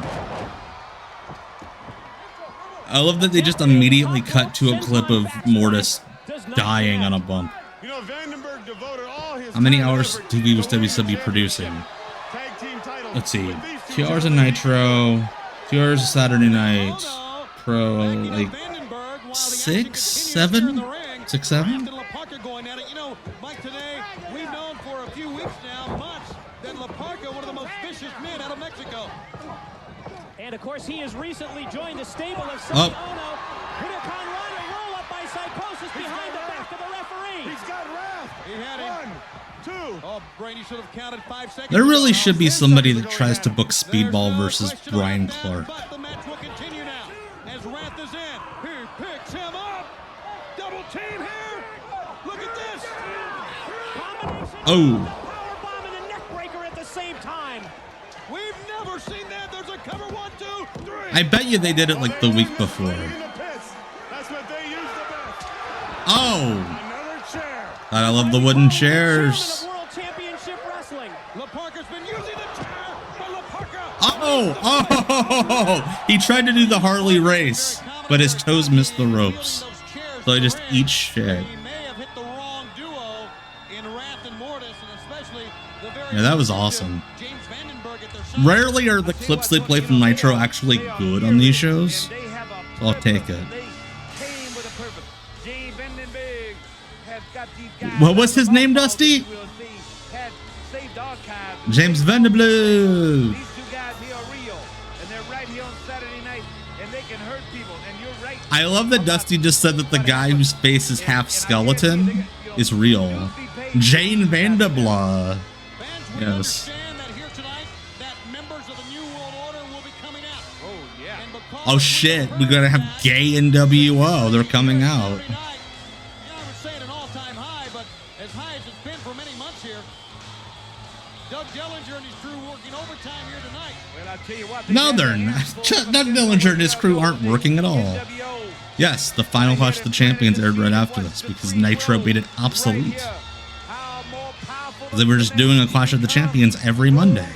[SPEAKER 5] I love that they just immediately cut to a clip of Mortis dying on a bump.
[SPEAKER 8] You know, Vandenberg devoted all his
[SPEAKER 5] How many hours of TV was WCW producing?
[SPEAKER 8] tag team titles.
[SPEAKER 5] Let's see. 2 hours of Nitro, 2 hours of Saturday Night, Pro, like 6, 7? 6, 7?
[SPEAKER 2] Going at it. You know, Mike, today we've known for a few weeks now, months, that La Parca, one of the most vicious men out of Mexico.
[SPEAKER 4] And of course, he has recently joined the stable of
[SPEAKER 5] Oh.
[SPEAKER 4] Ono. Budokan Rana roll up by Psychosis behind the back of the referee.
[SPEAKER 8] He's got wrath.
[SPEAKER 2] He had him.
[SPEAKER 8] 1, 2.
[SPEAKER 2] Oh, Brady should have counted 5 seconds.
[SPEAKER 5] There really should be somebody that tries to book Speedball versus Brian Clark.
[SPEAKER 2] But the match will continue now as Wrath is in. He picks him up. Double team here. Look at this.
[SPEAKER 5] Oh.
[SPEAKER 4] Powerbomb and a neck breaker at the same time.
[SPEAKER 2] We've never seen that. There's a cover. 1, 2, 3.
[SPEAKER 5] I bet you they did it like the week before.
[SPEAKER 8] That's what they use the best.
[SPEAKER 5] Oh.
[SPEAKER 8] Another chair.
[SPEAKER 5] God, I love the wooden chairs.
[SPEAKER 4] World Championship Wrestling.
[SPEAKER 2] La Parca's been using the chair, but La Parca.
[SPEAKER 5] Oh. He tried to do the Harley race, but his toes missed the ropes. So he just eats shit.
[SPEAKER 2] He may have hit the wrong duo in Wrath and Mortis, and especially the very
[SPEAKER 5] Yeah, that was awesome.
[SPEAKER 2] James Vandenberg at their side.
[SPEAKER 5] Rarely are the clips they play from Nitro actually good on these shows. So I'll take it. What was his name, Dusty? James Vanderblue.
[SPEAKER 6] These two guys here are real, and they're right here on Saturday night, and they can hurt people, and you're right.
[SPEAKER 5] I love that Dusty just said that the guy whose face is half skeleton is real. Jane Vanderblah.
[SPEAKER 2] Fans, we
[SPEAKER 5] Yes.
[SPEAKER 2] understand that here tonight that members of the New World Order will be coming out.
[SPEAKER 6] Oh, yeah.
[SPEAKER 2] And because
[SPEAKER 5] Oh shit, we gotta have gay NWO. They're coming out.
[SPEAKER 2] Saturday night, I would say at an all-time high, but as high as it's been for many months here. Doug Dellinger and his crew working overtime here tonight.
[SPEAKER 6] Well, I'll tell you what.
[SPEAKER 5] No, they're not. Doug Dillinger and his crew aren't working at all.
[SPEAKER 6] NWO.
[SPEAKER 5] Yes, the final Clash of the Champions aired right after this because Nitro made it obsolete.
[SPEAKER 6] How more powerful
[SPEAKER 5] They were just doing a Clash of the Champions every Monday.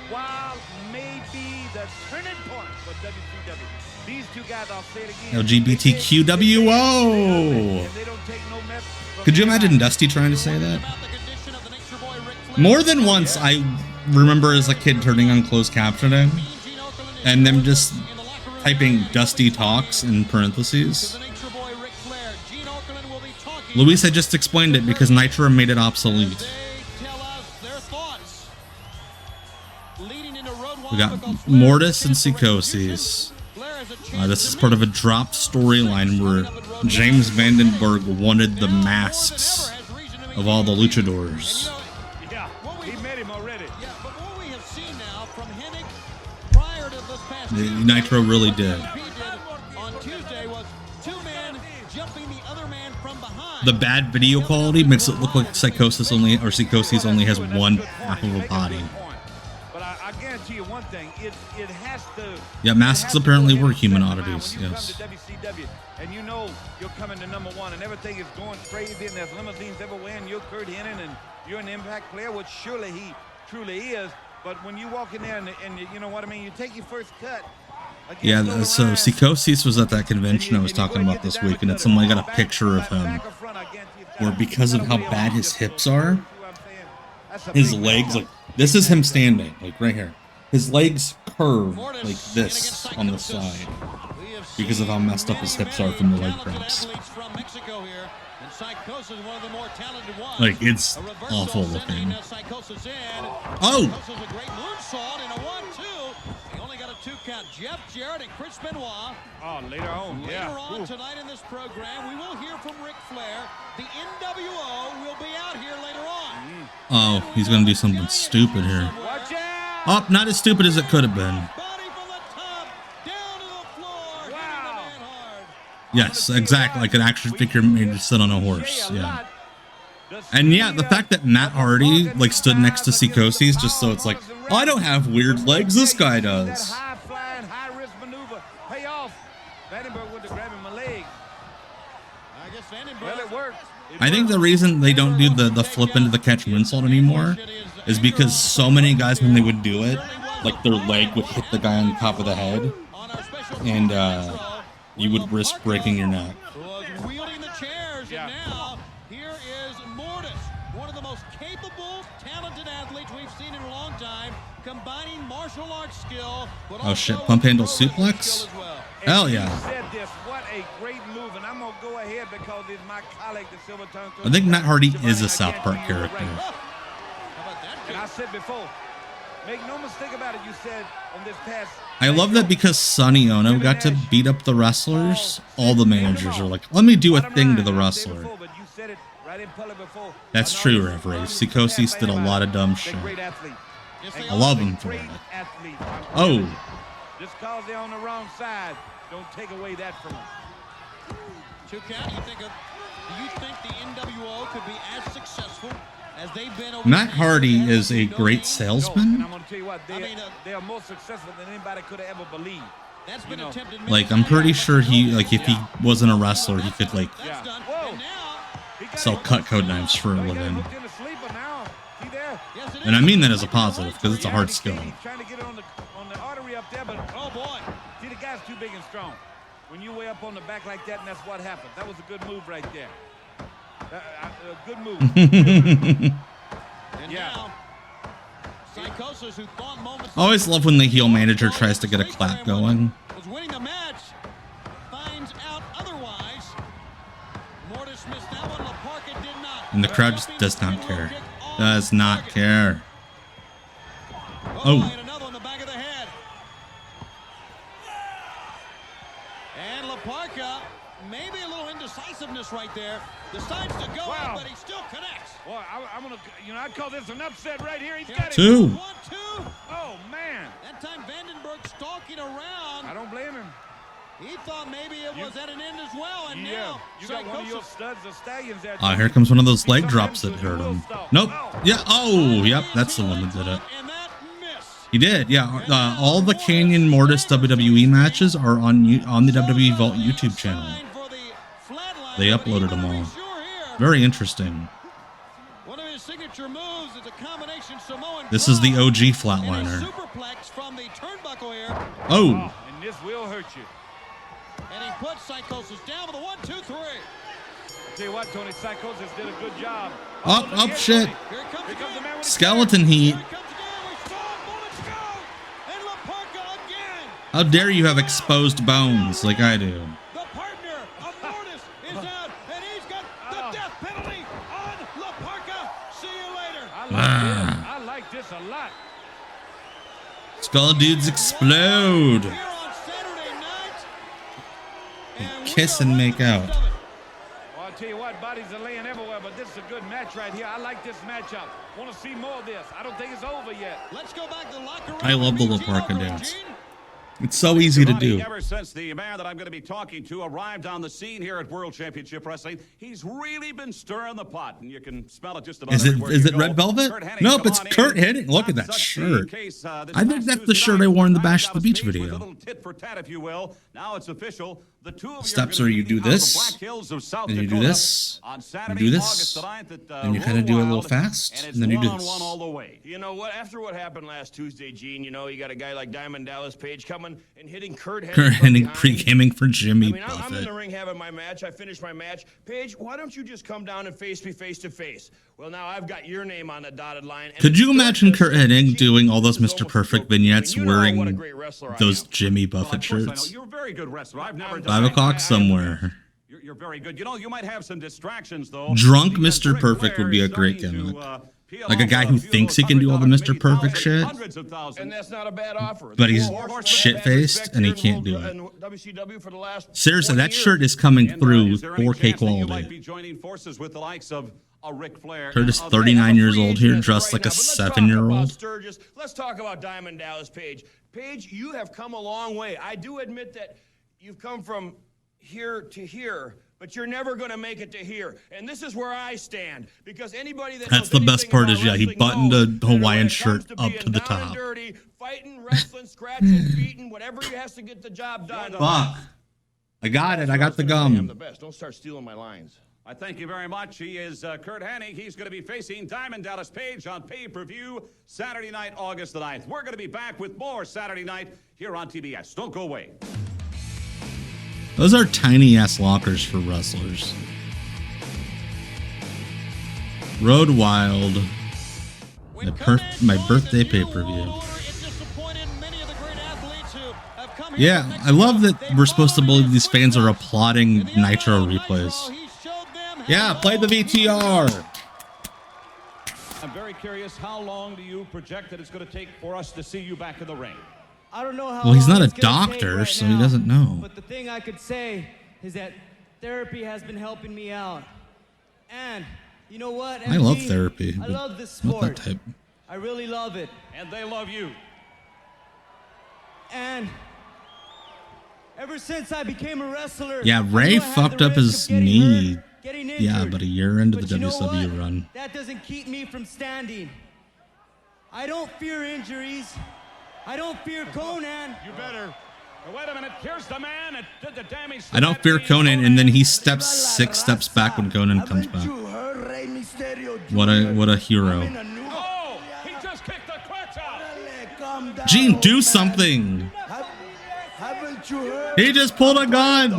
[SPEAKER 6] while maybe the turning point for WCW. These two guys, I'll say it again.
[SPEAKER 5] LGBTQWO.
[SPEAKER 6] And they don't take no mess from
[SPEAKER 5] Could you
[SPEAKER 6] anybody.
[SPEAKER 5] imagine Dusty trying to say that?
[SPEAKER 2] About the condition of the Nature Boy Ric Flair.
[SPEAKER 5] More than once, I remember as a kid turning on closed captioning
[SPEAKER 2] Gene Okerlund is
[SPEAKER 5] and them just
[SPEAKER 2] in the locker room
[SPEAKER 5] typing
[SPEAKER 2] area.
[SPEAKER 5] Dusty Talks in parentheses.
[SPEAKER 2] The Nature Boy Ric Flair. Gene Okerlund will be talking.
[SPEAKER 5] Luis had just explained it because Nitro made it obsolete.
[SPEAKER 2] They tell us their thoughts. Leading into Road
[SPEAKER 5] We
[SPEAKER 2] Wild
[SPEAKER 5] got
[SPEAKER 2] because Flair
[SPEAKER 5] Mortis and
[SPEAKER 2] is in for his
[SPEAKER 5] Psychosis.
[SPEAKER 2] Flair has a chance
[SPEAKER 5] This
[SPEAKER 2] to
[SPEAKER 5] is part of a
[SPEAKER 2] make
[SPEAKER 5] dropped storyline where James Vandenberg wanted the masks of all the luchadors.
[SPEAKER 6] Yeah, he met him already.
[SPEAKER 2] Yeah, but what we have seen now from Hennig prior to this past
[SPEAKER 5] Nitro really did.
[SPEAKER 2] he did on Tuesday was two men jumping the other man from behind.
[SPEAKER 5] The bad video quality makes it look like Psychosis only only has one half of a body.
[SPEAKER 6] But I guarantee you one thing, it has to.
[SPEAKER 5] Yeah, masks apparently were human oddities,
[SPEAKER 6] When you
[SPEAKER 5] yes.
[SPEAKER 6] come to WCW, and you know you're coming to #1, and everything is going crazy, and there's limousines everywhere, and you're Kurt Hennig, and you're an Impact player, which surely he truly is. But when you walk in there, and you know what I mean, you take your first cut.
[SPEAKER 5] Yeah, so Psychosis was at that convention I was talking about this week, and it's somebody got a picture of him where because of how bad his hips are, his legs, like, this is him standing, like right here. His legs curve like this on the side. because of how messed up his hips are from the leg drops. Like, it's awful looking. Oh!
[SPEAKER 2] Two count. Jeff Jarrett and Chris Benoit.
[SPEAKER 6] Oh, later on.
[SPEAKER 2] Later on tonight in this program, we will hear from Ric Flair. The NWO will be out here later on.
[SPEAKER 5] Oh, he's going to do something stupid here.
[SPEAKER 6] Watch out!
[SPEAKER 5] Oh, not as stupid as it could have been.
[SPEAKER 2] Body from the top, down to the floor.
[SPEAKER 6] Wow.
[SPEAKER 5] Yes, exactly. Like an action figure made to sit on a horse. Yeah. And yeah, the fact that Matt Hardy like stood next to Sikosis just so it's like, oh, I don't have weird legs. This guy does.
[SPEAKER 6] High flying, high risk maneuver. Pay off. Vandenberg went to grab him my leg.
[SPEAKER 2] I guess Vandenberg.
[SPEAKER 6] Well, it worked.
[SPEAKER 5] I think the reason they don't do the flip into the catch moonsault anymore is because so many guys, when they would do it, like their leg would hit the guy on the top of the head, and you would risk breaking your neck.
[SPEAKER 2] Wielding the chairs, and now here is Mortis, one of the most capable, talented athletes we've seen in a long time, combining martial arts skill.
[SPEAKER 5] Oh shit! Pump handle suplex. Hell yeah!
[SPEAKER 6] Said this, what a great move, and I'm gonna go ahead because it's my colleague, the Silver Tongue.
[SPEAKER 5] I think Matt Hardy is a South Park character.
[SPEAKER 6] And I said before, make no mistake about it. You said on this past.
[SPEAKER 5] I love that because Sonny Ono got to beat up the wrestlers. All the managers are like, "Let me do a thing to the wrestler." That's true, referee. Sikosis did a lot of dumb shit. I love him for it. Oh.
[SPEAKER 6] Just cause they're on the wrong side, don't take away that from them.
[SPEAKER 2] 2 count. Do you think the NWO could be as successful as they've been over
[SPEAKER 5] Matt Hardy is a great salesman.
[SPEAKER 6] And I'm gonna tell you what, they are more successful than anybody could have ever believed.
[SPEAKER 2] That's been attempted.
[SPEAKER 5] Like, I'm pretty sure he, like, if he wasn't a wrestler, he could, like, sell Cutco knives for a living. And I mean that as a positive, because it's a hard skill.
[SPEAKER 6] Trying to get it on the artery up there, but oh boy, see the guy's too big and strong. When you way up on the back like that, and that's what happened. That was a good move right there. A good move.
[SPEAKER 2] And now, Psychosis, who thought moments.
[SPEAKER 5] I always love when the heel manager tries to get a clap going.
[SPEAKER 2] Was winning the match. Finds out otherwise. Mortis missed that one. LaParca did not.
[SPEAKER 5] And the crowd just does not care. Does not care. Oh.
[SPEAKER 2] And another on the back of the head. And LaParca, maybe a little indecisiveness right there. Decides to go out, but he still connects.
[SPEAKER 6] Well, I'm gonna, I'd call this an upset right here. He's got it.
[SPEAKER 5] 2.
[SPEAKER 2] 1, 2.
[SPEAKER 6] Oh man.
[SPEAKER 2] That time Vandenberg stalking around.
[SPEAKER 6] I don't blame him.
[SPEAKER 2] He thought maybe it was at an end as well, and now
[SPEAKER 6] you got one of your studs or stallions there.
[SPEAKER 5] Here comes one of those leg drops that hurt him. Nope. Yeah. Oh, yep. That's the one that did it.
[SPEAKER 2] And that missed.
[SPEAKER 5] He did. Yeah. All the Canyon Mortis WWE matches are on the WWE Vault YouTube channel. They uploaded them all. Very interesting.
[SPEAKER 2] One of his signature moves is a combination Samoan.
[SPEAKER 5] This is the OG flatliner.
[SPEAKER 2] Superplex from the turnbuckle here.
[SPEAKER 5] Oh.
[SPEAKER 6] And this will hurt you.
[SPEAKER 2] And he puts Psychosis down with a 1, 2, 3.
[SPEAKER 6] I'll tell you what, Tony, Psychosis did a good job.
[SPEAKER 5] Up, shit.
[SPEAKER 6] Here comes the man with
[SPEAKER 5] Skeleton heat.
[SPEAKER 2] Here comes again. We saw bullets go. And LaParca again.
[SPEAKER 5] How dare you have exposed bones like I do?
[SPEAKER 2] The partner of Mortis is out, and he's got the death penalty on LaParca. See you later.
[SPEAKER 6] I like this a lot.
[SPEAKER 5] Skull dudes explode.
[SPEAKER 2] Here on Saturday night. And
[SPEAKER 5] Kiss and make out.
[SPEAKER 6] Well, I'll tell you what, bodies are laying everywhere, but this is a good match right here. I like this matchup. Want to see more of this. I don't think it's over yet.
[SPEAKER 2] Let's go back to the locker room.
[SPEAKER 5] I love the LaParca dance. It's so easy to do.
[SPEAKER 9] Ever since the man that I'm going to be talking to arrived on the scene here at World Championship Wrestling, he's really been stirring the pot, and you can smell it just about everywhere.
[SPEAKER 5] Is it Red Velvet? Nope, it's Kurt Hennig. Look at that shirt. I think that's the shirt I wore in the Bash at the Beach video.
[SPEAKER 9] A little tit for tat, if you will. Now it's official. The two of
[SPEAKER 5] steps
[SPEAKER 9] you
[SPEAKER 5] are
[SPEAKER 9] are
[SPEAKER 5] you do this, and you do this, you do this, and you kind of do it a little fast, and then you do this.
[SPEAKER 9] All the way.
[SPEAKER 10] You know what? After what happened last Tuesday, Gene, you know, you got a guy like Diamond Dallas Page coming and hitting Kurt Hennig
[SPEAKER 5] pre-gaming for Jimmy
[SPEAKER 10] I'm in
[SPEAKER 5] Buffett.
[SPEAKER 10] the ring having my match. I finished my match. Page, why don't you just come down and face me face to face? Well, now I've got your name on the dotted line.
[SPEAKER 5] Could you imagine Kurt Hennig doing all those Mr. Perfect vignettes wearing those Jimmy Buffett shirts?
[SPEAKER 9] You're a very good wrestler. I've never
[SPEAKER 5] 5 o'clock somewhere.
[SPEAKER 9] You're very good. You know, you might have some distractions, though.
[SPEAKER 5] Drunk Mr. Perfect would be a great gimmick. Like a guy who thinks he can do all the Mr. Perfect shit,
[SPEAKER 10] And that's not a bad offer.
[SPEAKER 5] but he's shit-faced and he can't do it. Seriously, that shirt is coming through 4K quality. Kurt is 39 years old here, dressed like a 7-year-old.
[SPEAKER 10] Let's talk about Diamond Dallas Page. Page, you have come a long way. I do admit that you've come from here to here, but you're never going to make it to here. And this is where I stand, because anybody that
[SPEAKER 5] That's the best part is, yeah, he buttoned a Hawaiian shirt up to the top.
[SPEAKER 10] Dirty, fighting, wrestling, scratching, beating, whatever he has to get the job done.
[SPEAKER 5] Fuck. I got it. I got the gum.
[SPEAKER 10] I'm the best. Don't start stealing my lines.
[SPEAKER 9] I thank you very much. He is Kurt Hennig. He's going to be facing Diamond Dallas Page on pay-per-view Saturday night, August the 9th. We're going to be back with more Saturday night here on TBS. Don't go away.
[SPEAKER 5] Those are tiny-ass lockers for wrestlers. Road Wild. My birthday pay-per-view. Yeah, I love that we're supposed to believe these fans are applauding Nitro replays. Yeah, play the VTR.
[SPEAKER 1] I'm very curious, how long do you project that it's going to take for us to see you back in the ring?
[SPEAKER 11] I don't know how
[SPEAKER 5] well, he's
[SPEAKER 11] long
[SPEAKER 5] not a
[SPEAKER 11] it's gonna
[SPEAKER 5] doctor,
[SPEAKER 11] take
[SPEAKER 5] so
[SPEAKER 11] right
[SPEAKER 5] he
[SPEAKER 11] now,
[SPEAKER 5] doesn't know.
[SPEAKER 11] But the thing I could say is that therapy has been helping me out. And you know what?
[SPEAKER 5] I love
[SPEAKER 11] MG,
[SPEAKER 5] therapy.
[SPEAKER 11] I love this
[SPEAKER 5] Not that
[SPEAKER 11] sport.
[SPEAKER 5] type.
[SPEAKER 11] I really love it.
[SPEAKER 1] And they love you.
[SPEAKER 11] And ever since I became a wrestler,
[SPEAKER 5] Yeah,
[SPEAKER 11] I
[SPEAKER 5] Ray
[SPEAKER 11] knew I had
[SPEAKER 5] fucked
[SPEAKER 11] the
[SPEAKER 5] up
[SPEAKER 11] risk
[SPEAKER 5] his
[SPEAKER 11] of getting
[SPEAKER 5] knee.
[SPEAKER 11] hurt, getting
[SPEAKER 5] Yeah,
[SPEAKER 11] injured.
[SPEAKER 5] but a year into the
[SPEAKER 11] But you know
[SPEAKER 5] WCW
[SPEAKER 11] what?
[SPEAKER 5] run.
[SPEAKER 11] That doesn't keep me from standing. I don't fear injuries. I don't fear Conan.
[SPEAKER 1] You better. Wait a minute. Here's the man that did the damage.
[SPEAKER 5] I don't fear Conan, and then he steps 6 steps back when Conan comes back. What a hero.
[SPEAKER 1] Oh, he just kicked the crutch out.
[SPEAKER 5] Gene, do something. He just pulled a gun.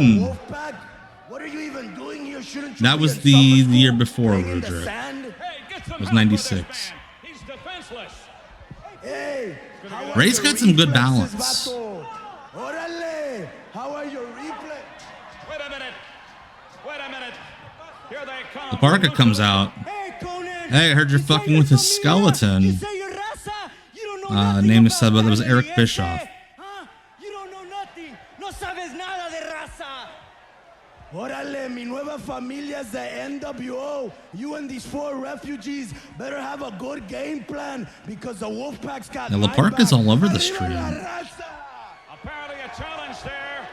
[SPEAKER 8] What are you even doing here? Shouldn't you
[SPEAKER 5] That
[SPEAKER 8] be
[SPEAKER 5] was
[SPEAKER 8] in
[SPEAKER 5] the
[SPEAKER 8] summer
[SPEAKER 5] year
[SPEAKER 8] school
[SPEAKER 5] before
[SPEAKER 8] playing in the
[SPEAKER 5] Rudrick.
[SPEAKER 8] sand?
[SPEAKER 5] It was 96.
[SPEAKER 1] He's defenseless.
[SPEAKER 8] Hey,
[SPEAKER 5] Ray's got some good balance.
[SPEAKER 8] Orale, how are your replay?
[SPEAKER 1] Wait a minute. Wait a minute. Here they come.
[SPEAKER 5] The Parka comes out. Hey, I heard you're fucking with his skeleton. Name is said, but it was Eric Bischoff.
[SPEAKER 8] Orale, mi nueva familia is the NWO. You and these 4 refugees better have a good game plan, because the Wolfpack's got
[SPEAKER 5] Now,
[SPEAKER 8] my
[SPEAKER 5] Laparca's
[SPEAKER 8] back.
[SPEAKER 5] all over the
[SPEAKER 8] Arriba
[SPEAKER 5] stream.
[SPEAKER 8] la raza.
[SPEAKER 1] Apparently a challenge there.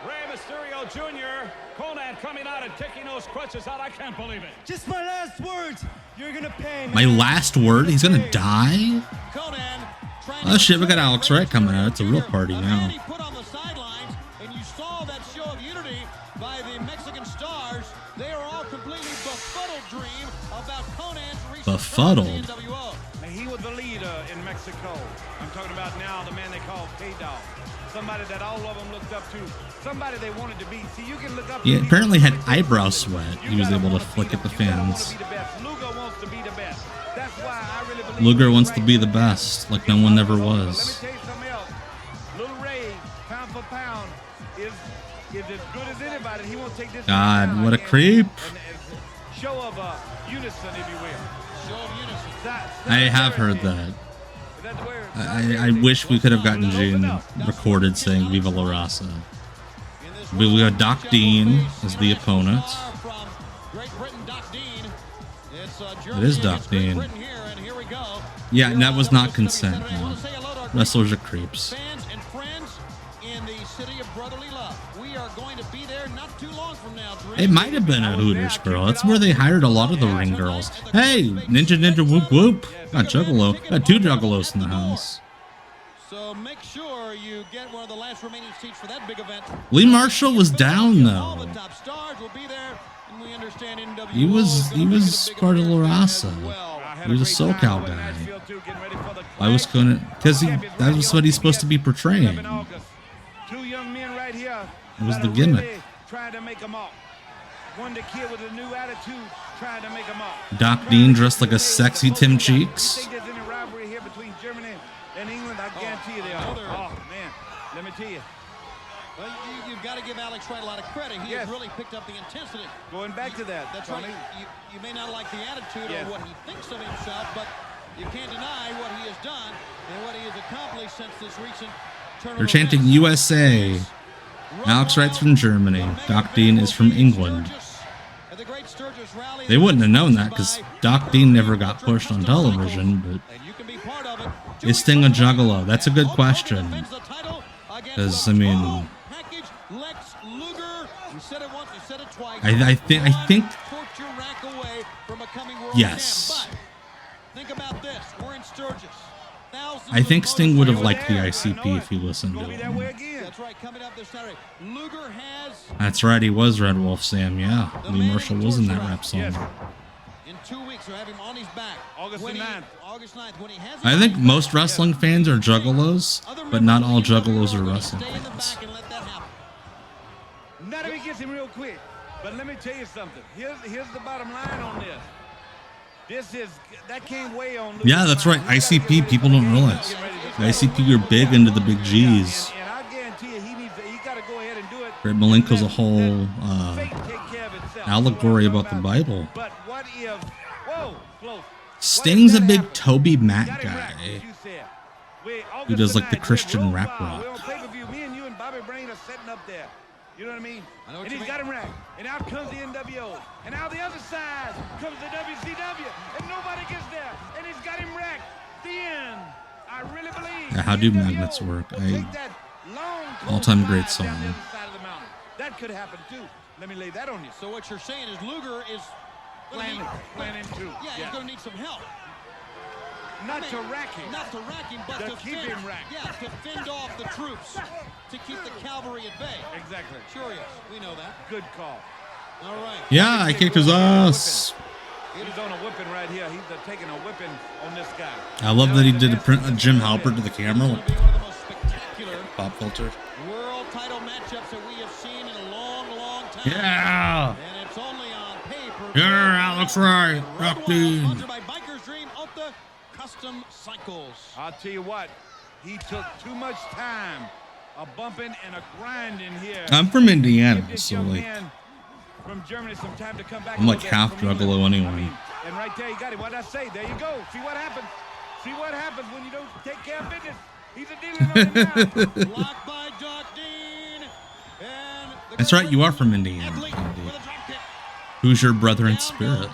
[SPEAKER 1] Rey Mysterio Jr. Conan coming out and kicking those crutches out. I can't believe it.
[SPEAKER 11] Just my last words. You're gonna pay me.
[SPEAKER 5] My last word? He's gonna die?
[SPEAKER 1] Conan.
[SPEAKER 5] Oh shit, we got Alex Wright coming out. It's a real party now.
[SPEAKER 2] He put on the sidelines, and you saw that show of unity by the Mexican stars. They are all completely befuddled dream about Conan's recent
[SPEAKER 5] Befuddled?
[SPEAKER 2] turn to the NWO.
[SPEAKER 6] He was the leader in Mexico. I'm talking about now the man they call K-Dog. Somebody that all of them looked up to. Somebody they wanted to be. See, you can look up to
[SPEAKER 5] He
[SPEAKER 6] people
[SPEAKER 5] apparently had
[SPEAKER 6] that
[SPEAKER 5] eyebrow sweat. He was able to flick at the fans.
[SPEAKER 6] Luger wants to be the best. That's why I really believe
[SPEAKER 5] Luger wants to be the best, like no one ever was.
[SPEAKER 6] Let me tell you something else. Little Ray, pound for pound, is as good as anybody. He won't take this.
[SPEAKER 5] God, what a creep.
[SPEAKER 6] Show of unison, if you will. Show of unison.
[SPEAKER 5] I have heard that. I wish we could have gotten Gene recorded saying Viva La Raza. We got Doc Dean as the opponent. It is Doc Dean. Yeah, and that was not consent. No. Wrestlers are creeps.
[SPEAKER 2] Fans and friends in the city of brotherly love. We are going to be there not too long from now.
[SPEAKER 5] It might have been a Hooters girl. That's where they hired a lot of the ring girls. Hey, Ninja Whoop Whoop. Got Juggalo. Got 2 Juggalos in the house.
[SPEAKER 2] So make sure where you get one of the last remaining seats for that big event.
[SPEAKER 5] Lee Marshall was down
[SPEAKER 2] All
[SPEAKER 5] though.
[SPEAKER 2] the top stars will be there, and we understand NWO
[SPEAKER 5] He was part of La Raza. He was a SoCal guy. I was gonna, because that was what he's supposed to be portraying.
[SPEAKER 6] Two young men right here.
[SPEAKER 5] It was the gimmick.
[SPEAKER 6] Trying to make them up. One the kid with a new attitude, trying to make them up.
[SPEAKER 5] Doc Dean dressed like a sexy Tim Cheeks.
[SPEAKER 6] I think there's any rivalry here between Germany and England. I guarantee you they are. Oh man, let me tell you.
[SPEAKER 2] Well, you've got to give Alex Wright a lot of credit. He has really picked up the intensity.
[SPEAKER 6] Going back to that.
[SPEAKER 2] That's
[SPEAKER 6] Tony.
[SPEAKER 2] right. You may not like the attitude or what he thinks of himself, but you can't deny what he has done and what he has accomplished since this recent tournament.
[SPEAKER 5] They're chanting USA. Alex Wright's from Germany. Doc Dean is from England. They wouldn't have known that because Doc Dean never got pushed on television, but is Sting a juggalo? That's a good question. Because, I mean, I think yes. I think Sting would have liked the ICP if he listened to him. That's right, he was Red Wolf Sam, yeah. Lee Marshall was in that rap song.
[SPEAKER 2] In 2 weeks, we'll have him on his back. August 9th, when he has
[SPEAKER 5] I think most wrestling fans are juggalos, but not all juggalos are wrestling fans.
[SPEAKER 6] Not if he gets him real quick. But let me tell you something. Here's the bottom line on this. That came way on.
[SPEAKER 5] Yeah, that's right. ICP, people don't realize. The ICP are big into the big G's.
[SPEAKER 6] And I guarantee you, he got to go ahead and do it.
[SPEAKER 5] Fred Malenko's a whole allegory about the Bible.
[SPEAKER 6] But what if? Whoa, close.
[SPEAKER 5] Sting's a big Toby Mac guy who does like the Christian rap rock.
[SPEAKER 6] Me and you and Bobby Brain are sitting up there. You know what I mean? And he's got him racked. And out comes the NWO. And out the other side comes the WCW. And nobody gets there. And he's got him racked. The end. I really believe.
[SPEAKER 5] Yeah, how do magnets work? All-time great song.
[SPEAKER 6] That could happen too. Let me lay that on you.
[SPEAKER 2] So what you're saying is Luger is
[SPEAKER 6] planning too.
[SPEAKER 2] Yeah, he's going to need some help.
[SPEAKER 6] Not to rack him.
[SPEAKER 2] Not to rack him, but to
[SPEAKER 6] keep him racked.
[SPEAKER 2] Yeah, to fend off the troops. To keep the cavalry at bay.
[SPEAKER 6] Exactly.
[SPEAKER 2] Sure, yes. We know that.
[SPEAKER 6] Good call.
[SPEAKER 2] All right.
[SPEAKER 5] Yeah, I kicked his ass.
[SPEAKER 6] He's on a whipping right here. He's taking a whipping on this guy.
[SPEAKER 5] I love that he did a Jim Halpert to the camera. Like, pop filter.
[SPEAKER 2] World title matchups that we have seen in a long, long time.
[SPEAKER 5] Yeah.
[SPEAKER 2] And it's only on paper.
[SPEAKER 5] Yeah, Alex Wright. Doc Dean.
[SPEAKER 2] Sponsored by Biker's Dream Ultra Custom Cycles.
[SPEAKER 6] I'll tell you what. He took too much time. A bumping and a grinding here.
[SPEAKER 5] I'm from Indiana, so like
[SPEAKER 6] from Germany some time to come back.
[SPEAKER 5] I'm like half juggalo anyway.
[SPEAKER 6] And right there you got him. What did I say? There you go. See what happens. See what happens when you don't take care of business. He's a dealer on him now.
[SPEAKER 2] Blocked by Doc Dean. And
[SPEAKER 5] that's right, you are from Indiana. Who's your brother in spirit?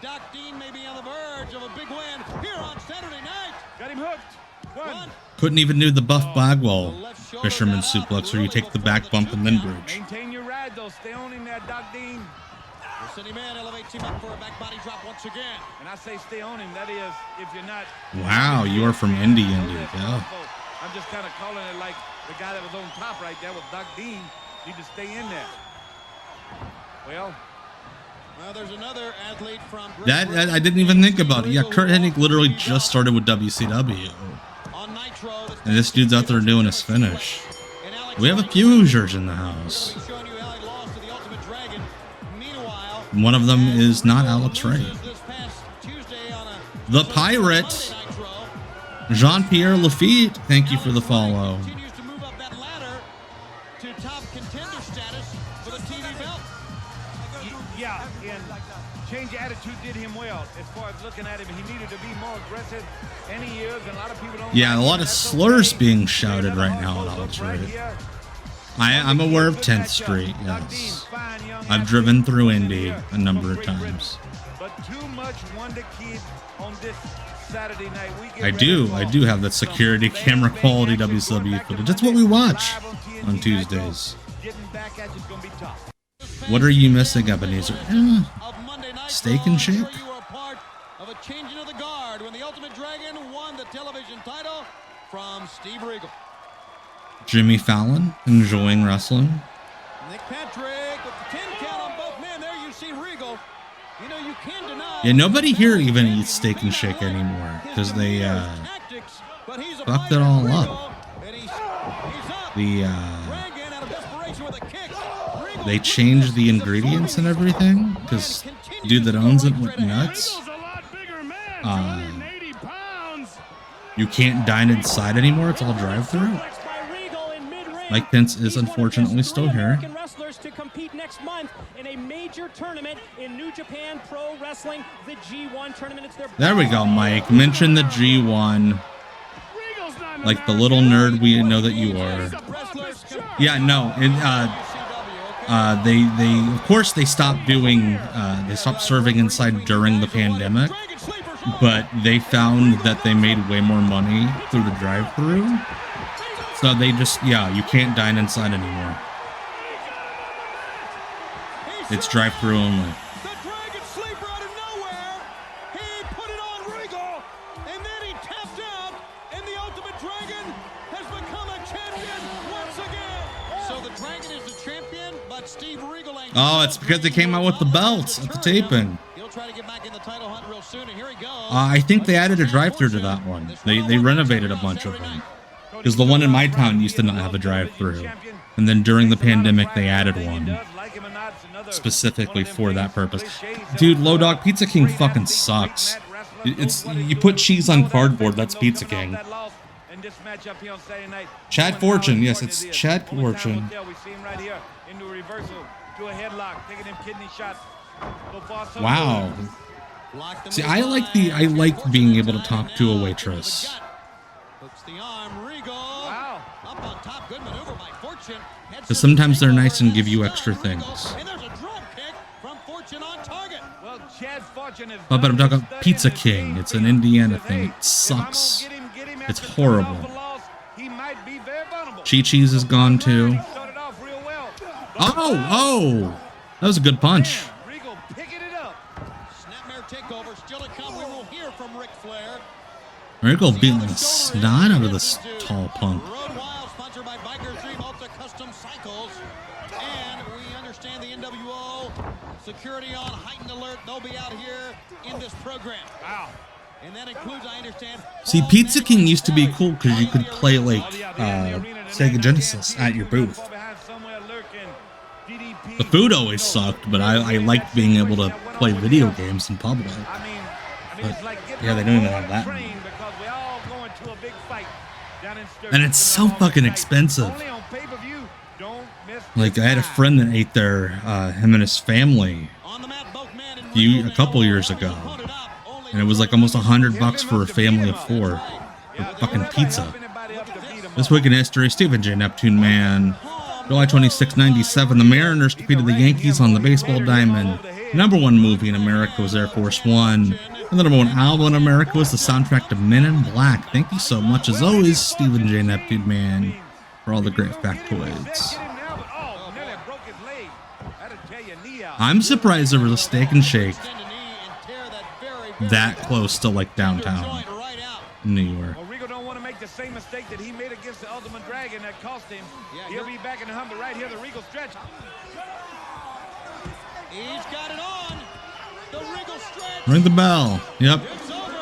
[SPEAKER 2] Doc Dean may be on the verge of a big win here on Saturday night.
[SPEAKER 6] Got him hooked. One.
[SPEAKER 5] Couldn't even do the Buff Bagwell fisherman suplex where you take the back bump and then bridge.
[SPEAKER 6] Maintain your ride though. Stay on him there, Doc Dean.
[SPEAKER 2] The City Man elevates him up for a back body drop once again.
[SPEAKER 6] And I say stay on him. That is, if you're not.
[SPEAKER 5] Wow, you are from Indy. Yeah.
[SPEAKER 6] I'm just kind of calling it like the guy that was on top right there with Doc Dean. Need to stay in there. Well,
[SPEAKER 2] there's another athlete from
[SPEAKER 5] that I didn't even think about it. Yeah, Kurt Hennig literally just started with WCW. And this dude's out there doing his finish. We have a few Hoosiers in the house. One of them is not Alex Wright. The Pirate, Jean-Pierre Lafitte, thank you for the follow.
[SPEAKER 6] Yeah, and change attitude did him well as far as looking at him. He needed to be more aggressive, and he is, and a lot of people don't.
[SPEAKER 5] Yeah, a lot of slurs being shouted right now at Alex Wright. I'm aware of 10th Street, yes. I've driven through Indy a number of times.
[SPEAKER 6] But too much Wonder Kid on this Saturday night.
[SPEAKER 5] I do have that security camera quality WCW footage. That's what we watch on Tuesdays.
[SPEAKER 6] Getting back at you is going to be tough.
[SPEAKER 5] What are you missing, Ebenezer? Steak and Shake?
[SPEAKER 2] You were a part of a changing of the guard when the Ultimate Dragon won the television title from Steve Regal.
[SPEAKER 5] Jimmy Fallon enjoying wrestling.
[SPEAKER 2] Nick Patrick with the 10 count on both men. There you see Regal. You know, you can't deny.
[SPEAKER 5] Yeah, nobody here even eats Steak and Shake anymore because they fucked it all up. They changed the ingredients and everything because dude that owns it went nuts. You can't dine inside anymore. It's all drive-through. Mike Pence is unfortunately still here.
[SPEAKER 4] Wrestlers to compete next month in a major tournament in New Japan Pro Wrestling, the G1 tournament. It's their
[SPEAKER 5] there we go, Mike. Mention the G1. Like the little nerd we know that you are. Yeah, no. They of course they stopped doing they stopped serving inside during the pandemic, but they found that they made way more money through the drive-through. So they just, yeah, you can't dine inside anymore. It's drive-through only.
[SPEAKER 2] The Dragon Sleeper out of nowhere. He put it on Regal, and then he tapped out, and the Ultimate Dragon has become a champion once again. So the Dragon is the champion, but Steve Regal ain't.
[SPEAKER 5] Oh, it's because they came out with the belts at the taping.
[SPEAKER 2] He'll try to get back in the title hunt real soon, and here he goes.
[SPEAKER 5] I think they added a drive-through to that one. They renovated a bunch of them. Because the one in my town used to not have a drive-through. And then during the pandemic, they added one. Specifically for that purpose. Dude, Low Dog, Pizza King fucking sucks. You put cheese on cardboard, that's Pizza King. Chad Fortune, yes, it's Chad Fortune. Wow. See, I like being able to talk to a waitress. Because sometimes they're nice and give you extra things. Oh, but I'm talking about Pizza King. It's an Indiana thing. It sucks. It's horrible. Chi-Chi's is gone too. Oh! That was a good punch. Regal beating the snot out of this tall punk.
[SPEAKER 2] Security on heightened alert. They'll be out here in this program. Wow. And that includes, I understand.
[SPEAKER 5] See, Pizza King used to be cool because you could play like Sega Genesis at your booth. The food always sucked, but I liked being able to play video games in public. But, yeah, they don't even have that anymore. And it's so fucking expensive. Like, I had a friend that ate there, him and his family, a couple years ago. And it was like almost $100 for a family of 4 for fucking pizza. This week in history, Stephen J. Neptune Man. July 26, 97, the Mariners defeated the Yankees on the baseball diamond. The #1 movie in America was Air Force One. And the #1 album in America was the soundtrack to Men in Black. Thank you so much, as always, Stephen J. Neptune Man, for all the great factoids. I'm surprised there was a Steak and Shake that close to like downtown New York.
[SPEAKER 6] Well, Regal don't want to make the same mistake that he made against the Ultimate Dragon that cost him. He'll be back in the hump, but right here, the Regal stretch.
[SPEAKER 2] He's got it on. The Regal stretch.
[SPEAKER 5] Ring the bell. Yep.
[SPEAKER 2] It's over.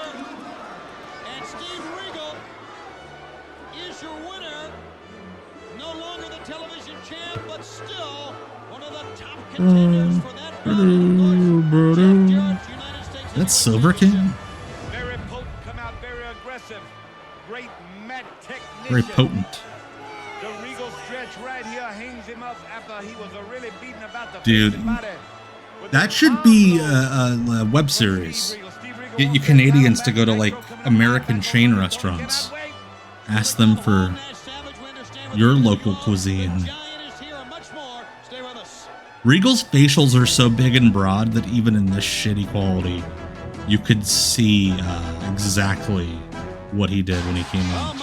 [SPEAKER 2] And Steve Regal is your winner. No longer the television champ, but still one of the top contenders for that
[SPEAKER 5] That's Silver King?
[SPEAKER 6] Very potent, come out very aggressive. Great mat technician.
[SPEAKER 5] Very potent.
[SPEAKER 6] The Regal stretch right here hangs him up after he was really beaten about the
[SPEAKER 5] dude. That should be a web series. Get you Canadians to go to like American chain restaurants. Ask them for your local cuisine. Regal's facials are so big and broad that even in this shitty quality, you could see exactly what he did when he came out.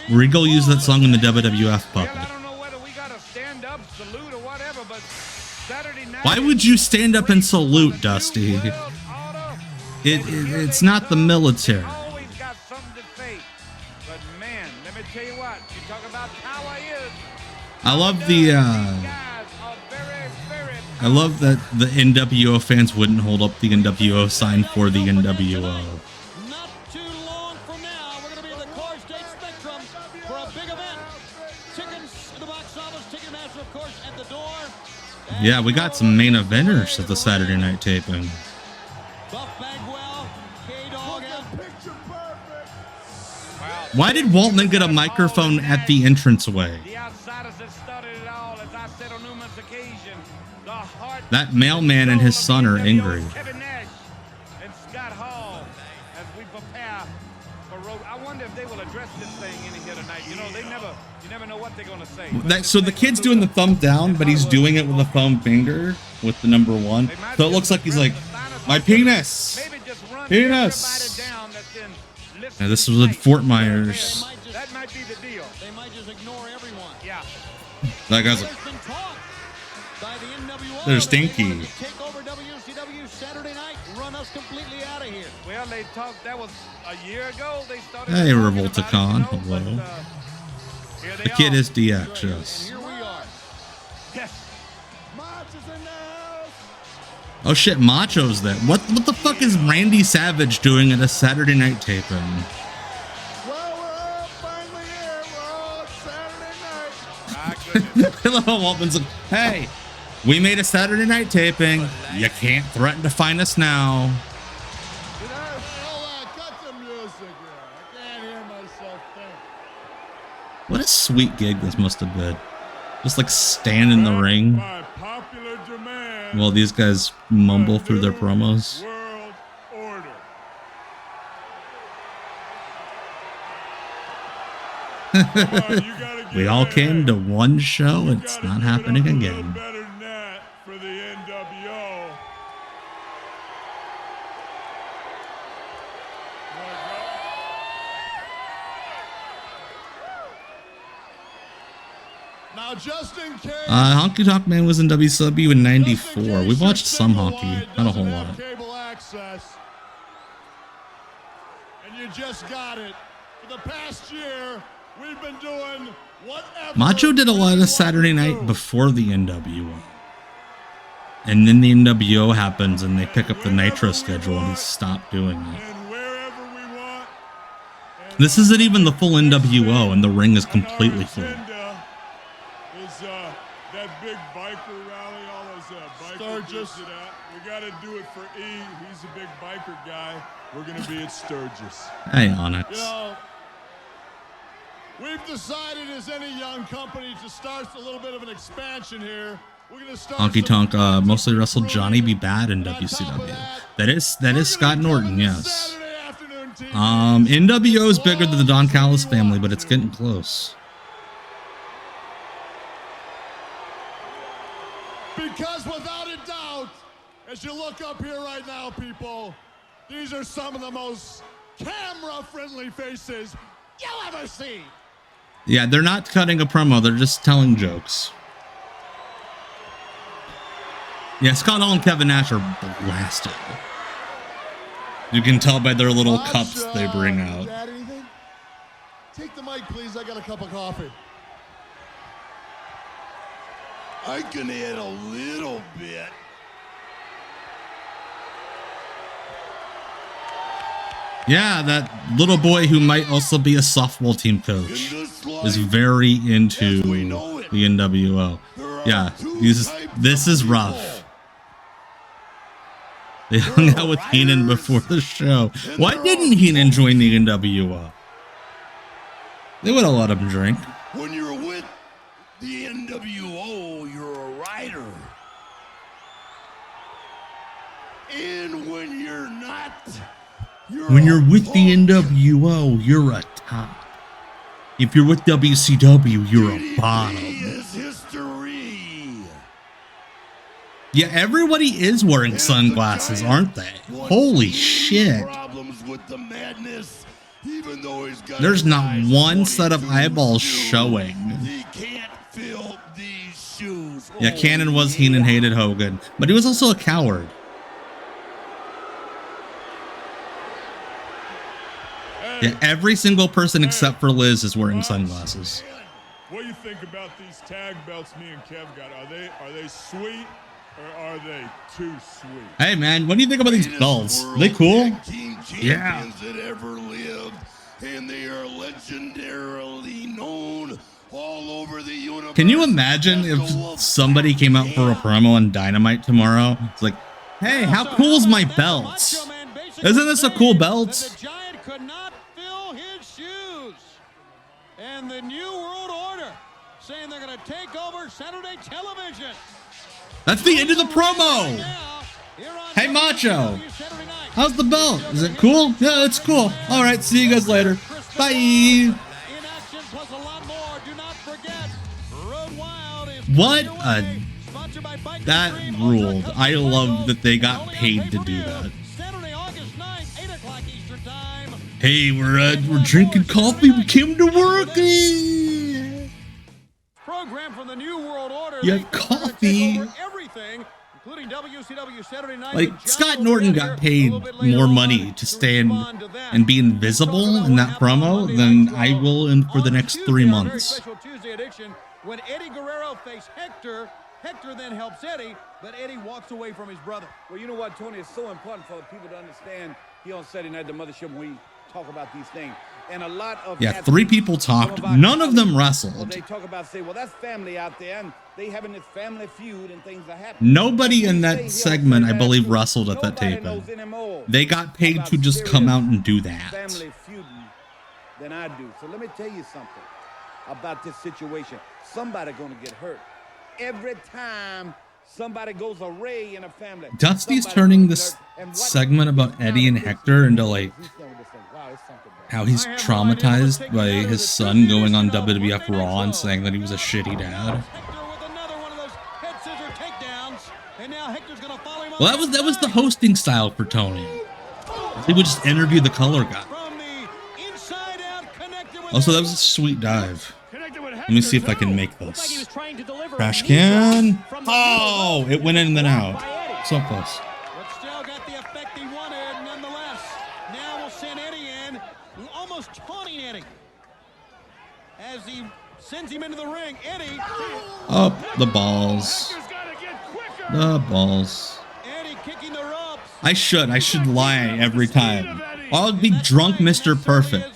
[SPEAKER 5] Regal used that song in the WWF puppet. Why would you stand up and salute, Dusty? It's not the military.
[SPEAKER 6] Always got something to say. But man, let me tell you what, you talk about power is.
[SPEAKER 5] I love the I love that the NWO fans wouldn't hold up the NWO sign for the NWO.
[SPEAKER 2] Not too long from now, we're going to be in the Core State Spectrum for a big event. Tickets in the box office, Ticketmaster, of course, at the door.
[SPEAKER 5] Yeah, we got some main eventers at the Saturday night taping. Why did Waltman get a microphone at the entranceway? That mailman and his son are angry.
[SPEAKER 6] Kevin Nash and Scott Hall as we prepare for road. I wonder if they will address this thing in here tonight. You know, you never know what they're going to say.
[SPEAKER 5] So the kid's doing the thumb down, but he's doing it with a thumb finger with the number 1. So it looks like he's like, my penis. Penis. Now this was in Fort Myers.
[SPEAKER 6] That might be the deal.
[SPEAKER 2] They might just ignore everyone.
[SPEAKER 6] Yeah.
[SPEAKER 5] That guy's like, they're stinky.
[SPEAKER 2] Take over WCW Saturday night, run us completely out of here.
[SPEAKER 6] Well, they talked, that was a year ago. They started.
[SPEAKER 5] Hey, Revolticon. Hello. The kid is DX, yes.
[SPEAKER 2] Here we are.
[SPEAKER 6] Yes.
[SPEAKER 5] Oh shit, Macho's there. What the fuck is Randy Savage doing at a Saturday night taping?
[SPEAKER 8] Well, we're finally here. We're all Saturday night.
[SPEAKER 5] Hello, Waltman's like, hey, we made a Saturday night taping. You can't threaten to find us now.
[SPEAKER 8] Cut the music here. I can't hear myself think.
[SPEAKER 5] What a sweet gig this must have been. Just like stand in the ring while these guys mumble through their promos.
[SPEAKER 1] World order.
[SPEAKER 5] We all came to one show. It's not happening again.
[SPEAKER 1] Better than that for the NWO.
[SPEAKER 8] Now, just in case.
[SPEAKER 5] Honky Tonk Man was in WCW in '94. We watched some honky, not a whole lot.
[SPEAKER 8] Cable access, and you just got it. For the past year, we've been doing whatever.
[SPEAKER 5] Macho did a lot of Saturday night before the NWO. And then the NWO happens and they pick up the Nitro schedule and he stopped doing it. This isn't even the full NWO and the ring is completely full.
[SPEAKER 1] That big biker rally, all those bikers at. We got to do it for E. He's a big biker guy. We're going to be at Sturgis.
[SPEAKER 5] Hey, Onyx.
[SPEAKER 8] You know, we've decided as any young company to start a little bit of an expansion here. We're going to start
[SPEAKER 5] Honky Tonk mostly wrestled Johnny B. Bad in WCW. That is Scott Norton, yes. NWO is bigger than the Don Callis family, but it's getting close.
[SPEAKER 8] Because without a doubt, as you look up here right now, people, these are some of the most camera-friendly faces you'll ever see.
[SPEAKER 5] Yeah, they're not cutting a promo. They're just telling jokes. Yeah, Scott Hall and Kevin Nash are blasted. You can tell by their little cups they bring out.
[SPEAKER 8] Add anything? Take the mic, please. I got a cup of coffee. I can add a little bit.
[SPEAKER 5] Yeah, that little boy who might also be a softball team coach is very into the NWO. Yeah, this is rough. They hung out with Heenan before the show. Why didn't Heenan join the NWO? They would have let him drink.
[SPEAKER 8] When you're with the NWO, you're a writer. And when you're not,
[SPEAKER 5] when you're with the NWO, you're a top. If you're with WCW, you're a bottom. Yeah, everybody is wearing sunglasses, aren't they? Holy shit. There's not one set of eyeballs showing. Yeah, Cannon was Heenan, hated Hogan, but he was also a coward. Yeah, every single person except for Liz is wearing sunglasses.
[SPEAKER 8] What do you think about these tag belts me and Kev got? Are they sweet or are they too sweet?
[SPEAKER 5] Hey man, what do you think about these belts? Are they cool? Yeah.
[SPEAKER 12] That ever lived, and they are legendarily known all over the universe.
[SPEAKER 5] Can you imagine if somebody came out for a promo on Dynamite tomorrow? It's like, hey, how cool is my belt? Isn't this a cool belt?
[SPEAKER 2] The Giant could not fill his shoes. And the New World Order saying they're going to take over Saturday television.
[SPEAKER 5] That's the end of the promo. Hey, Macho. How's the belt? Is it cool? Yeah, it's cool. All right, see you guys later. Bye. What a... That ruled. I love that they got paid to do that. Hey, we're drinking coffee. We came to work.
[SPEAKER 2] Program from the New World Order.
[SPEAKER 5] You have coffee.
[SPEAKER 2] Everything, including WCW Saturday Night.
[SPEAKER 5] Like, Scott Norton got paid more money to stand and be invisible in that promo than I will in for the next 3 months.
[SPEAKER 2] Special Tuesday edition when Eddie Guerrero faced Hector. Hector then helps Eddie, but Eddie walks away from his brother.
[SPEAKER 6] Well, you know what, Tony? It's so important for people to understand here on Saturday Night, the Mothership, when we talk about these things. And a lot of
[SPEAKER 5] 3 people talked. None of them wrestled.
[SPEAKER 6] They talk about, say, well, that's family out there, and they having this family feud and things are happening.
[SPEAKER 5] Nobody in that segment, I believe, wrestled at that taping. They got paid to just come out and do that.
[SPEAKER 6] Family feuding than I do. So let me tell you something about this situation. Somebody gonna get hurt every time somebody goes array in a family.
[SPEAKER 5] Dusty's turning this segment about Eddie and Hector into like how he's traumatized by his son going on WWF Raw and saying that he was a shitty dad. Well, that was the hosting style for Tony. He would just interview the color guy. Also, that was a sweet dive. Let me see if I can make this. Trash can. Oh, it went in and then out. So close.
[SPEAKER 2] But still got the effect he wanted, nonetheless. Now we'll send Eddie in, almost taunting Eddie. As he sends him into the ring, Eddie.
[SPEAKER 5] Oh, the balls. The balls.
[SPEAKER 2] Eddie kicking the ropes.
[SPEAKER 5] I should lie every time. I'll be drunk, Mr. Perfect.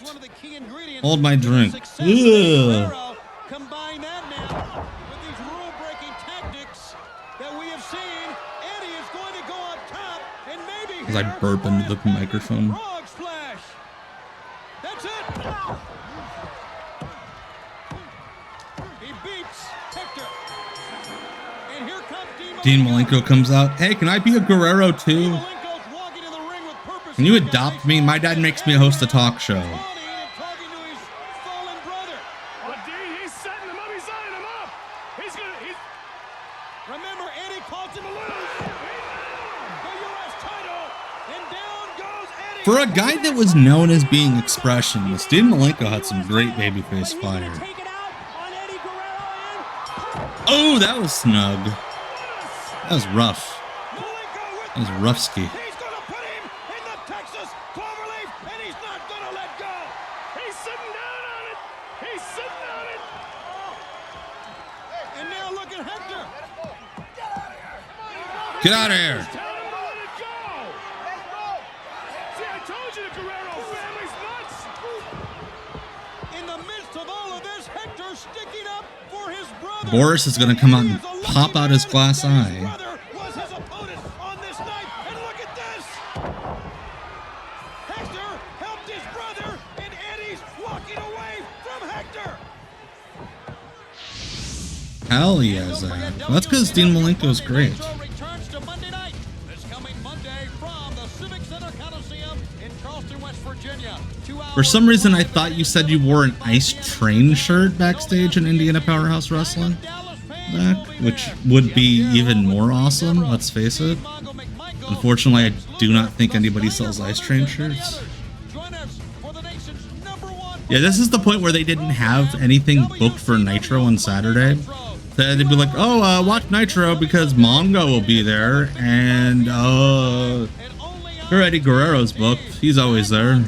[SPEAKER 5] Hold my drink. Ugh.
[SPEAKER 2] Combine that now with these rule-breaking tactics that we have seen. Eddie is going to go up top and maybe
[SPEAKER 5] As I burp into the microphone.
[SPEAKER 2] frog splash. That's it. He beats Hector. And here comes
[SPEAKER 5] Dean Malenko comes out. Hey, can I be a Guerrero too? Can you adopt me? My dad makes me host a talk show.
[SPEAKER 2] Remember, Eddie calls him a lose. The U.S. title, and down goes Eddie.
[SPEAKER 5] For a guy that was known as being expressionless, Dean Malenko had some great babyface fire. Oh, that was snug. That was rough. That was rough-ski.
[SPEAKER 2] He's going to put him in the Texas cloverleaf, and he's not going to let go. He's sitting down on it. He's sitting on it. And now look at Hector.
[SPEAKER 5] Get out of here.
[SPEAKER 2] See, I told you the Guerrero family's nuts. In the midst of all of this, Hector sticking up for his brother.
[SPEAKER 5] Boris is going to come out and pop out his glass eye.
[SPEAKER 2] Was his opponent on this night, and look at this. Hector helped his brother, and Eddie's walking away from Hector.
[SPEAKER 5] Hell yeah, Zach. That's because Dean Malenko is great.
[SPEAKER 2] Returns to Monday night. This coming Monday from the Civic Center Coliseum in Charleston, West Virginia. 2 hours.
[SPEAKER 5] For some reason, I thought you said you wore an Ice Train shirt backstage in Indiana Powerhouse Wrestling, Zach, which would be even more awesome, let's face it. Unfortunately, I do not think anybody sells Ice Train shirts. Yeah, this is the point where they didn't have anything booked for Nitro on Saturday. They'd be like, oh, watch Nitro because Mongo will be there, and sure, Eddie Guerrero's booked. He's always there.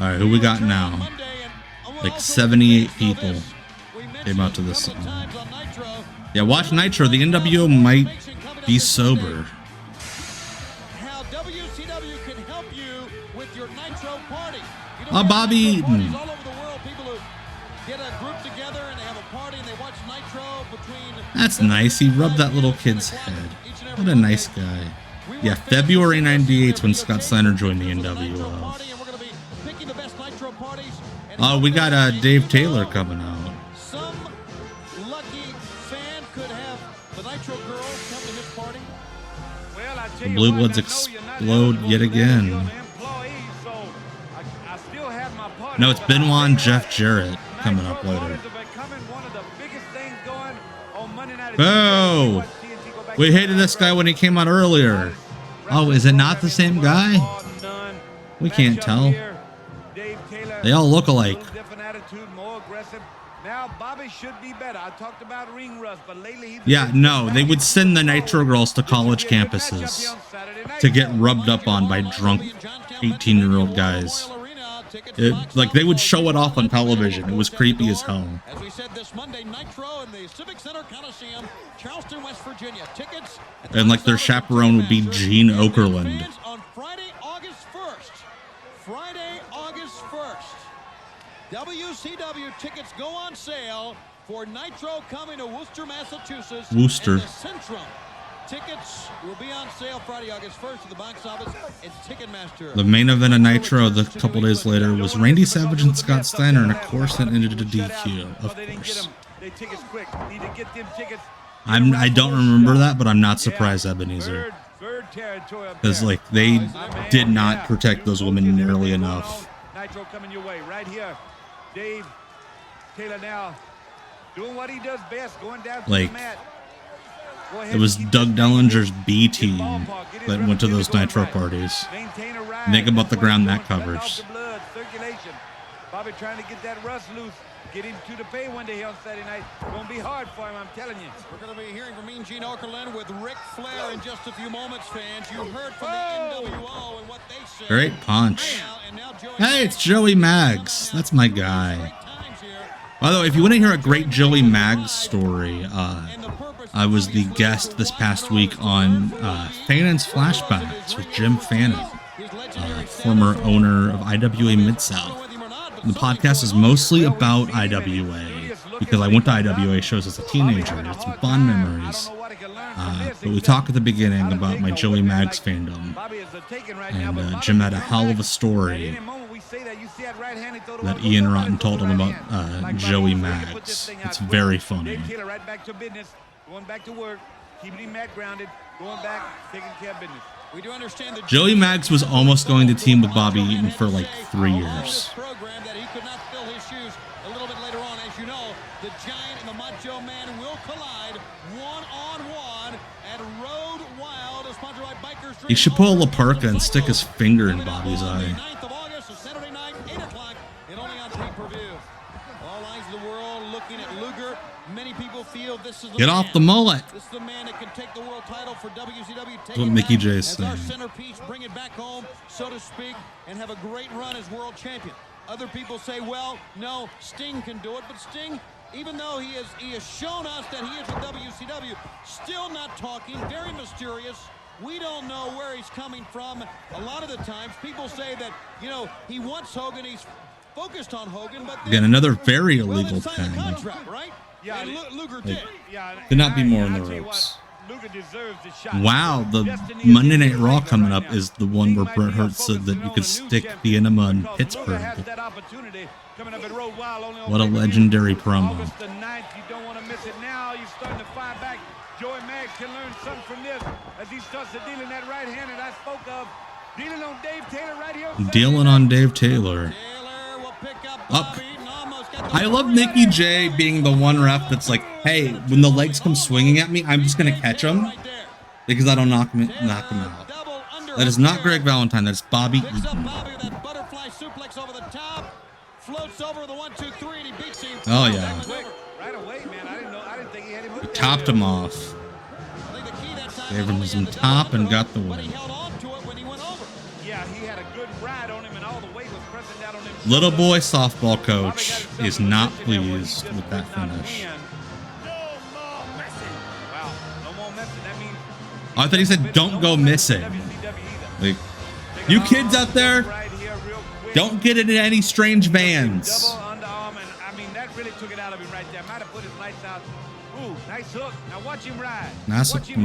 [SPEAKER 5] All right, who we got now? Like 78 people came out to this song. Yeah, watch Nitro. The NWO might be sober.
[SPEAKER 2] How WCW can help you with your Nitro party.
[SPEAKER 5] Bobby Eaton.
[SPEAKER 2] All over the world, people who get a group together and they have a party and they watch Nitro between.
[SPEAKER 5] That's nice. He rubbed that little kid's head. What a nice guy. Yeah, February '98 is when Scott Steiner joined the NWO. Oh, we got Dave Taylor coming out.
[SPEAKER 2] Some lucky fan could have the Nitro girls come to his party.
[SPEAKER 6] Well, I tell
[SPEAKER 5] The
[SPEAKER 6] you
[SPEAKER 5] Blue
[SPEAKER 6] what,
[SPEAKER 5] Bloods
[SPEAKER 6] I know you're not
[SPEAKER 5] explode yet again.
[SPEAKER 6] employees, so I still have my party.
[SPEAKER 5] No, it's Benoit and Jeff Jarrett coming up later. Oh, we hated this guy when he came out earlier. Oh, is it not the same guy? We can't tell. They all look alike.
[SPEAKER 6] Now Bobby should be better. I talked about ring rust, but lately
[SPEAKER 5] Yeah, no, they would send the Nitro girls to college campuses to get rubbed up on by drunk 18-year-old guys. Like, they would show it off on television. It was creepy as hell.
[SPEAKER 2] As we said this Monday, Nitro in the Civic Center Coliseum, Charleston, West Virginia. Tickets
[SPEAKER 5] And like their chaperone would be Gene Okerlund.
[SPEAKER 2] on Friday, August 1st. Friday, August 1st. WCW tickets go on sale for Nitro coming to Worcester, Massachusetts.
[SPEAKER 5] Worcester.
[SPEAKER 2] And the Centrum. Tickets will be on sale Friday, August 1st at the box office and Ticketmaster.
[SPEAKER 5] The main event of Nitro a couple days later was Randy Savage and Scott Steiner, and of course it ended a DQ. Of course. I don't remember that, but I'm not surprised, Ebenezer. Because like they did not protect those women nearly enough.
[SPEAKER 6] Nitro coming your way right here. Dave Taylor now doing what he does best, going down to
[SPEAKER 5] Like,
[SPEAKER 6] the mat.
[SPEAKER 5] it was Doug Dellinger's B team that went to those Nitro parties. Think about the ground that covers.
[SPEAKER 6] Bobby trying to get that rust loose, get him to the pay one day here on Saturday night. Gonna be hard for him, I'm telling you.
[SPEAKER 2] We're going to be hearing from Mean Gene Okerlund with Ric Flair in just a few moments, fans. You heard from the NWO and what they said.
[SPEAKER 5] Great punch. Hey, it's Joey Maggs. That's my guy. By the way, if you want to hear a great Joey Maggs story, I was the guest this past week on Fannon's Flashbacks with Jim Fannin, former owner of IWA Mid-South. The podcast is mostly about IWA because I went to IWA shows as a teenager. It's some fun memories. But we talk at the beginning about my Joey Maggs fandom. And Jim had a hell of a story that Ian Rotten told him about Joey Maggs. It's very funny.
[SPEAKER 6] Right back to business, going back to work, keeping him mat grounded, going back, taking care of business.
[SPEAKER 2] We do understand that
[SPEAKER 5] Joey Maggs was almost going to team with Bobby Eaton for like 3 years.
[SPEAKER 2] program that he could not fill his shoes a little bit later on. As you know, the Giant and the Macho Man will collide one-on-one at Road Wild, sponsored by Bikers.
[SPEAKER 5] He should pull a La Parka and stick his finger in Bobby's eye.
[SPEAKER 2] 9th of August, a Saturday night, 8 o'clock, and only on pay-per-view. All eyes of the world looking at Luger. Many people feel this is the
[SPEAKER 5] Get
[SPEAKER 2] man.
[SPEAKER 5] off the mullet.
[SPEAKER 2] This is the man that can take the world title for WCW.
[SPEAKER 5] That's what Mickey J is
[SPEAKER 2] as our
[SPEAKER 5] saying.
[SPEAKER 2] centerpiece, bring it back home, so to speak, and have a great run as world champion. Other people say, well, no, Sting can do it, but Sting, even though he has shown us that he is with WCW, still not talking, very mysterious. We don't know where he's coming from. A lot of the times, people say that, you know, he wants Hogan, he's focused on Hogan, but
[SPEAKER 5] Again, another very illegal thing.
[SPEAKER 2] contract, right?
[SPEAKER 6] Yeah,
[SPEAKER 2] And Luger
[SPEAKER 5] Like,
[SPEAKER 2] did.
[SPEAKER 5] could not be more in the ropes. Wow, the Monday Night Raw coming up is the one where Bret Hart said that you could stick the enema in Pittsburgh. What a legendary promo.
[SPEAKER 6] August the 9th, you don't want to miss it now. You're starting to fire back. Joey Maggs can learn something from this as he starts to deal in that right hand that I spoke of. Dealing on Dave Taylor right here.
[SPEAKER 5] Dealing on Dave Taylor. Up. I love Mickey J being the one ref that's like, hey, when the legs come swinging at me, I'm just going to catch them because I don't knock him out. That is not Greg Valentine. That's Bobby Eaton.
[SPEAKER 2] Butterfly suplex over the top. Floats over the 1, 2, 3, and he beats him.
[SPEAKER 5] Oh, yeah.
[SPEAKER 6] Right away, man. I didn't think he had him hooked.
[SPEAKER 5] Topped him off. Gave him some top and got the win.
[SPEAKER 6] Yeah, yeah, he had a good ride on him, and all the weight was pressing down on him.
[SPEAKER 5] Little boy softball coach is not pleased with that finish.
[SPEAKER 6] Wow, no more messing. That means
[SPEAKER 5] I thought he said, "Don't go missing." Like, you kids out there, don't get into any strange vans.
[SPEAKER 6] double underarm, and I mean that really took it out of him right there. Might have put his lights out. Ooh, nice hook. Now watch him ride.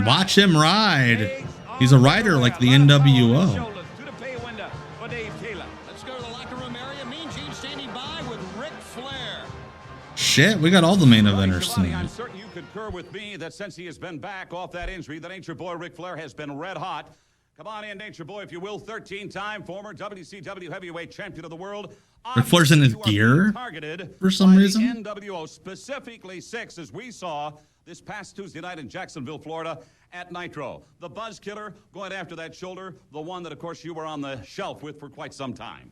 [SPEAKER 5] Watch him ride. He's a rider like the NWO.
[SPEAKER 6] To the pay window for Dave Taylor.
[SPEAKER 2] Let's go to the locker room area. Mean Gene standing by with Ric Flair.
[SPEAKER 5] Shit, we got all the main eventers
[SPEAKER 9] I'm
[SPEAKER 5] tonight.
[SPEAKER 9] certain you concur with me that since he has been back off that injury, the Nature Boy Ric Flair has been red hot. Come on in, Nature Boy, if you will. 13-time former WCW heavyweight champion of the world.
[SPEAKER 5] Ric Flair's in his gear for some reason.
[SPEAKER 9] NWO, specifically 6, as we saw this past Tuesday night in Jacksonville, Florida, at Nitro. The Buzz Killer going after that shoulder, the one that, of course, you were on the shelf with for quite some time.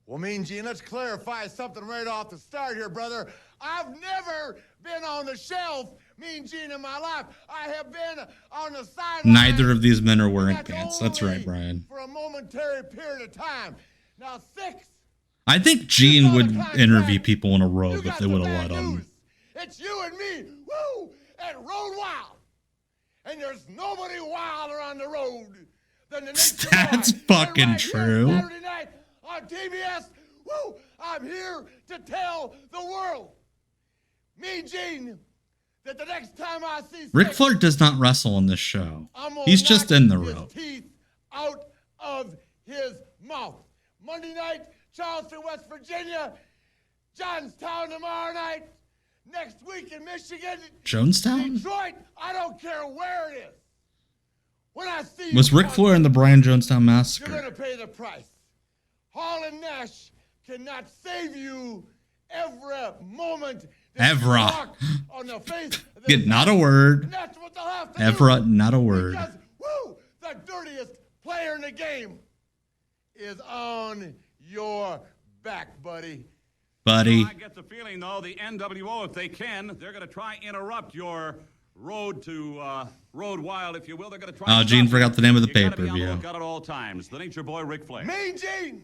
[SPEAKER 8] Well, Mean Gene, let's clarify something right off the start here, brother. I've never been on the shelf, Mean Gene, in my life. I have been on the sideline.
[SPEAKER 5] Neither of these men are wearing pants. That's right, Brian.
[SPEAKER 8] For a momentary period of time. Now, 6.
[SPEAKER 5] I think Gene would interview people in a robe if they would have let him.
[SPEAKER 8] It's you and me, woo, at Road Wild. And there's nobody wilder on the road than the Nature
[SPEAKER 5] That's
[SPEAKER 8] Boy.
[SPEAKER 5] fucking
[SPEAKER 8] Right
[SPEAKER 5] true.
[SPEAKER 8] Here, Saturday night on TBS, woo, I'm here to tell the world, Mean Gene, that the next time I see
[SPEAKER 5] Ric Flair does not wrestle in this show. He's just in the robe.
[SPEAKER 8] teeth out of his mouth. Monday night, Charleston, West Virginia. Johnstown tomorrow night. Next week in Michigan.
[SPEAKER 5] Jonestown?
[SPEAKER 8] Detroit. I don't care where it is. When I see
[SPEAKER 5] Was
[SPEAKER 8] you,
[SPEAKER 5] Ric Flair in the Brian Jonestown Massacre?
[SPEAKER 8] you're going to pay the price. Hall and Nash cannot save you every moment. that you
[SPEAKER 5] Evra.
[SPEAKER 8] walk on the face of this
[SPEAKER 5] Get not a
[SPEAKER 8] earth.
[SPEAKER 5] word.
[SPEAKER 8] And that's what they'll have to
[SPEAKER 5] Evra,
[SPEAKER 8] do.
[SPEAKER 5] not a word.
[SPEAKER 8] Because, woo, the dirtiest player in the game is on your back, buddy.
[SPEAKER 5] Buddy.
[SPEAKER 9] I get the feeling, though, the NWO, if they can, they're going to try and interrupt your road to Road Wild, if you will. They're going to try.
[SPEAKER 5] Oh, Gene forgot the name of the
[SPEAKER 9] You gotta be on the
[SPEAKER 5] pay-per-view.
[SPEAKER 9] lookout at all times. The Nature Boy, Ric Flair.
[SPEAKER 8] Mean Gene.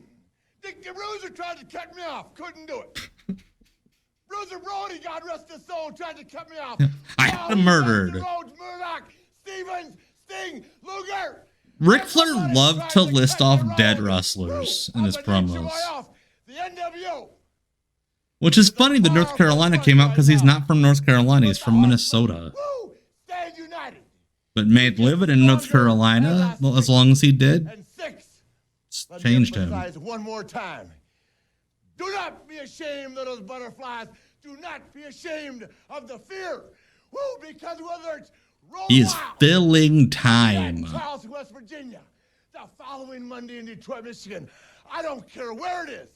[SPEAKER 8] Dick Bruiser tried to cut me off. Couldn't do it. Bruiser Brody, God rest his soul, tried to cut me off.
[SPEAKER 5] I had him murdered.
[SPEAKER 8] Rhodes, Murdoch, Stevens, Sting, Luger.
[SPEAKER 5] Ric Flair loved to list off dead wrestlers in his promos.
[SPEAKER 8] The NWO.
[SPEAKER 5] Which is funny that North Carolina came out because he's not from North Carolina. He's from Minnesota.
[SPEAKER 8] Stand united.
[SPEAKER 5] But made living in North Carolina as long as he did.
[SPEAKER 8] And 6.
[SPEAKER 5] Changed him.
[SPEAKER 8] Emphasize one more time. Do not be ashamed of those butterflies. Do not be ashamed of the fear. Woo, because whether it's Road
[SPEAKER 5] He is
[SPEAKER 8] Wild,
[SPEAKER 5] filling time.
[SPEAKER 8] Charleston, West Virginia, the following Monday in Detroit, Michigan, I don't care where it is.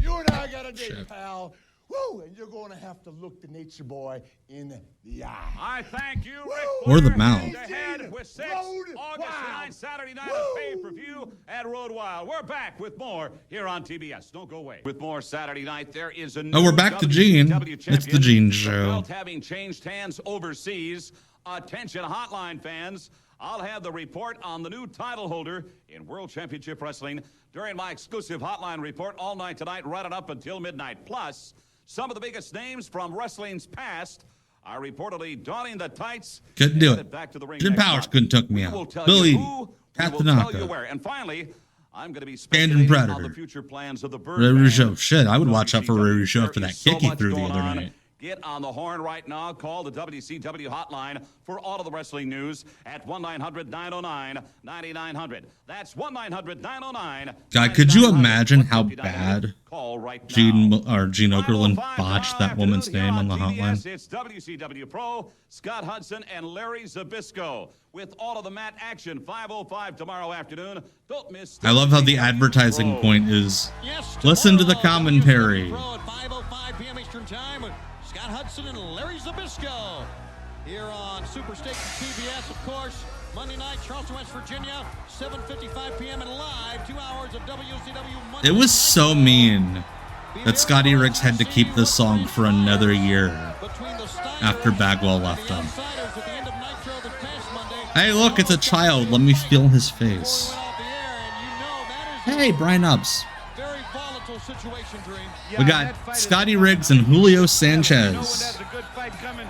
[SPEAKER 8] You and I got a date, pal. Woo, and you're going to have to look the Nature Boy in the eye.
[SPEAKER 9] I thank you, Ric
[SPEAKER 5] Or the
[SPEAKER 9] Flair.
[SPEAKER 5] mouth.
[SPEAKER 9] Ahead with 6,
[SPEAKER 8] Road
[SPEAKER 9] August
[SPEAKER 8] Wild.
[SPEAKER 9] 9, Saturday night, a pay-per-view at Road Wild. We're back with more here on TBS. Don't go away. With more Saturday night, there is a new
[SPEAKER 5] we're back to Gene.
[SPEAKER 9] WCW
[SPEAKER 5] It's the
[SPEAKER 9] champion.
[SPEAKER 5] Gene
[SPEAKER 9] The
[SPEAKER 5] Show.
[SPEAKER 9] belt having changed hands overseas. Attention, hotline fans. I'll have the report on the new title holder in World Championship Wrestling during my exclusive hotline report all night tonight, right on up until midnight. Plus, some of the biggest names from wrestling's past are reportedly donning the tights.
[SPEAKER 5] Couldn't do
[SPEAKER 9] and
[SPEAKER 5] it.
[SPEAKER 9] back to the ring
[SPEAKER 5] Jim
[SPEAKER 9] next
[SPEAKER 5] Powers
[SPEAKER 9] month.
[SPEAKER 5] couldn't took me
[SPEAKER 9] We
[SPEAKER 5] out.
[SPEAKER 9] will tell
[SPEAKER 5] Billy,
[SPEAKER 9] you who,
[SPEAKER 5] Pat
[SPEAKER 9] we will tell
[SPEAKER 5] Tanaka.
[SPEAKER 9] you where. And finally, I'm going to be
[SPEAKER 5] Bandon
[SPEAKER 9] speculating
[SPEAKER 5] Predator.
[SPEAKER 9] on the future plans of the
[SPEAKER 5] Rary
[SPEAKER 9] Birdman.
[SPEAKER 5] Show. Shit, I would watch out for Rary Show after
[SPEAKER 9] There
[SPEAKER 5] that
[SPEAKER 9] is so
[SPEAKER 5] kick he
[SPEAKER 9] much
[SPEAKER 5] threw the
[SPEAKER 9] going
[SPEAKER 5] other
[SPEAKER 9] on.
[SPEAKER 5] night.
[SPEAKER 9] Get on the horn right now. Call the WCW hotline for all of the wrestling news at 1-900-909-9900. That's 1-900-909.
[SPEAKER 5] God, could you imagine how bad
[SPEAKER 9] Call right
[SPEAKER 5] Gene
[SPEAKER 9] now.
[SPEAKER 5] Okerlund botched that woman's name on the hotline?
[SPEAKER 9] TBS, it's WCW Pro, Scott Hudson, and Larry Zbyszko. With all of the mat action, 5:05 tomorrow afternoon. Don't miss.
[SPEAKER 5] I love how the advertising point is listen to the commentary.
[SPEAKER 2] Pro at 5:05 p.m. Eastern Time with Scott Hudson and Larry Zbyszko. Here on Super Station TBS, of course, Monday night, Charleston, West Virginia, 7:55 p.m. and live, 2 hours of WCW Monday.
[SPEAKER 5] It was so mean that Scotty Riggs had to keep this song for another year after Bagwell left him. Hey, look, it's a child. Let me feel his face. Hey, Brian Ubbs.
[SPEAKER 2] Very volatile situation, Dream.
[SPEAKER 5] We got Scotty Riggs and Julio Sanchez.
[SPEAKER 6] That's a good fight coming.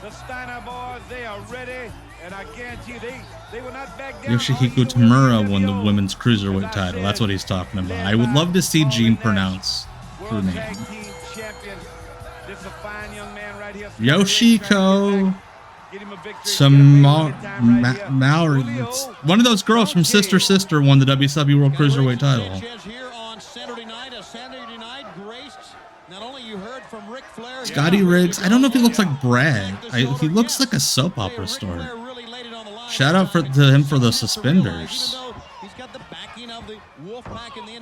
[SPEAKER 6] The Steiner boys, they are ready, and I guarantee they will not back down.
[SPEAKER 5] Yoshihiko Tamura won the women's cruiserweight title. That's what he's talking about. I would love to see Gene pronounce her name. Yoshiko Maori. One of those girls from Sister Sister won the WCW World Cruiserweight title. Scotty Riggs. I don't know if he looks like Brad. He looks like a soap opera star. Shout out to him for those suspenders.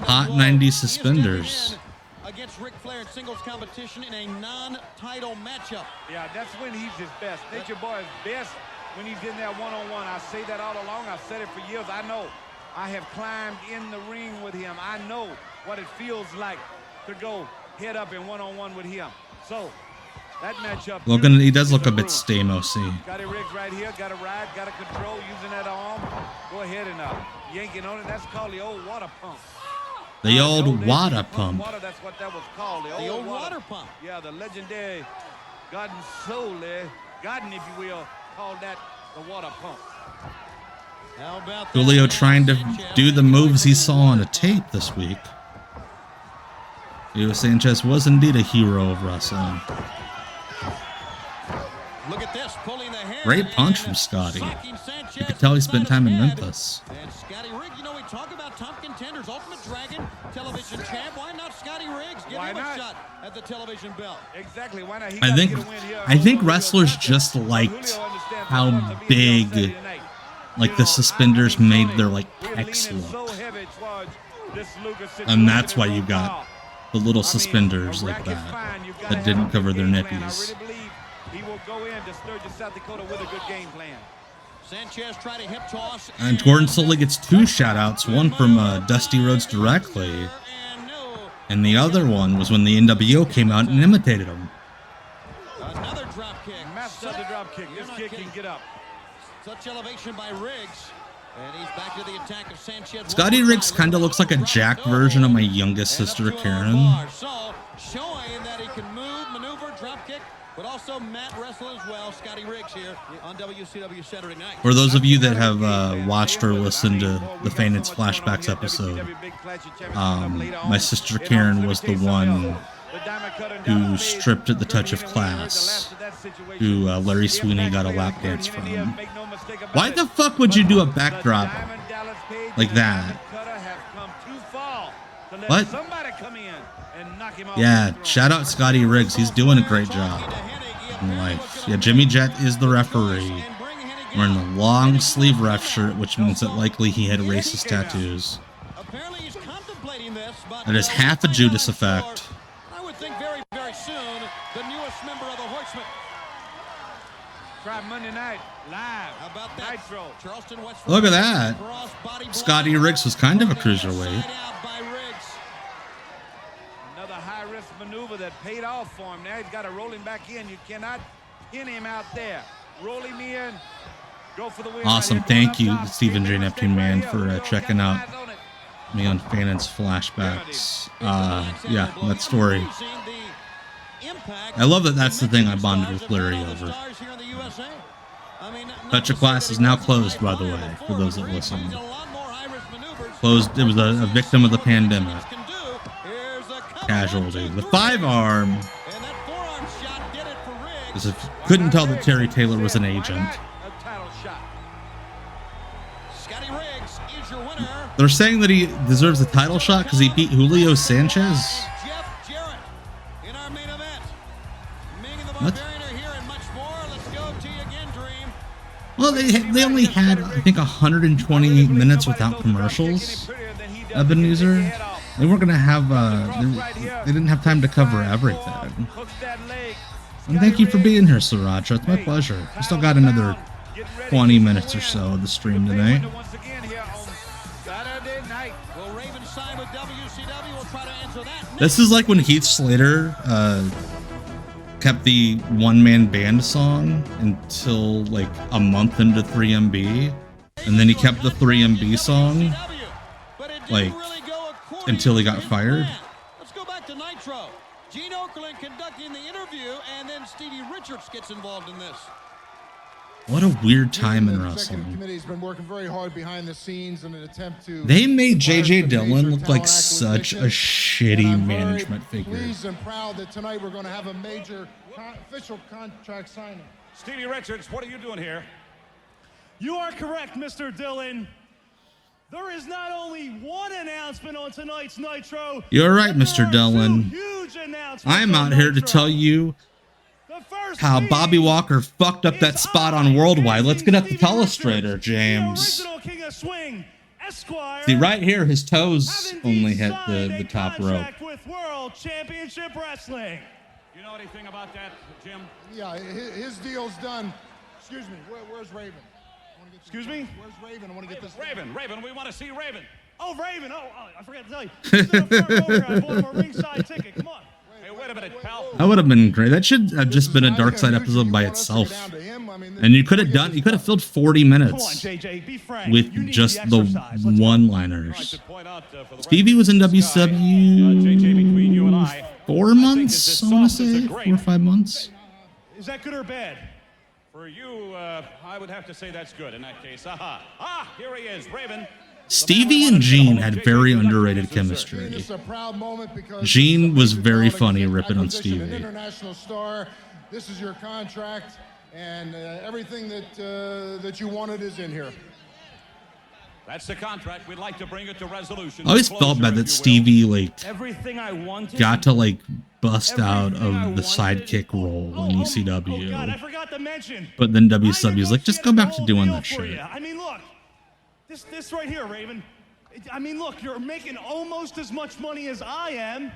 [SPEAKER 5] Hot 90s suspenders.
[SPEAKER 2] Against Ric Flair in singles competition in a non-title matchup.
[SPEAKER 6] Yeah, that's when he's his best. Nature Boy is best when he's in that one-on-one. I say that all along. I've said it for years. I know. I have climbed in the ring with him. I know what it feels like to go head up in one-on-one with him. So that matchup.
[SPEAKER 5] Logan, he does look a bit Stamos-y.
[SPEAKER 6] Scotty Riggs right here. Got to ride. Got to control. Using that arm. Go ahead and yanking on it. That's called the old water pump.
[SPEAKER 5] The old water pump.
[SPEAKER 6] Water, that's what that was called. The old water pump. Yeah, the legendary Garden Soul there. Garden, if you will, called that the water pump.
[SPEAKER 2] How about
[SPEAKER 5] Julio trying to do the moves he saw on a tape this week. Julio Sanchez was indeed a hero of wrestling.
[SPEAKER 2] Look at this, pulling the hair.
[SPEAKER 5] Great punch from Scotty. You could tell he spent time in Memphis.
[SPEAKER 2] And Scotty Riggs, you know, we talk about top contenders, Ultimate Dragon, television champ. Why not Scotty Riggs? Give him a shot at the television belt.
[SPEAKER 6] Exactly. Why not?
[SPEAKER 5] I think wrestlers just liked how big, like, the suspenders made their, like, pecs look. And that's why you got the little suspenders like that didn't cover their nippies.
[SPEAKER 6] He will go in to Sturgis, South Dakota with a good game plan.
[SPEAKER 2] Sanchez tried a hip toss.
[SPEAKER 5] And Gordon Soley gets 2 shout-outs, one from Dusty Rhodes directly, and the other one was when the NWO came out and imitated him.
[SPEAKER 2] Another drop kick.
[SPEAKER 6] Master of the drop kick. This kid can get up.
[SPEAKER 2] Such elevation by Riggs. And he's back to the attack of Sanchez.
[SPEAKER 5] Scotty Riggs kind of looks like a Jack version of my youngest sister, Karen.
[SPEAKER 2] So, showing that he can move, maneuver, drop kick, but also mat wrestle as well. Scotty Riggs here on WCW Saturday Night.
[SPEAKER 5] For those of you that have watched or listened to the Fainted Flashbacks episode, my sister Karen was the one who stripped at the touch of class, who Larry Sweeney got a lap dance from. Why the fuck would you do a backdrop like that? What? Yeah, shout out Scotty Riggs. He's doing a great job in life. Yeah, Jimmy Jett is the referee. Wearing a long sleeve ref shirt, which means that likely he had racist tattoos. It is half a Judas effect.
[SPEAKER 2] I would think very, very soon, the newest member of the Horsemen.
[SPEAKER 6] Try Monday night live.
[SPEAKER 2] How about that?
[SPEAKER 6] Nitro.
[SPEAKER 2] Charleston, West
[SPEAKER 5] Look at that. Scotty Riggs was kind of a cruiserweight.
[SPEAKER 6] Another high-risk maneuver that paid off for him. Now he's got to roll him back in. You cannot pin him out there. Roll him in. Go for the win.
[SPEAKER 5] Awesome. Thank you, Stephen J. Neptune Man, for checking out me on Fanon's Flashbacks. Yeah, that story. I love that that's the thing I bonded with Larry over. Touch of Class is now closed, by the way, for those that listen. Closed. It was a victim of the pandemic. Casualty. The 5-arm. Because if you couldn't tell that Terry Taylor was an agent. They're saying that he deserves a title shot because he beat Julio Sanchez. What? Well, they only had, I think, 128 minutes without commercials. Ebenezer. They weren't gonna have. They didn't have time to cover everything. And thank you for being here, Sriracha. It's my pleasure. We still got another 20 minutes or so of the stream tonight. This is like when Heath Slater kept the one-man band song until like a month into 3MB, and then he kept the 3MB song like until he got fired.
[SPEAKER 2] Let's go back to Nitro. Gene Okerlund conducting the interview, and then Stevie Richards gets involved in this.
[SPEAKER 5] What a weird time in
[SPEAKER 13] The
[SPEAKER 5] wrestling.
[SPEAKER 13] executive committee's been working very hard behind the scenes in an attempt to.
[SPEAKER 5] They made J.J. Dillon look like such a shitty management figure.
[SPEAKER 13] Pleased and proud that tonight we're going to have a major official contract signing.
[SPEAKER 9] Stevie Richards, what are you doing here?
[SPEAKER 11] You are correct, Mr. Dillon. There is not only one announcement on tonight's Nitro.
[SPEAKER 5] You're right, Mr. Dillon. I'm out here to tell you how Bobby Walker fucked up that spot on Worldwide. Let's get at the telestrator, James. See, right here, his toes only hit the top rope.
[SPEAKER 11] With World Championship Wrestling.
[SPEAKER 9] You know anything about that, Jim?
[SPEAKER 13] Yeah, his deal's done. Excuse me, where's Raven?
[SPEAKER 11] Excuse me?
[SPEAKER 13] Where's Raven? I want to get this.
[SPEAKER 9] Raven, we want to see Raven.
[SPEAKER 11] Oh, Raven. Oh, I forgot to tell you. He's in the front row here. I bought him a ringside ticket. Come on.
[SPEAKER 9] Hey, wait a minute, pal.
[SPEAKER 5] That would have been great. That should have just been a Dark Side episode by itself. And you could have filled 40 minutes with just the one-liners. Stevie was in WCW 4 months, I want to say. 4 or 5 months.
[SPEAKER 11] Is that good or bad?
[SPEAKER 9] For you, I would have to say that's good in that case. Here he is, Raven.
[SPEAKER 5] Stevie and Gene had very underrated chemistry. Gene was very funny ripping on Stevie.
[SPEAKER 13] International star. This is your contract, and everything that you wanted is in here.
[SPEAKER 9] That's the contract. We'd like to bring it to resolution.
[SPEAKER 5] I always felt bad that Stevie
[SPEAKER 11] everything I wanted,
[SPEAKER 5] got to bust out of the sidekick role in ECW.
[SPEAKER 11] God, I forgot to mention.
[SPEAKER 5] But then WCW's like, just go back to doing that shit.
[SPEAKER 11] I mean, look, this right here, Raven. I mean, look, you're making almost as much money as I am.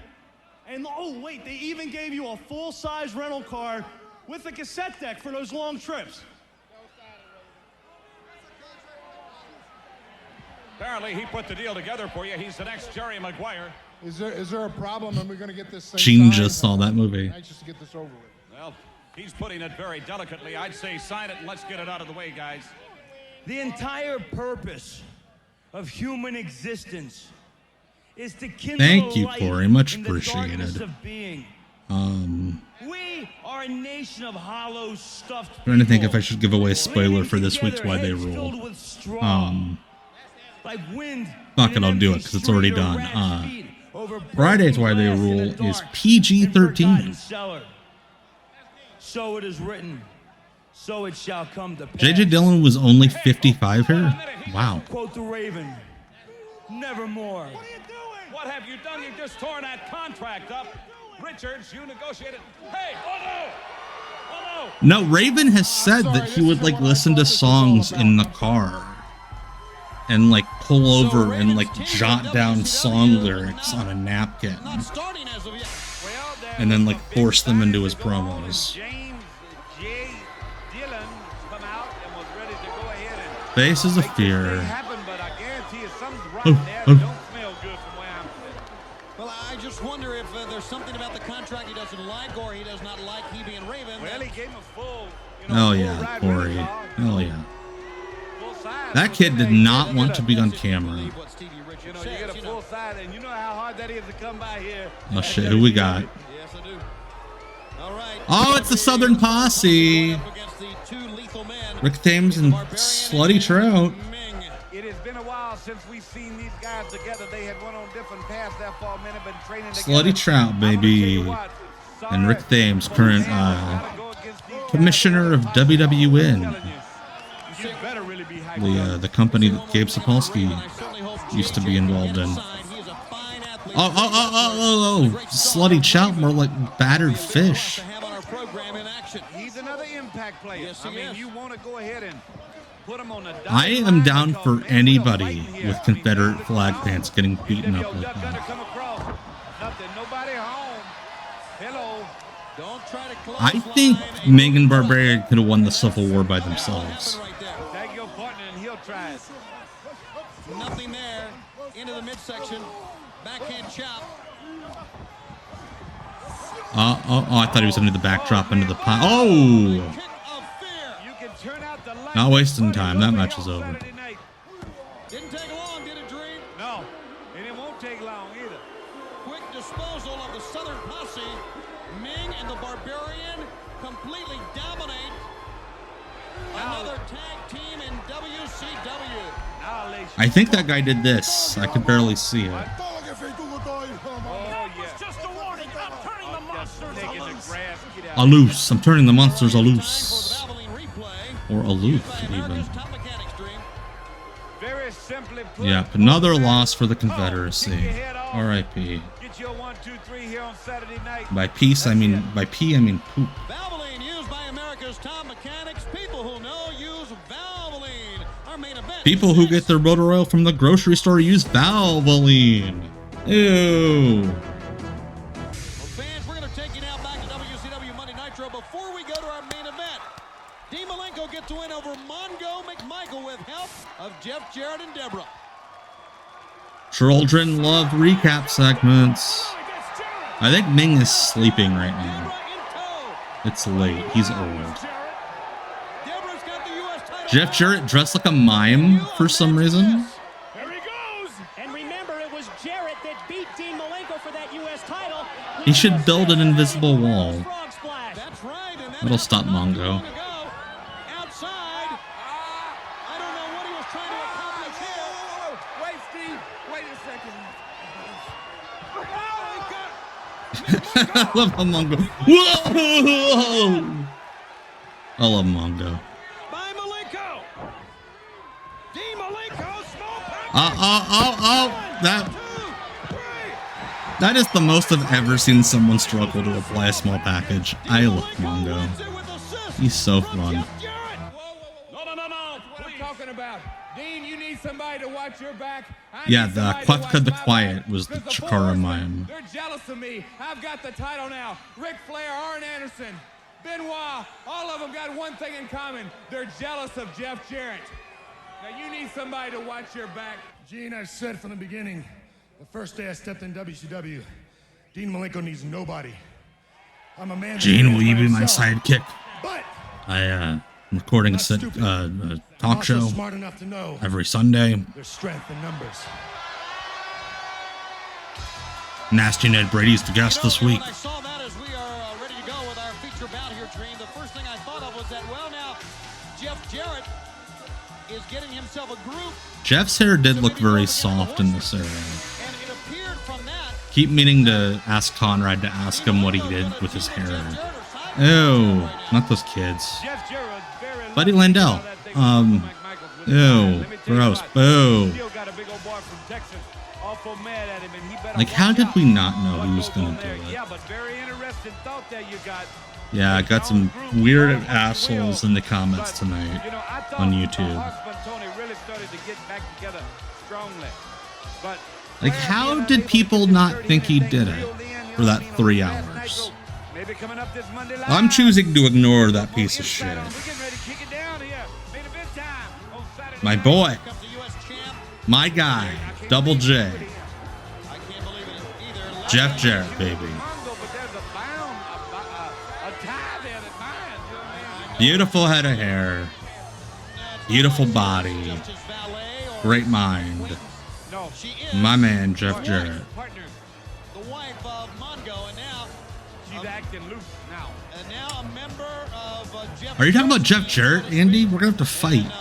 [SPEAKER 11] And oh, wait, they even gave you a full-size rental car with a cassette deck for those long trips.
[SPEAKER 9] Apparently, he put the deal together for you. He's the next Jerry Maguire.
[SPEAKER 13] Is there a problem? And we're going to get this thing
[SPEAKER 5] Gene
[SPEAKER 13] signed?
[SPEAKER 5] just saw that movie.
[SPEAKER 13] Anxious to get this over with.
[SPEAKER 9] Well, he's putting it very delicately. I'd say sign it and let's get it out of the way, guys.
[SPEAKER 11] The entire purpose of human existence is to kindle
[SPEAKER 5] Thank you,
[SPEAKER 11] light
[SPEAKER 5] Corey. Much
[SPEAKER 11] in the darkness
[SPEAKER 5] appreciated.
[SPEAKER 11] of being. We are a nation of hollow, stuffed
[SPEAKER 5] Trying to think
[SPEAKER 11] people
[SPEAKER 5] if I should give away a spoiler for this week's Why They
[SPEAKER 11] heads
[SPEAKER 5] Rule.
[SPEAKER 11] filled with straw, like wind
[SPEAKER 5] Fuck
[SPEAKER 11] in
[SPEAKER 5] it,
[SPEAKER 11] an
[SPEAKER 5] I'll do
[SPEAKER 11] empty
[SPEAKER 5] it because it's already
[SPEAKER 11] street or
[SPEAKER 5] done.
[SPEAKER 11] rat's feet over
[SPEAKER 5] Friday's Why They
[SPEAKER 11] broken glass in
[SPEAKER 5] Rule
[SPEAKER 11] the
[SPEAKER 5] is
[SPEAKER 11] dark
[SPEAKER 5] PG-13.
[SPEAKER 11] and forgotten cellar. So it is written, so it shall come to pass.
[SPEAKER 5] J.J. Dillon was only 55 here? Wow.
[SPEAKER 11] Quote the Raven, nevermore.
[SPEAKER 9] What have you done? You've just torn that contract up. Richards, you negotiated. Hey, oh no!
[SPEAKER 5] No, Raven has said that he would listen to songs in the car and pull over and jot down song lyrics on a napkin and then force them into his promos. Faces of Fear.
[SPEAKER 2] Well, I just wonder if there's something about the contract he doesn't like or he does not like he being Raven.
[SPEAKER 6] Well, he gave him a full.
[SPEAKER 5] Oh yeah, Corey. Oh yeah. That kid did not want to be on camera.
[SPEAKER 6] You get a full side, and you know how hard that is to come by here.
[SPEAKER 5] Oh shit, who we got?
[SPEAKER 2] Yes, I do. All right.
[SPEAKER 5] Oh, it's the Southern Posse. Rick Thames and Slutty Trout.
[SPEAKER 6] It has been a while since we've seen these guys together. They had went on different paths there for a minute, been training together.
[SPEAKER 5] Slutty Trout, baby. And Rick Thames, current commissioner of WWN. The company that Gabe Sapolsky used to be involved in. Oh, Slutty Trout, more like battered fish.
[SPEAKER 6] He's another impact player. I mean, you want to go ahead and put him on the
[SPEAKER 5] I am down for anybody with Confederate flag pants getting beaten up like that. I think Megan Barbarian could have won the Civil War by themselves.
[SPEAKER 6] Tag your partner and he'll try it.
[SPEAKER 2] Nothing there. Into the midsection. Backhand chop.
[SPEAKER 5] I thought he was into the backdrop into the pile. Oh! Not wasting time. That match is over.
[SPEAKER 2] Didn't take long, did it, Dream?
[SPEAKER 6] No. And it won't take long either.
[SPEAKER 2] Quick disposal of the Southern Posse. Ming and the Barbarian completely dominate another tag team in WCW.
[SPEAKER 5] I think that guy did this. I could barely see it.
[SPEAKER 6] Oh, yeah. Just a warning. I'm turning the monsters
[SPEAKER 5] Loose. I'm turning the monsters loose. Or aloof, even.
[SPEAKER 6] Very simply put,
[SPEAKER 5] Yeah, another loss for the Confederacy. R.I.P.
[SPEAKER 6] Get your 1, 2, 3 here on Saturday night.
[SPEAKER 5] By peace, I mean poop.
[SPEAKER 2] Valvoline used by America's top mechanics. People who know use Valvoline. Our main event.
[SPEAKER 5] People who get their motor oil from the grocery store use Valvoline. Ew.
[SPEAKER 2] Well, fans, we're going to take you now back to WCW Monday Nitro before we go to our main event. Dean Malenko gets a win over Mongo McMichael with help of Jeff Jarrett and Deborah.
[SPEAKER 5] Children love recap segments. I think Ming is sleeping right now. It's late. He's old. Jeff Jarrett dressed like a mime for some reason.
[SPEAKER 4] There he goes. And remember, it was Jarrett that beat Dean Malenko for that U.S. title.
[SPEAKER 5] He should build an invisible wall.
[SPEAKER 4] That's right.
[SPEAKER 5] That'll stop Mongo. I love how Mongo. Whoa! I love Mongo.
[SPEAKER 2] By Malenko. Dean Malenko, small package.
[SPEAKER 5] That is the most I've ever seen someone struggle to apply a small package. I love Mongo. He's so fun.
[SPEAKER 14] No. What are you talking about? Dean, you need somebody to watch your back.
[SPEAKER 5] Yeah, the Quefka the Quiet was the Chikara mime.
[SPEAKER 14] They're jealous of me. I've got the title now. Ric Flair, Arn Anderson, Benoit, all of them got one thing in common. They're jealous of Jeff Jarrett. Now you need somebody to watch your back.
[SPEAKER 13] Gene, I said from the beginning, the first day I stepped in WCW, Dean Malenko needs nobody. I'm a man.
[SPEAKER 5] Gene, will you be my sidekick?
[SPEAKER 13] But
[SPEAKER 5] I'm recording a talk show
[SPEAKER 13] smart enough to know
[SPEAKER 5] every Sunday.
[SPEAKER 13] there's strength in numbers.
[SPEAKER 5] Nasty Ned Brady's the guest this week.
[SPEAKER 2] When I saw that as we are ready to go with our feature bout here, Dream, the first thing I thought of was that, well, now, Jeff Jarrett is getting himself a group.
[SPEAKER 5] Jeff's hair did look very soft in this area.
[SPEAKER 2] And it appeared from that.
[SPEAKER 5] Keep meaning to ask Conrad to ask him what he did with his hair. Ew, not those kids. Buddy Landell. Ew, gross. Boo. Like, how did we not know he was gonna do it? Yeah, I got some weird assholes in the comments tonight on YouTube. Like, how did people not think he did it for that 3 hours? I'm choosing to ignore that piece of shit. My boy. My guy. Double J. Jeff Jarrett, baby. Beautiful head of hair. Beautiful body. Great mind. My man, Jeff Jarrett.
[SPEAKER 2] The wife of Mongo, and now she's acting loose now. And now a member of Jeff.
[SPEAKER 5] Are you talking about Jeff Jarrett, Andy? We're gonna have to fight.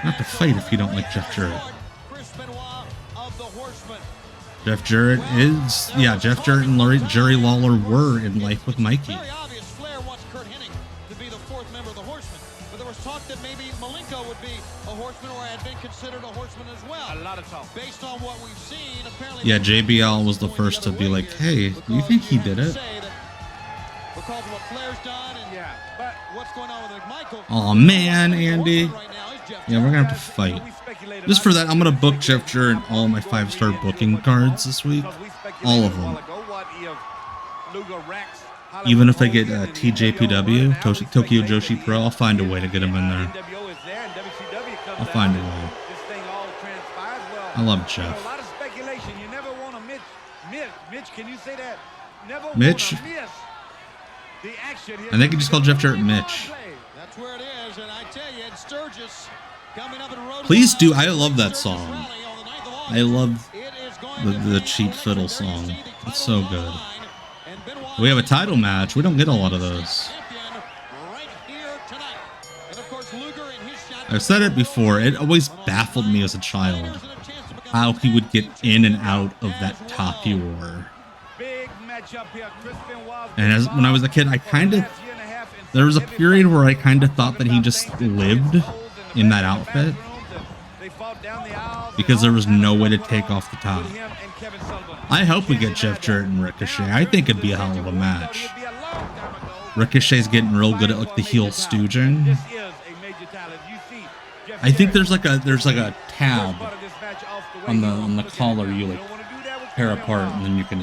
[SPEAKER 5] Have to fight if you don't like Jeff Jarrett. Jeff Jarrett is, yeah, Jeff Jarrett and Jerry Lawler were in Life with Mikey.
[SPEAKER 2] Flair wants Kurt Hennig to be the 4th member of the Horsemen, but there was talk that maybe Malenko would be a Horseman or had been considered a Horseman as well.
[SPEAKER 6] A lot of talk.
[SPEAKER 2] Based on what we've seen, apparently.
[SPEAKER 5] Yeah, JBL was the first to be like, hey, you think he did it?
[SPEAKER 2] Because of what Flair's done and but what's going on with McMichael.
[SPEAKER 5] Oh man, Andy. Yeah, we're gonna have to fight. Just for that, I'm gonna book Jeff Jarrett all my 5-star booking cards this week. All of them. Even if I get TJPW, Tokyo Joshi Pro, I'll find a way to get him in there. I'll find a way. I love Jeff.
[SPEAKER 6] A lot of speculation. You never want to Mitch, can you say that? Never
[SPEAKER 5] Mitch?
[SPEAKER 6] The action here.
[SPEAKER 5] I think you just called Jeff Jarrett Mitch.
[SPEAKER 2] That's where it is, and I tell you, Ed Sturgis coming up in Road.
[SPEAKER 5] Please do. I love that song.
[SPEAKER 2] On the 9th of
[SPEAKER 5] I love the cheap fiddle song. It's so good. We have a title match. We don't get a lot of those. I've said it before. It always baffled me as a child how he would get in and out of that top he wore. And when I was a kid, there was a period where I kind of thought that he just lived in that outfit because there was no way to take off the top. I hope we get Jeff Jarrett and Ricochet. I think it'd be a hell of a match. Ricochet's getting real good at like the heel stooging. I think there's like a tab on the collar you like tear apart and then you can.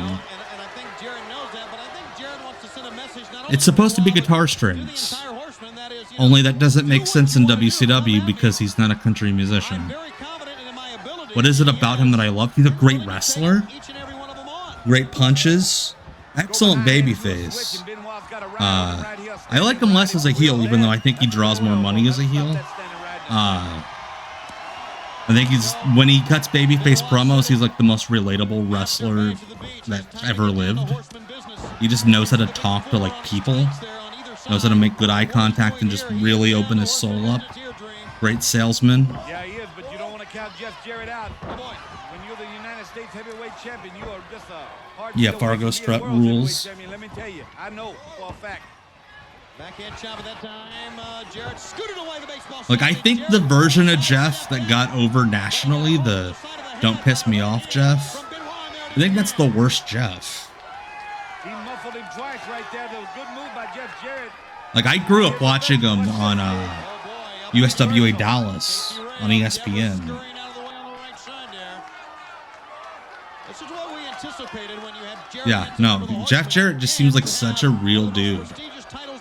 [SPEAKER 5] It's supposed to be guitar strings. Only that doesn't make sense in WCW because he's not a country musician. What is it about him that I love? He's a great wrestler. Great punches. Excellent babyface. I like him less as a heel, even though I think he draws more money as a heel. I think when he cuts babyface promos, he's like the most relatable wrestler that ever lived. He just knows how to talk to like people, knows how to make good eye contact and just really open his soul up. Great salesman.
[SPEAKER 6] Yeah, he is, but you don't want to count Jeff Jarrett out. When you're the United States heavyweight champion, you are just a hard.
[SPEAKER 5] Yeah, Fargo strut rules.
[SPEAKER 6] Let me tell you, I know for a fact.
[SPEAKER 2] Backhand chop at that time. Jarrett scooted away the baseball.
[SPEAKER 5] Like, I think the version of Jeff that got over nationally, the "Don't Piss Me Off" Jeff, I think that's the worst Jeff.
[SPEAKER 6] He muffled him twice right there. That was a good move by Jeff Jarrett.
[SPEAKER 5] Like, I grew up watching him on USWA Dallas on ESPN.
[SPEAKER 2] This is what we anticipated when you had Jarrett.
[SPEAKER 5] Yeah, no, Jeff Jarrett just seems like such a real dude.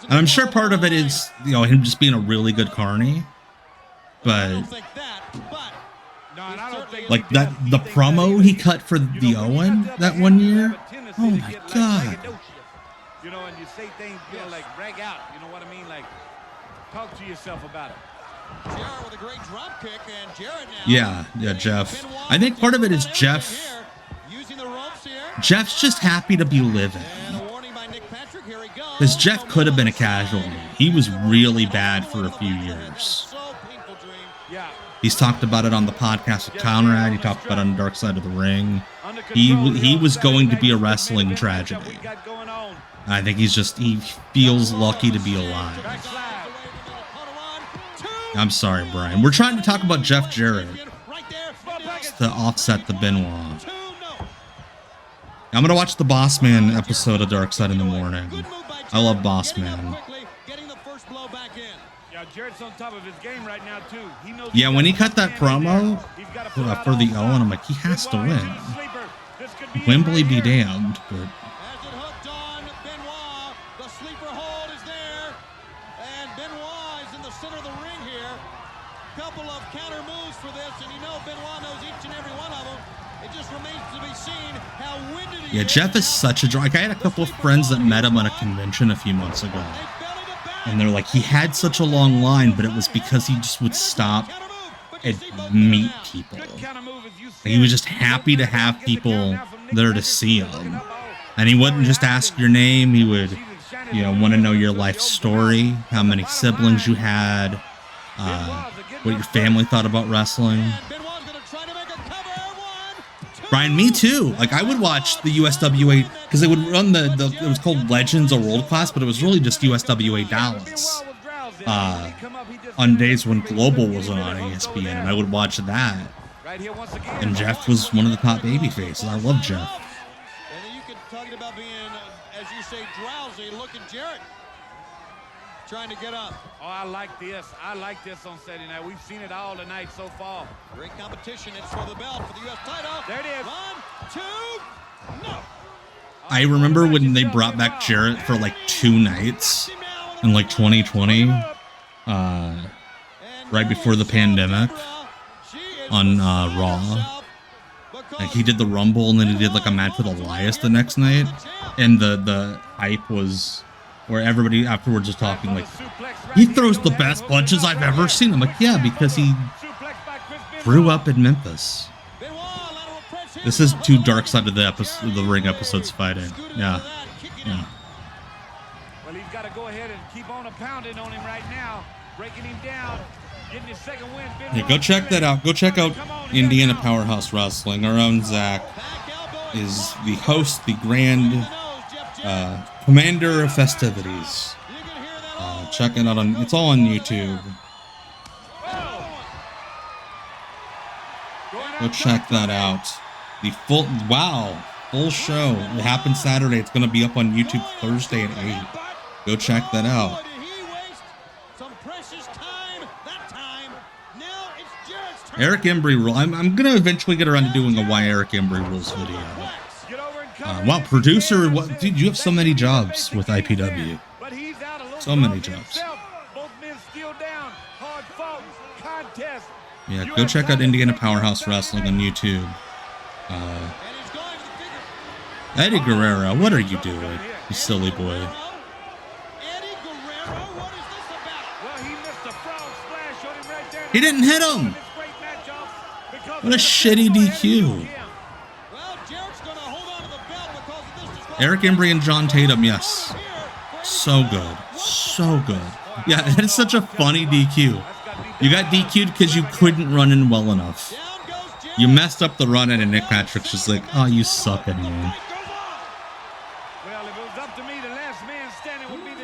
[SPEAKER 5] And I'm sure part of it is, you know, him just being a really good carny. But like the promo he cut for the Owen that one year. Oh my God.
[SPEAKER 6] You know, and you say things, you know, like brag out. You know what I mean? Like talk to yourself about it.
[SPEAKER 2] Jarrett with a great drop kick, and Jarrett now.
[SPEAKER 5] Yeah, Jeff. I think part of it is Jeff. Jeff's just happy to be living. Because Jeff could have been a casualty. He was really bad for a few years. He's talked about it on the podcast with Conrad. He talked about it on Dark Side of the Ring. He was going to be a wrestling tragedy. I think he feels lucky to be alive. I'm sorry, Brian. We're trying to talk about Jeff Jarrett to offset the Benoit. I'm going to watch the Boss Man episode of Dark Side in the morning. I love Boss Man.
[SPEAKER 6] Yeah, Jarrett's on top of his game right now too. He knows.
[SPEAKER 5] Yeah, when he cut that promo for the Owen, I'm like, he has to win. Wembley be damned, but.
[SPEAKER 2] The sleeper hold is there, and Benoit is in the center of the ring here. Couple of counter moves for this, and you know Benoit knows each and every one of them. It just remains to be seen how winded he is.
[SPEAKER 5] Yeah, Jeff is such a draw. Like, I had a couple of friends that met him at a convention a few months ago. And they're like, he had such a long line, but it was because he just would stop and meet people. He was just happy to have people there to see him. And he wouldn't just ask your name. He would, you know, want to know your life story, how many siblings you had, what your family thought about wrestling. Brian, me too. Like, I would watch the USWA because they would run it was called Legends or World Class, but it was really just USWA Dallas on days when Global wasn't on ESPN, and I would watch that. And Jeff was one of the top baby faces. I love Jeff.
[SPEAKER 2] And then you could talk about being, as you say, drowsy. Look at Jarrett trying to get up.
[SPEAKER 6] Oh, I like this. I like this on Saturday night. We've seen it all tonight so far.
[SPEAKER 2] Great competition. It's for the belt for the U.S. title.
[SPEAKER 6] There it is.
[SPEAKER 2] 1, 2, no.
[SPEAKER 5] I remember when they brought back Jarrett for like 2 nights in like 2020, right before the pandemic on Raw. Like, he did the Rumble and then he did like a match with Elias the next night, and the hype was where everybody afterwards was talking like, he throws the best punches I've ever seen. I'm like, yeah, because he grew up in Memphis. This is two Dark Side of the Ring episodes fighting. Yeah. Yeah.
[SPEAKER 6] Well, he's got to go ahead and keep on pounding on him right now, breaking him down, getting his second win.
[SPEAKER 5] Yeah, go check that out. Go check out Indiana Powerhouse Wrestling. Our own Zach is the host, the grand commander of festivities. Check it out on. It's all on YouTube. Go check that out. The full full show. It happened Saturday. It's going to be up on YouTube Thursday at 8. Go check that out. Eric Embry rule. I'm going to eventually get around to doing a Why Eric Embry Rules video. Wow, producer. What, dude, you have so many jobs with IPW. So many jobs. Yeah, go check out Indiana Powerhouse Wrestling on YouTube. Eddie Guerrero, what are you doing, you silly boy? He didn't hit him! What a shitty DQ. Eric Embry and John Tatum, yes. So good. So good. Yeah, that is such a funny DQ. You got DQ'd because you couldn't run in well enough. You messed up the run in, and Nick Patrick's just like, oh, you suck anyway.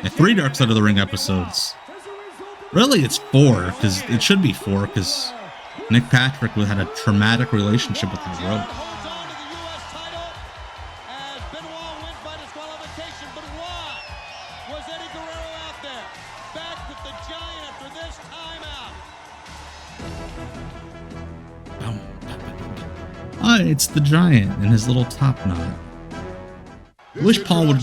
[SPEAKER 5] Yeah, 3 Dark Side of the Ring episodes. Really, it's 4, because it should be 4, because Nick Patrick had a traumatic relationship with the rope. It's the Giant and his little top knot. I wish Paul would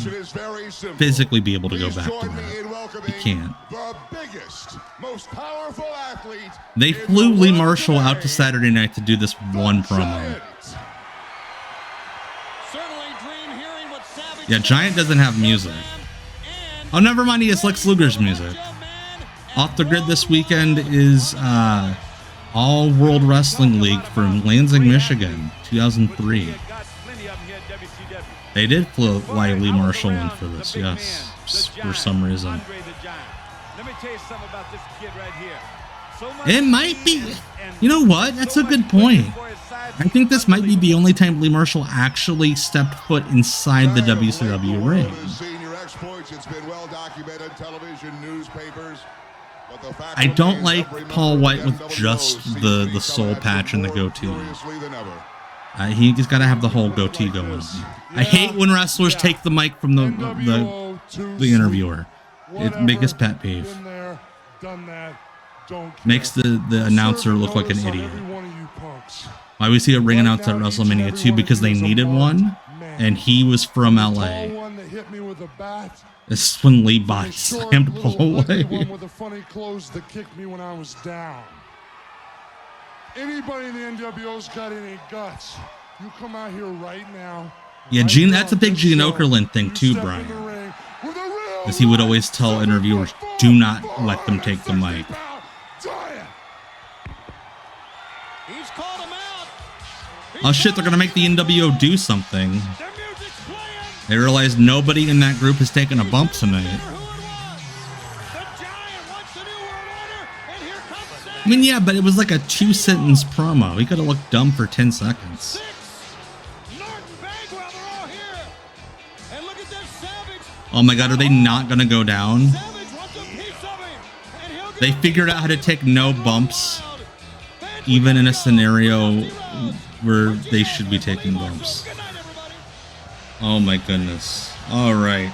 [SPEAKER 5] physically be able to go back to that. He can't. They flew Lee Marshall out to Saturday night to do this one promo. Yeah, Giant doesn't have music. Oh, never mind, he has Lex Luger's music. Off the Grid this weekend is All World Wrestling League from Lansing, Michigan, 2003. They did fly Lee Marshall in for this, yes, for some reason. It might be. You know what? That's a good point. I think this might be the only time Lee Marshall actually stepped foot inside the WCW ring. I don't like Paul White with just the soul patch and the goatee. He's got to have the whole goatee going. I hate when wrestlers take the mic from the interviewer. It's biggest pet peeve. Makes the announcer look like an idiot. Why we see a ring announcer at WrestleMania 2? Because they needed one, and he was from LA. This is when Lee body slammed Paul away.
[SPEAKER 13] With the funny clothes that kicked me when I was down. Anybody in the NWO's got any guts? You come out here right now.
[SPEAKER 5] Yeah, Gene. That's a big Gene Okerlund thing too, Brian. Because he would always tell interviewers, "Do not let them take the mic." Oh shit! They're gonna make the NWO do something. They realized nobody in that group has taken a bump tonight. I mean, yeah, but it was like a 2-sentence promo. He could have looked dumb for 10 seconds. Oh my god, are they not gonna go down? They figured out how to take no bumps, even in a scenario where they should be taking bumps. Oh my goodness. All right.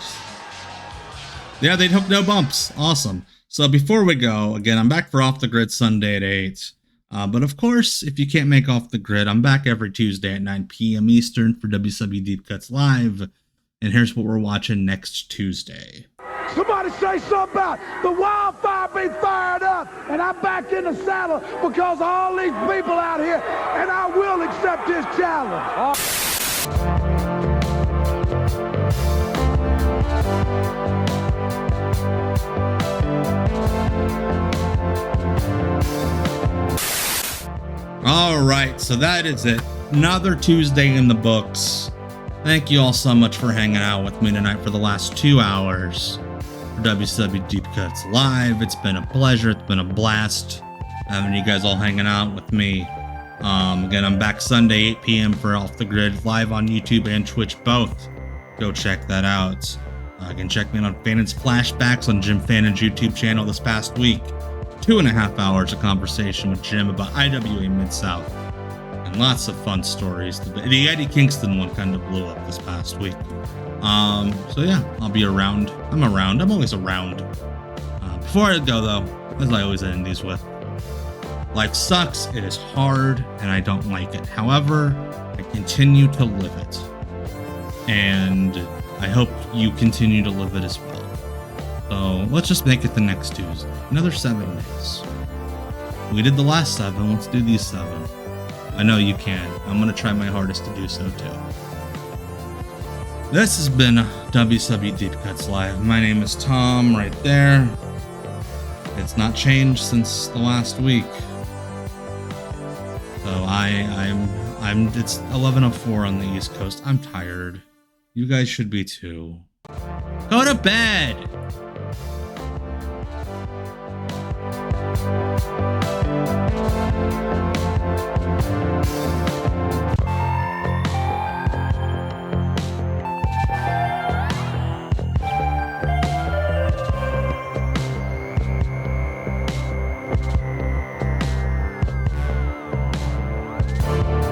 [SPEAKER 5] Yeah, they took no bumps. Awesome. So before we go, again, I'm back for Off the Grid Sunday at 8. But of course, if you can't make Off the Grid, I'm back every Tuesday at 9 p.m. Eastern for WCW Deep Cuts Live. And here's what we're watching next Tuesday.
[SPEAKER 15] Somebody say something about the wildfire be fired up, and I'm back in the saddle because of all these people out here, and I will accept this challenge.
[SPEAKER 5] All right, so that is it. Another Tuesday in the books. Thank you all so much for hanging out with me tonight for the last 2 hours for WCW Deep Cuts Live. It's been a pleasure. It's been a blast having you guys all hanging out with me. Again, I'm back Sunday, 8 p.m. for Off the Grid, live on YouTube and Twitch both. Go check that out. You can check me out on Fannon's Flashbacks on Jim Fannon's YouTube channel this past week. 2.5 hours of conversation with Jim about IWA Mid-South. And lots of fun stories. The Eddie Kingston one kind of blew up this past week. So yeah, I'll be around. I'm around. I'm always around. Before I go though, as I always end these with, life sucks, it is hard, and I don't like it. However, I continue to live it. And I hope you continue to live it as well. So let's just make it the next Tuesday. Another 7 days. We did the last 7, let's do these 7. I know you can. I'm going to try my hardest to do so too. This has been WCW Deep Cuts Live. My name is Tom, right there. It's not changed since the last week. So it's 11:04 on the East Coast. I'm tired. You guys should be too. Go to bed!